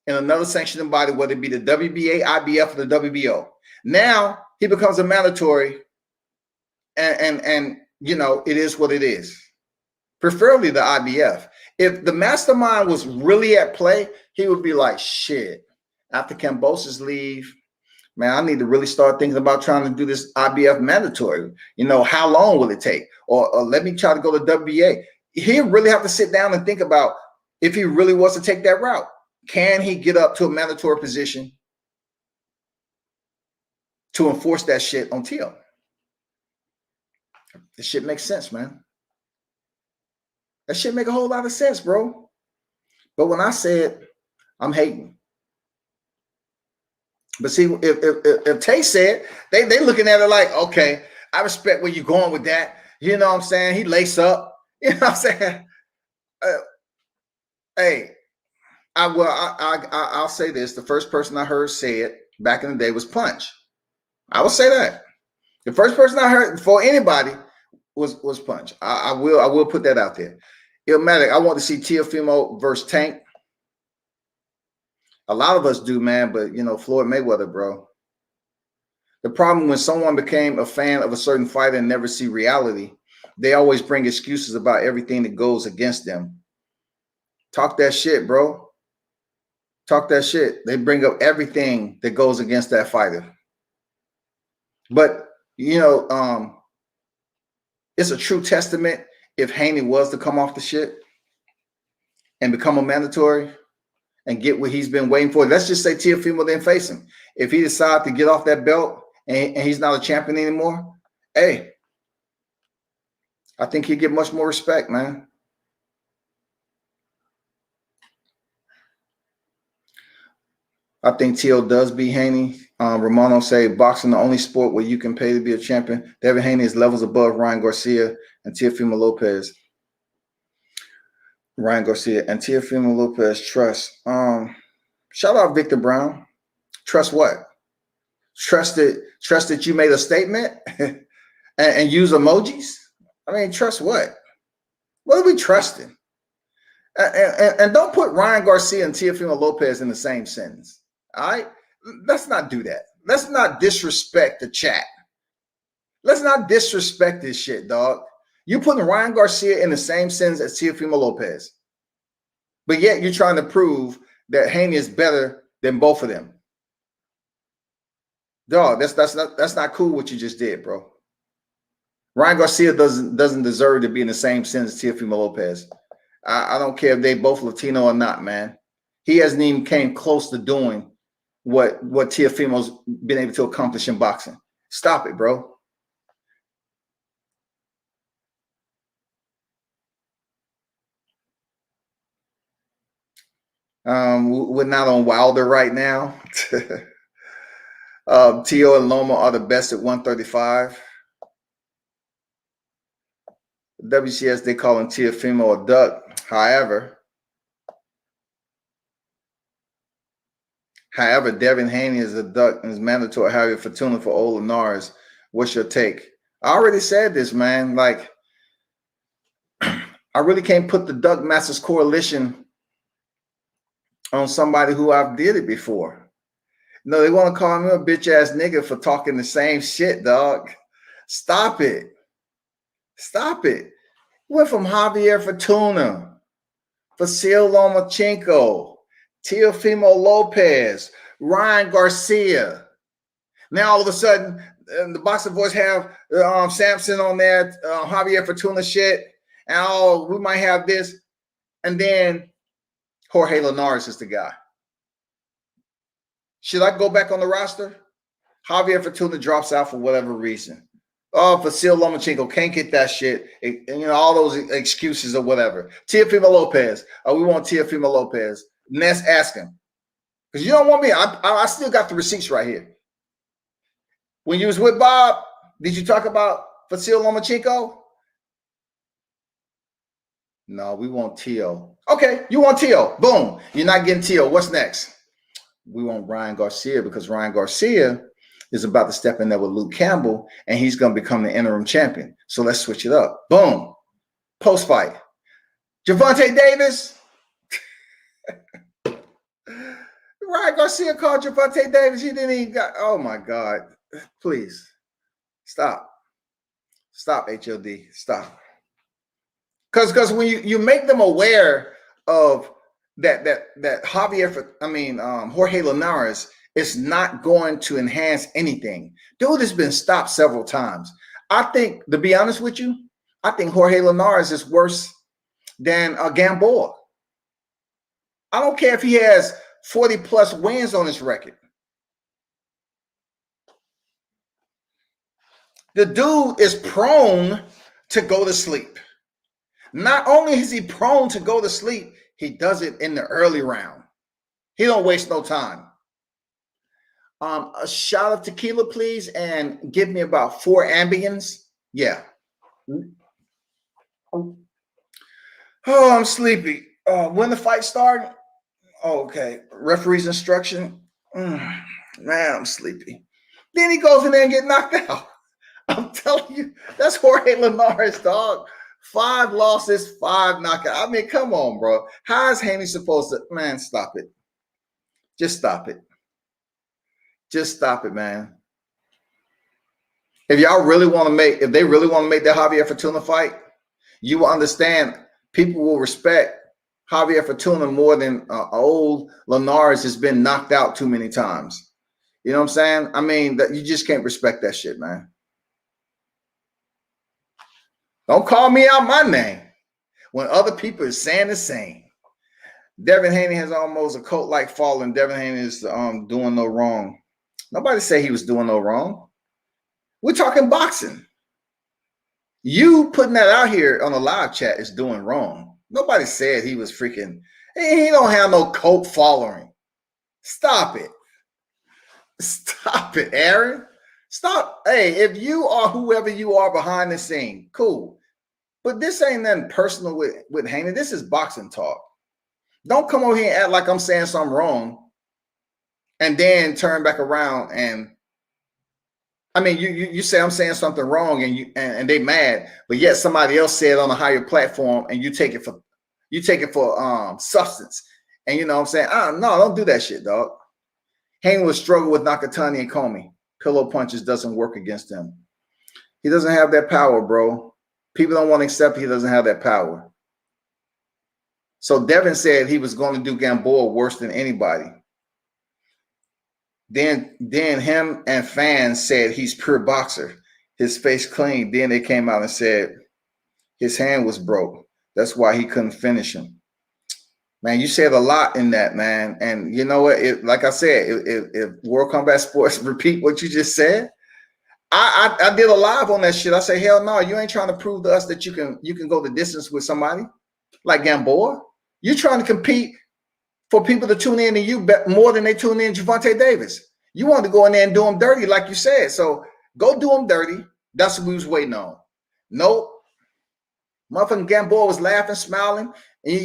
in another sanctioning body, whether it be the WBA, IBF, or the WBO. Now he becomes a mandatory, and you know, it is what it is. Preferably the IBF. If the mastermind was really at play, he would be like, shit, after Kambosos leave, man, I need to really start thinking about trying to do this IBF mandatory. You know, how long will it take? Or let me try to go to WBA. He'll really have to sit down and think about if he really wants to take that route. Can he get up to a mandatory position to enforce that shit on Teo? This shit makes sense, man. That shit make a whole lot of sense, bro. But when I say it, I'm hating. But see, if Tay said, they looking at it like, okay, I respect where you're going with that. You know what I'm saying? He lace up. You know what I'm saying? Hey, I'll say this. The first person I heard say it back in the day was Punch. I will say that. The first person I heard for anybody was Punch. I will put that out there. Illmatic, I want to see Teofimo versus Tank. A lot of us do, man, but you know, Floyd Mayweather, bro. The problem when someone became a fan of a certain fighter and never see reality, they always bring excuses about everything that goes against them. Talk that shit, bro. Talk that shit. They bring up everything that goes against that fighter. But you know, it's a true testament if Haney was to come off the shit and become a mandatory and get what he's been waiting for. Let's just say Teofimo didn't face him. If he decided to get off that belt and he's not a champion anymore, hey, I think he'd get much more respect, man. I think Teo does beat Haney. Romano say boxing the only sport where you can pay to be a champion. Devin Haney is levels above Ryan Garcia and Teofimo Lopez. Ryan Garcia and Teofimo Lopez trust. Shout out Victor Brown. Trust what? Trust that you made a statement and use emojis. I mean, trust what? What are we trusting? And don't put Ryan Garcia and Teofimo Lopez in the same sentence. All right? Let's not do that. Let's not disrespect the chat. Let's not disrespect this shit, dog. You're putting Ryan Garcia in the same sentence as Teofimo Lopez. But yet you're trying to prove that Haney is better than both of them. Dog, that's not cool what you just did, bro. Ryan Garcia doesn't deserve to be in the same sentence as Teofimo Lopez. I don't care if they both Latino or not, man. He hasn't even came close to doing what Teofimo's been able to accomplish in boxing. Stop it, bro. We're not on Wilder right now. Teo and Loma are the best at 135. WCS, they call him Teofimo a duck. However, Devin Haney is a duck and is mandatory Javier Fortuna for Ola Linares. What's your take? I already said this, man. Like, I really can't put the Duck Masters Coalition on somebody who I've did it before. No, they want to call me a bitch ass nigga for talking the same shit, dog. Stop it. Stop it. Went from Javier Fortuna, Vasil Lomachenko, Teofimo Lopez, Ryan Garcia. Now all of a sudden, the Boxing Voice have Samson on there, Javier Fortuna shit, and we might have this, and then Jorge Linares is the guy. Should I go back on the roster? Javier Fortuna drops out for whatever reason. Oh, Vasil Lomachenko can't get that shit. All those excuses or whatever. Teofimo Lopez. Oh, we want Teofimo Lopez. Ness ask him. Because you don't want me. I still got the receipts right here. When you was with Bob, did you talk about Vasil Lomachenko? No, we want Teo. Okay, you want Teo. Boom. You're not getting Teo. What's next? We want Ryan Garcia because Ryan Garcia is about to step in there with Luke Campbell, and he's going to become the interim champion. So let's switch it up. Boom. Post-fight. Gervonta Davis. Ryan Garcia called Gervonta Davis. He didn't even got, oh my God. Please. Stop. Stop, HOD. Stop. Because when you make them aware of that Jorge Linares is not going to enhance anything. Dude has been stopped several times. I think, to be honest with you, I think Jorge Linares is worse than Gamboa. I don't care if he has 40 plus wins on his record. The dude is prone to go to sleep. Not only is he prone to go to sleep, he does it in the early round. He don't waste no time. A shot of tequila, please, and give me about 4 Ambiens. Yeah. Oh, I'm sleepy. When the fight started? Oh, okay. Referee's instruction. Man, I'm sleepy. Then he goes in there and get knocked out. I'm telling you, that's Jorge Linares, dog. 5 losses, 5 knockouts. I mean, come on, bro. How is Haney supposed to? Man, stop it. Just stop it. Just stop it, man. If y'all really want to make, if they really want to make that Javier Fortuna fight, you will understand people will respect Javier Fortuna more than old Linares has been knocked out too many times. You know what I'm saying? I mean, that you just can't respect that shit, man. Don't call me out my name when other people are saying the same. Devin Haney has almost a cult-like following. Devin Haney is doing no wrong. Nobody say he was doing no wrong. We're talking boxing. You putting that out here on a live chat is doing wrong. Nobody said he was freaking. He don't have no cult following. Stop it. Stop it, Aaron. Stop. Hey, if you are whoever you are behind the scene, cool. But this ain't nothing personal with Haney. This is boxing talk. Don't come over here and act like I'm saying something wrong and then turn back around and I mean you say I'm saying something wrong and they mad, but yet somebody else said on a higher platform and you take it for substance. And you know what I'm saying? No, don't do that shit, dog. Haney will struggle with Nakatani and Comey. Pillow punches doesn't work against him. He doesn't have that power, bro. People don't want to accept he doesn't have that power. So Devin said he was going to do Gamboa worse than anybody. Then him and fans said he's pure boxer. His face clean. Then they came out and said his hand was broke. That's why he couldn't finish him. Man, you said a lot in that, man. And you know what? Like I said, if World Combat Sports repeat what you just said, I did a live on that shit. I say, hell no, you ain't trying to prove to us that you can go the distance with somebody like Gamboa. You're trying to compete for people to tune in to you more than they tune in to Gervonta Davis. You want to go in there and do them dirty, like you said. So go do them dirty. That's what we was waiting on. Nope. Motherfucking Gamboa was laughing, smiling, and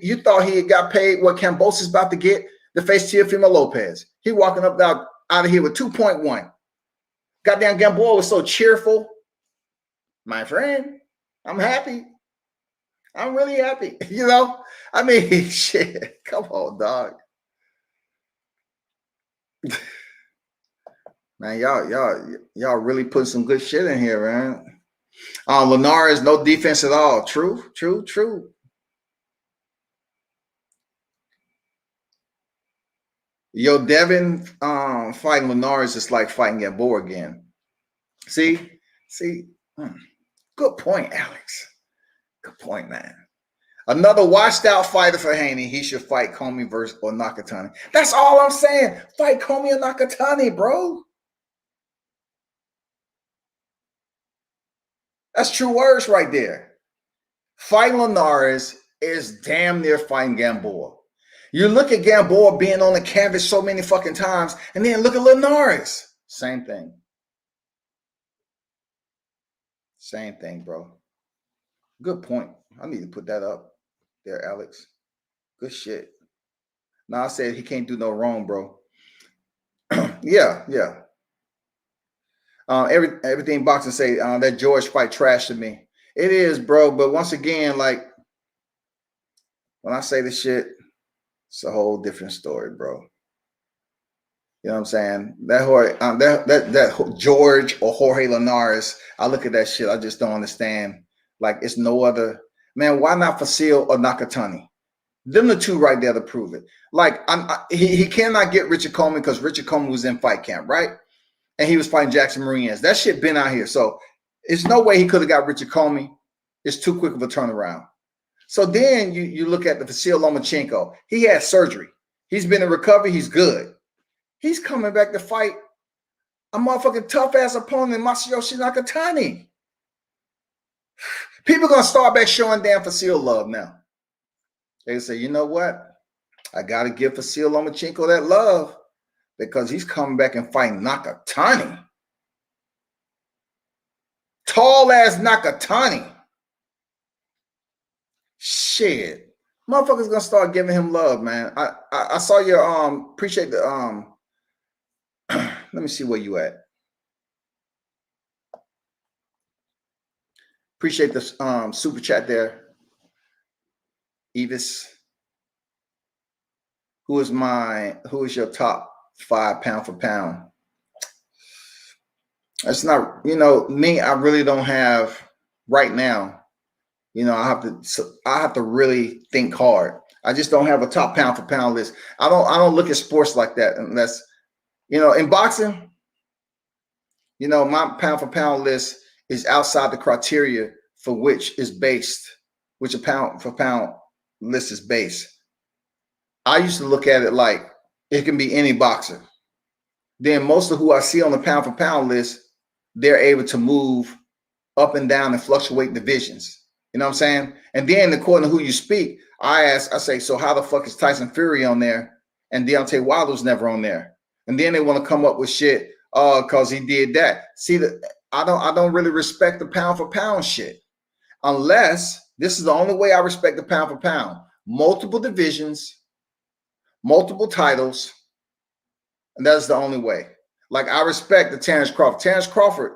you thought he had got paid what Kambosos is about to get to face Teofimo Lopez. He walking up out of here with 2.1. Goddamn Gamboa was so cheerful. My friend, I'm happy. I'm really happy. You know? I mean, shit. Come on, dog. Man, y'all really put some good shit in here, man. Linares, no defense at all. True. Yo, Devin fighting Linares is like fighting Gamboa again. See? Good point, Alex. Good point, man. Another washed out fighter for Haney. He should fight Comey versus or Nakatani. That's all I'm saying. Fight Comey or Nakatani, bro. That's true words right there. Fighting Linares is damn near fighting Gamboa. You look at Gamboa being on the canvas so many fucking times, and then look at Linares. Same thing. Same thing, bro. Good point. I need to put that up there, Alex. Good shit. Now I said he can't do no wrong, bro. Yeah. Everything boxing say that George fight trash to me. It is, bro. But once again, like when I say this shit, it's a whole different story, bro. You know what I'm saying? That George or Jorge Linares, I look at that shit. I just don't understand. Like it's no other man. Why not Fasil or Nakatani? Them the two right there to prove it. Like he cannot get Richard Coleman because Richard Coleman was in fight camp, right? And he was fighting Jackson Marines. That shit been out here. So it's no way he could have got Richard Coleman. It's too quick of a turnaround. So then you look at the Vasil Lomachenko. He had surgery. He's been in recovery. He's good. He's coming back to fight a motherfucking tough-ass opponent, Masayoshi Nakatani. People are going to start back showing damn Vasil love now. They say, you know what? I got to give Vasil Lomachenko that love because he's coming back and fighting Nakatani. Tall-ass Nakatani. Shit. Motherfuckers going to start giving him love, man. I saw your, appreciate the, let me see where you at. Appreciate the super chat there. Evis. Who is your top 5 pound for pound? It's not, me, I really don't have right now. I have to really think hard. I just don't have a top pound for pound list. I don't look at sports like that unless, in boxing, my pound for pound list is outside the criteria for which a pound for pound list is based. I used to look at it like it can be any boxer. Then most of who I see on the pound for pound list, they're able to move up and down and fluctuate divisions. You know what I'm saying? And then according to who you speak, I say, so how the fuck is Tyson Fury on there and Deontay Wilder's never on there? And then they want to come up with shit, because he did that. See, I don't really respect the pound for pound shit. Unless this is the only way I respect the pound for pound. Multiple divisions, multiple titles, and that's the only way. Like I respect the Terrence Crawford. Terrence Crawford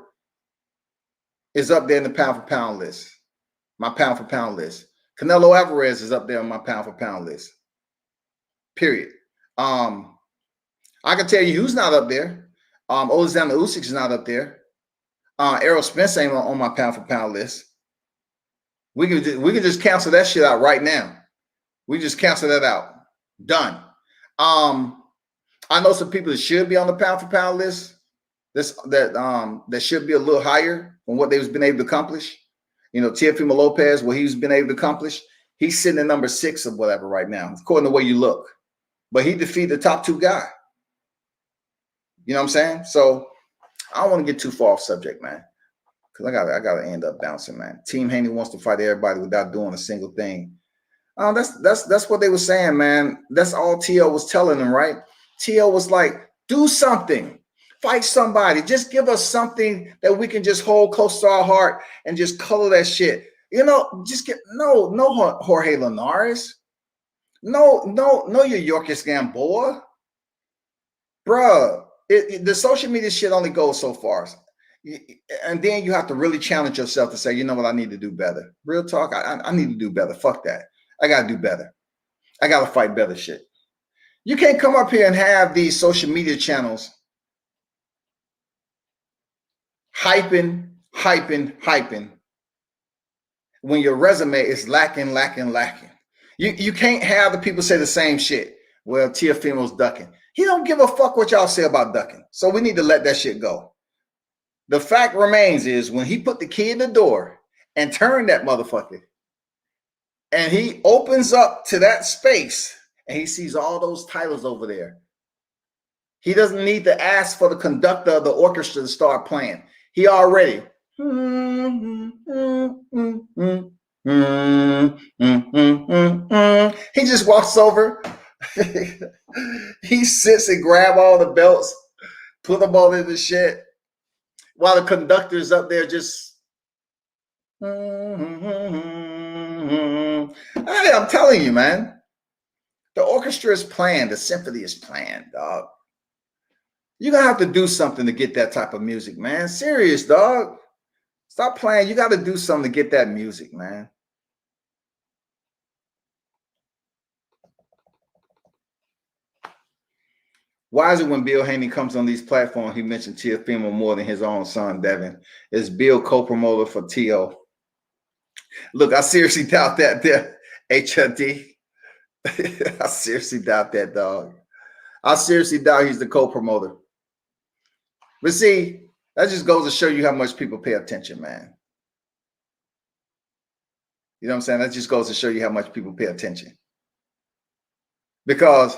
is up there in the pound for pound list. My pound for pound list. Canelo Alvarez is up there on my pound for pound list. Period. I can tell you who's not up there. Alexander Usyk is not up there. Errol Spence ain't on my pound for pound list. We can just cancel that shit out right now. We just cancel that out. Done. I know some people that should be on the pound for pound list. That should be a little higher than what they've been able to accomplish. Teofimo Lopez, what he's been able to accomplish. He's sitting at number 6 or whatever right now, according to the way you look. But he defeated the top 2 guy. You know what I'm saying? So I don't want to get too far off subject, man. Because I gotta end up bouncing, man. Team Haney wants to fight everybody without doing a single thing. That's what they were saying, man. That's all T.O. was telling them, right? T.O. was like, do something. Fight somebody. Just give us something that we can just hold close to our heart and just color that shit. Just get no Jorge Linares. No your Yorkis Gamboa. Bruh, the social media shit only goes so far. And then you have to really challenge yourself to say, you know what, I need to do better. Real talk, I need to do better. Fuck that. I got to do better. I got to fight better shit. You can't come up here and have these social media channels hyping when your resume is lacking. You can't have the people say the same shit. Well, Teofimo's ducking. He don't give a fuck what y'all say about ducking. So we need to let that shit go. The fact remains is when he put the key in the door and turned that motherfucker, and he opens up to that space and he sees all those titles over there. He doesn't need to ask for the conductor of the orchestra to start playing. He already He just walks over. He sits and grab all the belts, put them all in the shit, while the conductor's up there just. Hey, I'm telling you, man. The orchestra is playing. The symphony is playing, dog. You're going to have to do something to get that type of music, man. Serious, dog. Stop playing. You got to do something to get that music, man. Why is it when Bill Haney comes on these platforms, he mentioned Teofimo more than his own son, Devin? Is Bill co-promoter for Teo? Look, I seriously doubt that there, HRD. I seriously doubt that, dog. I seriously doubt he's the co-promoter. But see, that just goes to show you how much people pay attention, man. You know what I'm saying? That just goes to show you how much people pay attention. Because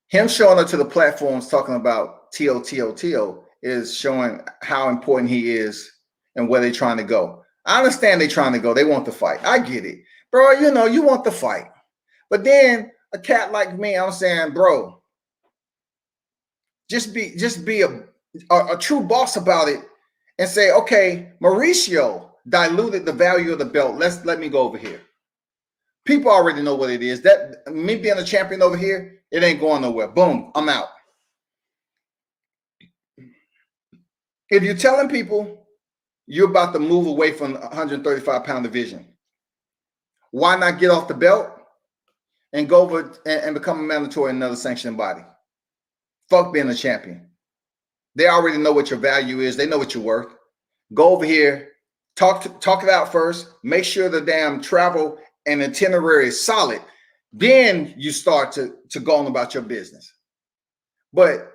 him showing up to the platforms talking about Teo is showing how important he is and where they're trying to go. I understand they're trying to go. They want the fight. I get it. Bro, you know, you want the fight. But then a cat like me, I'm saying, bro, just be a true boss about it and say, okay, Mauricio diluted the value of the belt. Let me go over here. People already know what it is. That me being a champion over here, it ain't going nowhere. Boom, I'm out. If you're telling people you're about to move away from the 135-pound division, why not get off the belt and go over and become a mandatory in another sanctioning body? Fuck being a champion. They already know what your value is. They know what you're worth. Go over here, talk it out first. Make sure the damn travel and itinerary is solid. Then you start to go on about your business. But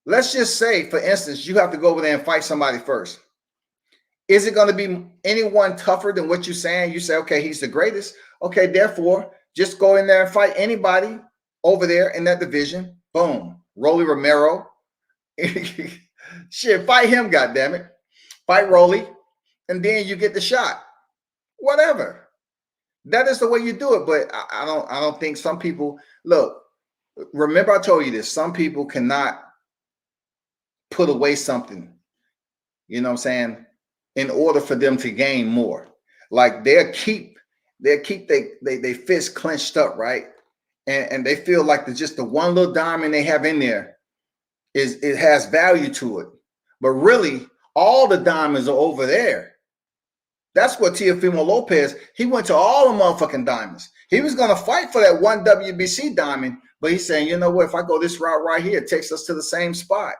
let's just say, for instance, you have to go over there and fight somebody first. Is it going to be anyone tougher than what you're saying? You say, okay, he's the greatest. Okay, therefore, just go in there and fight anybody over there in that division. Boom. Rolly Romero. Shit, fight him, goddammit. Fight Rolly, and then you get the shot. Whatever. That is the way you do it. But I don't think some people, look, remember I told you this, some people cannot put away something, you know what I'm saying, in order for them to gain more. Like they'll keep they fist clenched up, right? And they feel like just the one little diamond they have in there it has value to it. But really, all the diamonds are over there. That's what Teofimo Lopez, he went to all the motherfucking diamonds. He was going to fight for that one WBC diamond, but he's saying, you know what, if I go this route right here, it takes us to the same spot.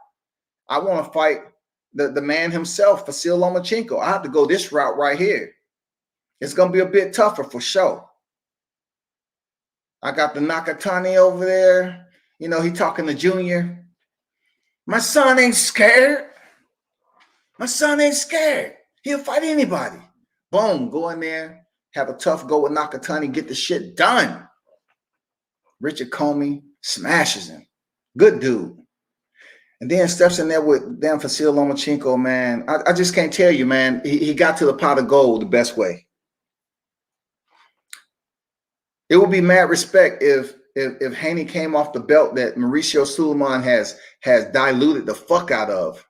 I want to fight the man himself, Vasil Lomachenko. I have to go this route right here. It's going to be a bit tougher for sure. I got the Nakatani over there. You know, he talking to Junior. My son ain't scared. My son ain't scared. He'll fight anybody. Boom, go in there, have a tough go with Nakatani, get the shit done. Richard Comey smashes him. Good dude. And then steps in there with damn Vasil Lomachenko, man. I just can't tell you, man. He got to the pot of gold the best way. It would be mad respect if Haney came off the belt that Mauricio Suleiman has diluted the fuck out of.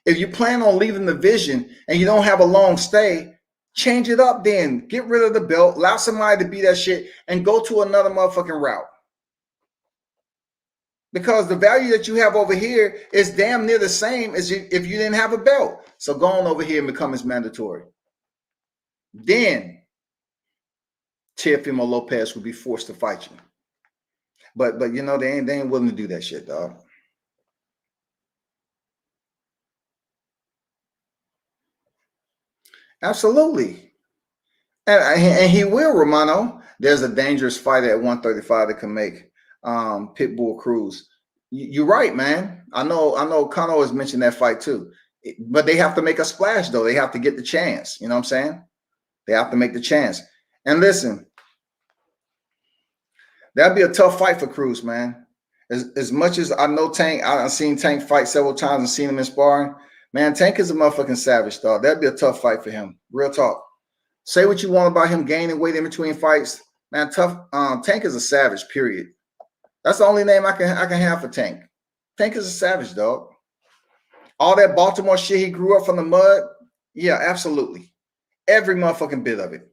If you plan on leaving the division and you don't have a long stay, change it up then. Get rid of the belt, allow somebody to be that shit, and go to another motherfucking route. Because the value that you have over here is damn near the same as if you didn't have a belt. So go on over here and become his mandatory. Then Teofimo Lopez will be forced to fight you. But you know, they ain't willing to do that shit, dog. Absolutely. And he will, Romano. There's a dangerous fighter at 135 that can make Pitbull Cruz. You're right, man. I know Kano has mentioned that fight too. But they have to make a splash, though. They have to get the chance. You know what I'm saying? They have to make the chance. And listen, that'd be a tough fight for Cruz, man. As much as I know Tank, I've seen Tank fight several times and seen him in sparring. Man, Tank is a motherfucking savage, dog. That'd be a tough fight for him. Real talk. Say what you want about him gaining weight in between fights. Man, tough. Tank is a savage, period. That's the only name I can have for Tank. Tank is a savage, dog. All that Baltimore shit he grew up from the mud. Yeah, absolutely. Every motherfucking bit of it.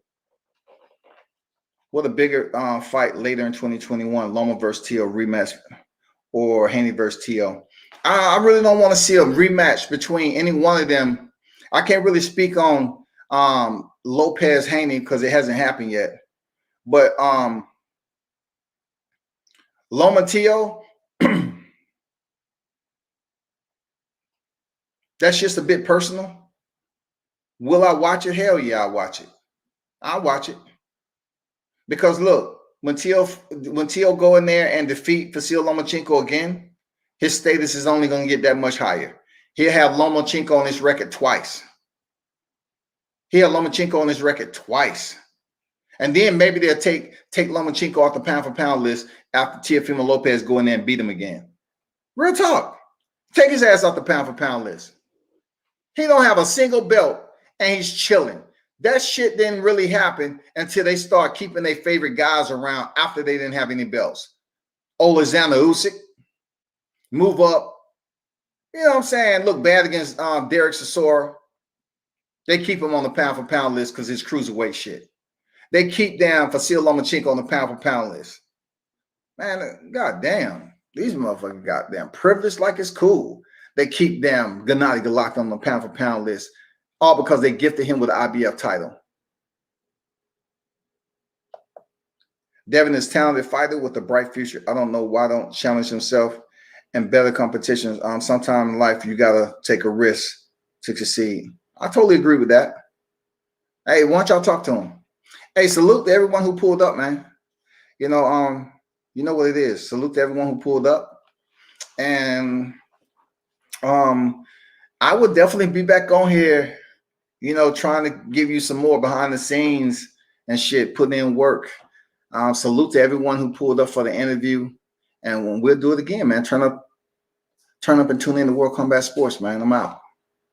What a bigger fight later in 2021, Loma versus Teo rematch or Haney versus Teo. I really don't want to see a rematch between any one of them. I can't really speak on Lopez Haney because it hasn't happened yet. But Loma Teo, that's just a bit personal. Will I watch it? Hell yeah, I'll watch it. I'll watch it. Because look, when Teo go in there and defeat Vasil Lomachenko again, his status is only going to get that much higher. He'll have Lomachenko on his record twice. He'll have Lomachenko on his record twice. And then maybe they'll take Lomachenko off the pound-for-pound list after Teofimo Lopez go in there and beat him again. Real talk. Take his ass off the pound-for-pound list. He don't have a single belt, and he's chilling. That shit didn't really happen until they start keeping their favorite guys around after they didn't have any belts. Alexander Usyk, move up. You know what I'm saying? Look bad against Derek Chisora. They keep him on the pound-for-pound list because it's cruiserweight shit. They keep down Vasil Lomachenko on the pound-for-pound list. Man, goddamn. These motherfuckers goddamn privileged like it's cool. They keep damn Gennady Golovkin on the pound-for-pound list. All because they gifted him with an IBF title. Devin is a talented fighter with a bright future. I don't know why don't challenge himself in better competitions. Sometime in life, you got to take a risk to succeed. I totally agree with that. Hey, why don't y'all talk to him? Hey, salute to everyone who pulled up, man. You know what it is. Salute to everyone who pulled up. And I would definitely be back on here, trying to give you some more behind the scenes and shit, putting in work. Salute to everyone who pulled up for the interview. And we'll do it again, man. Turn up and tune in to World Combat Sports, man. I'm out.